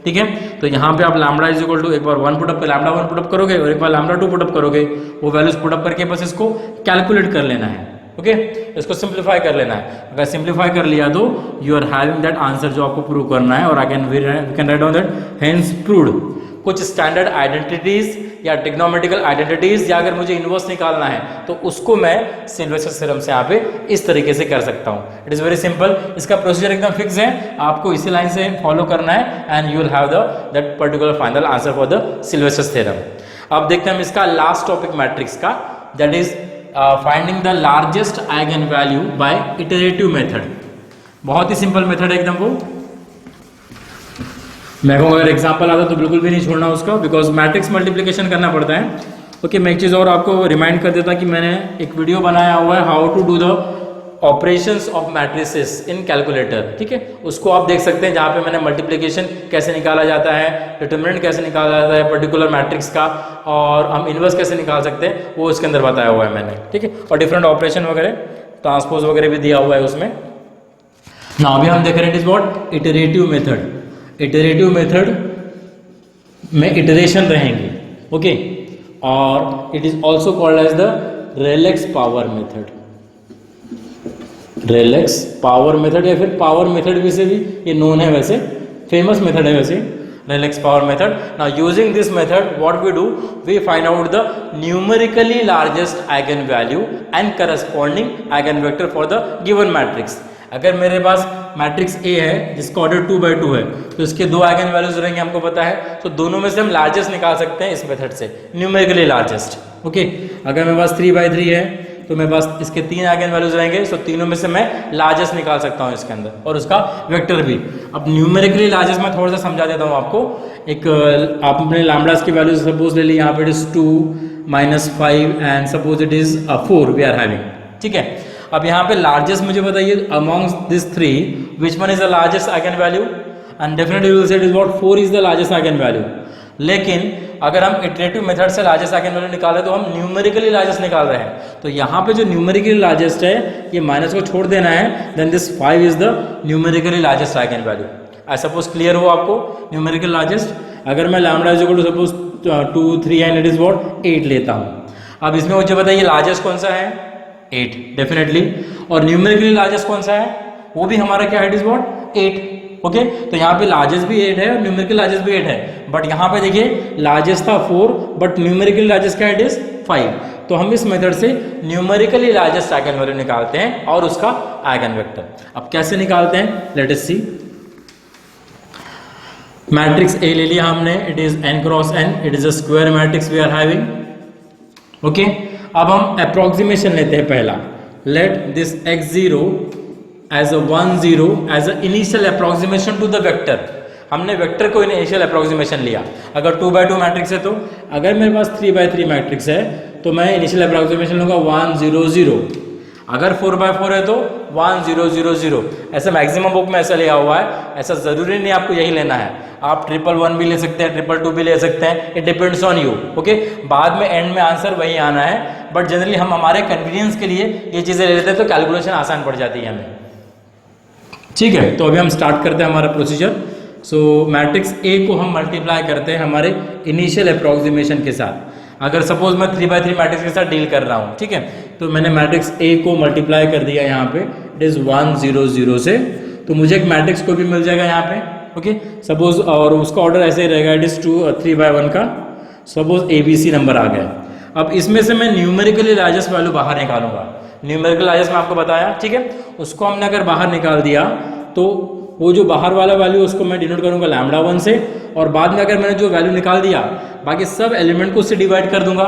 ठीक है, तो यहाँ पे आप लैम्बडा इज इक्वल टू एक बार 1 पुटअप लैम्बडा 1 पुटअप करोगे और एक बार लैम्बडा 2 पुटअप करोगे। वो वैल्यूज पुटअप करके बस इसको कैलकुलेट कर लेना है। ओके, इसको सिंप्लीफाई कर लेना है। अगर सिंप्लीफाई कर लिया तो you are having that answer जो आपको प्रूव करना है। और I can write down that hence proved. कुछ स्टैंडर्ड आइडेंटिटीज या टिग्नोमेट्रिकल आइडेंटिटीज या अगर मुझे इनवर्स निकालना है तो उसको मैं सिल्वेस्टर्स थ्योरम से यहाँ पे इस तरीके से कर सकता हूँ। It is very simple. इसका प्रोसीजर एकदम फिक्स है, आपको इसी लाइन से फॉलो करना है and you will have that particular final answer for the Sylvester's theorem. अब देखते हैं हम इसका लास्ट टॉपिक मैट्रिक्स का, that is finding the largest eigen value by iterative method. बहुत ही सिंपल मेथड है एकदम। वो मैं कहूँगा अगर एग्जाम्पल आता तो बिल्कुल भी नहीं छोड़ना उसका, बिकॉज मैट्रिक्स मल्टीप्लिकेशन करना पड़ता है। ओके, मैं एक चीज़ और आपको रिमाइंड कर देता कि मैंने एक वीडियो बनाया हुआ है how to do the operations of matrices in calculator. ठीक है, उसको आप देख सकते हैं, जहाँ पे मैंने मल्टीप्लिकेशन कैसे निकाला जाता है, डिटरमिनेंट कैसे निकाला जाता है पर्टिकुलर मैट्रिक्स का, और हम इनवर्स कैसे निकाल सकते हैं, वो इसके अंदर बताया हुआ है मैंने। ठीक है, और डिफरेंट ऑपरेशन वगैरह, ट्रांसपोज वगैरह भी दिया हुआ है उसमें। ना अभी हम देख रहे हैं it is what iterative method. Iterative method में इटरेशन रहेंगे। ओके, और it is also called as the Rayleigh's power method. Rayleigh's power method या फिर पावर मेथड भी से भी ये नोन है, वैसे फेमस मेथड है वैसे Rayleigh's power method. Now using this method what we do, we find out the numerically largest eigen value and corresponding eigen vector for the given matrix. अगर मेरे पास मैट्रिक्स A है जिसका order 2/2 है तो इसके दो आइगन वैल्यूज रहेंगे, हमको पता है। तो दोनों में से हम लार्जेस्ट निकाल सकते हैं इस मेथड से, न्यूमेरिकली लार्जेस्ट। ओके, अगर मेरे पास 3/3 है तो मेरे पास इसके 3 आइगन वैल्यूज रहेंगे, सो तीनों में से मैं लार्जेस्ट निकाल सकता हूँ इसके अंदर और उसका वेक्टर भी। अब न्यूमेरिकली लार्जेस्ट मैं थोड़ा सा समझा देता हूँ आपको। एक आप अपने लैम्ब्डास की वैल्यू सपोज ले ली, यहाँ पे it is 2 -5 and suppose it is 4 we are having, ठीक है। अब यहाँ पे लार्जेस्ट मुझे बताइए amongst this 3 which one is the largest eigen value, and definitely you will say it is what 4 is the largest eigen value. लेकिन अगर हम इटरेटिव मेथड से लार्जेस्ट आइगन वैल्यू निकालें तो हम न्यूमेरिकली लार्जेस्ट निकाल रहे हैं, तो यहाँ पे जो न्यूमेरिकली लार्जेस्ट है ये माइनस को छोड़ देना है, then this 5 is the numerically largest eigen value. I suppose clear हो आपको न्यूमेरिकल लार्जेस्ट। अगर मैं lambda is equal to suppose 2 3 and it is what 8 लेता हूँ, अब इसमें मुझे बताइए लार्जेस्ट कौन सा है, 8 डेफिनेटली, और न्यूमेरिकली लार्जेस्ट कौन सा है, वो भी हमारा क्या है, इट इज व्हाट 8, ओके। तो यहाँ पे लार्जेस्ट भी 8 है और न्यूमेरिकल लार्जेस्ट भी 8 है, बट यहाँ पे देखिए लार्जेस्ट था 4 बट न्यूमेरिकली लार्जेस्ट क्या है, इट इज 5। तो हम इस मेथड से न्यूमेरिकली लार्जेस्ट आइगन वैल्यू निकालते हैं और उसका आइगन वेक्टर। अब कैसे निकालते हैं, let us C. Matrix A ले लिया हमने, it is n cross n, it is a square matrix we are having, okay. अब हम अप्रोक्सीमेशन लेते हैं पहला, let this x0 as a 1 0 as a initial approximation to the vector. हमने vector को इनिशियल अप्रोक्सीमेशन लिया। अगर 2x2 मैट्रिक्स है तो, अगर मेरे पास 3x3 मैट्रिक्स है तो मैं इनिशियल अप्रोक्सीमेशन लूंगा 1 0 0। अगर 4x4 है तो 1 0 0 0। ऐसा मैक्सिमम बुक में ऐसा लिया हुआ है, ऐसा जरूरी नहीं आपको यही लेना है, आप 111 भी ले सकते हैं, 222 भी ले सकते हैं, it depends on you, okay. बाद में एंड में आंसर वही आना है, बट जनरली हम हमारे कन्वीनियंस के लिए ये चीज़ें ले लेते हैं तो कैलकुलेशन आसान पड़ जाती है हमें, ठीक है। तो अभी हम स्टार्ट करते हैं हमारा प्रोसीजर। सो मैट्रिक्स ए को हम मल्टीप्लाई करते हैं हमारे इनिशियल अप्रोक्सीमेशन के साथ। अगर सपोज मैं 3x3 मैट्रिक्स के साथ डील कर रहा हूँ, ठीक है, तो मैंने मैट्रिक्स ए को मल्टीप्लाई कर दिया यहाँ पे, इट इज 1 0 0 से, तो मुझे एक मैट्रिक्स को भी मिल जाएगा यहाँ पे, ओके। सपोज और उसका ऑर्डर ऐसे ही रहेगा, इट इज 3x1 का, सपोज ABC नंबर आ गया। अब इसमें से मैं न्यूमेरिकली लार्जेस्ट वैल्यू बाहर निकालूंगा। न्यूमेरिकल लार्जेस्ट मैं आपको बताया, ठीक है, उसको हमने अगर बाहर निकाल दिया तो वो जो बाहर वाला वैल्यू उसको मैं डिनोट करूंगा λ1 से, और बाद में अगर मैंने जो वैल्यू निकाल दिया बाकी सब एलिमेंट को उससे डिवाइड कर दूंगा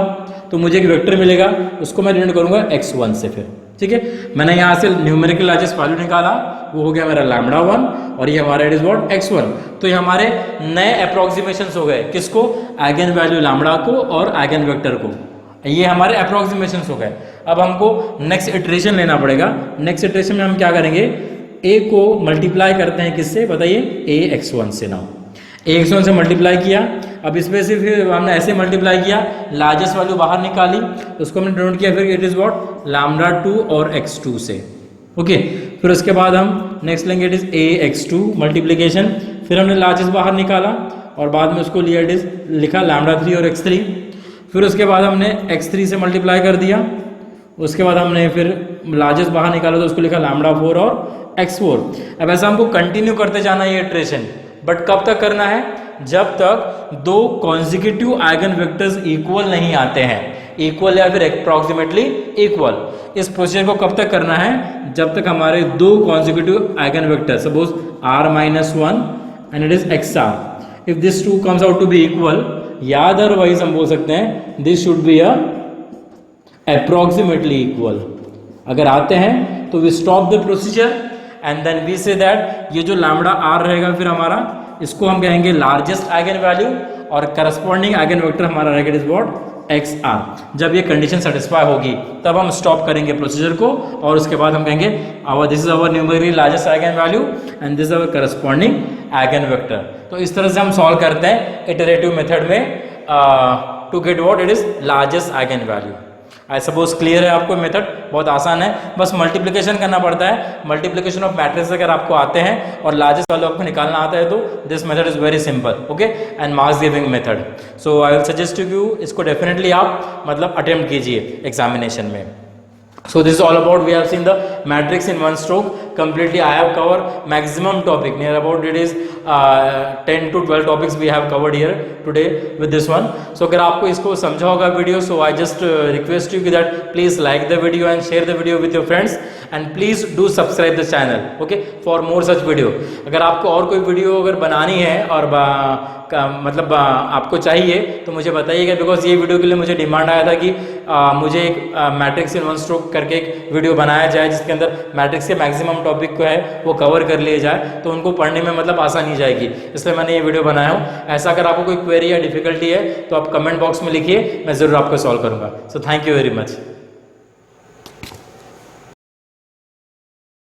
तो मुझे एक वेक्टर मिलेगा, उसको मैं डिनोट करूंगा x1 से फिर, ठीक है। मैंने यहाँ से न्यूमेरिकल लार्जेस्ट वैल्यू निकाला, वो हो गया मेरा λ1 और ये हमारा इट इज व्हाट x1। तो ये हमारे नए अप्रोक्सीमेशंस हो गए, किसको, आइगन वैल्यू λ को और आइगन वेक्टर को, ये हमारे अप्रोक्सीमेशंस हो गए। अब हमको नेक्स्ट इटरेशन लेना पड़ेगा। नेक्स्ट इटरेशन में हम क्या करेंगे, a को मल्टीप्लाई करते हैं किससे, बताइए, ax1 से। ना ax1 से मल्टीप्लाई किया, अब इसमें से फिर हमने ऐसे मल्टीप्लाई किया, लार्जेस्ट वैल्यू बाहर निकाली, उसको हमने डिनोट किया फिर इट इज व्हाट λ2 और x2 से, ओके। फिर उसके बाद हम नेक्स्ट लेंगे, इट इज ax2 मल्टीप्लीकेशन, फिर हमने लार्जेस्ट बाहर निकाला और बाद में उसको लिया, इट इज लिखा λ3 और x3। फिर उसके बाद हमने x3 से मल्टीप्लाई कर दिया, उसके बाद हमने फिर लार्जेस्ट बाहर निकाला तो उसको लिखा λ4 और x4। अब ऐसा हमको कंटिन्यू करते जाना है ये इटरेशन, बट कब तक करना है, जब तक दो कॉन्जिक्यूटिव आइगन वेक्टर्स इक्वल नहीं आते हैं, इक्वल या फिर अप्रॉक्सीमेटली इक्वल। इस प्रोसीजर को कब तक करना है, जब तक हमारे दो consecutive eigen vector suppose r-1 and it is xr, if this two comes out to be equal, या अदरवाइज हम बोल सकते हैं this should be approximately equal. अगर आते हैं तो we stop the procedure and then we say that ये जो λr रहेगा फिर हमारा, इसको हम कहेंगे लार्जेस्ट आइगन वैल्यू और करस्पॉन्डिंग आइगन वेक्टर हमारा रहेगा इज व्हाट xr। जब ये कंडीशन सेटिस्फाई होगी तब हम स्टॉप करेंगे प्रोसीजर को और उसके बाद हम कहेंगे this is our numerically largest eigen value and this is our corresponding eigen vector. तो इस तरह से हम सॉल्व करते हैं इटरेटिव मेथड में to get what it is largest eigen value. I suppose clear है आपको, मेथड बहुत आसान है, बस मल्टीप्लिकेशन करना पड़ता है। मल्टीप्लिकेशन ऑफ मैट्रिक्स अगर आपको आते हैं और लार्जेस्ट वैल्यू आपको निकालना आता है तो this method is very simple, okay, and marks giving method. So I will suggest to you, इसको डेफिनेटली आप मतलब अटेम्प्ट कीजिए एग्जामिनेशन में। So this is all about, we have seen the matrix in one stroke completely. I have covered maximum topic, near about it is 10 to 12 topics we have covered here today with this one. So अगर आपको इसको समझा होगा video, so I just request you that please like the video and share the video with your friends and please do subscribe the channel, okay, for more such video. अगर आपको और कोई video अगर बनानी है और मतलब आपको चाहिए तो मुझे बताइएगा, बिकॉज ये वीडियो के लिए मुझे डिमांड आया था कि मुझे एक मैट्रिक्स इन वन स्ट्रोक करके एक वीडियो बनाया जाए जिसके अंदर मैट्रिक्स के मैक्सिमम टॉपिक को है वो कवर कर लिए जाए, तो उनको पढ़ने में मतलब आसानी जाएगी, इसलिए मैंने ये वीडियो बनाया हूँ। ऐसा अगर आपको कोई क्वेरी या डिफिकल्टी है तो आप कमेंट बॉक्स में लिखिए, मैं ज़रूर आपको सॉल्व करूँगा। So thank you very much.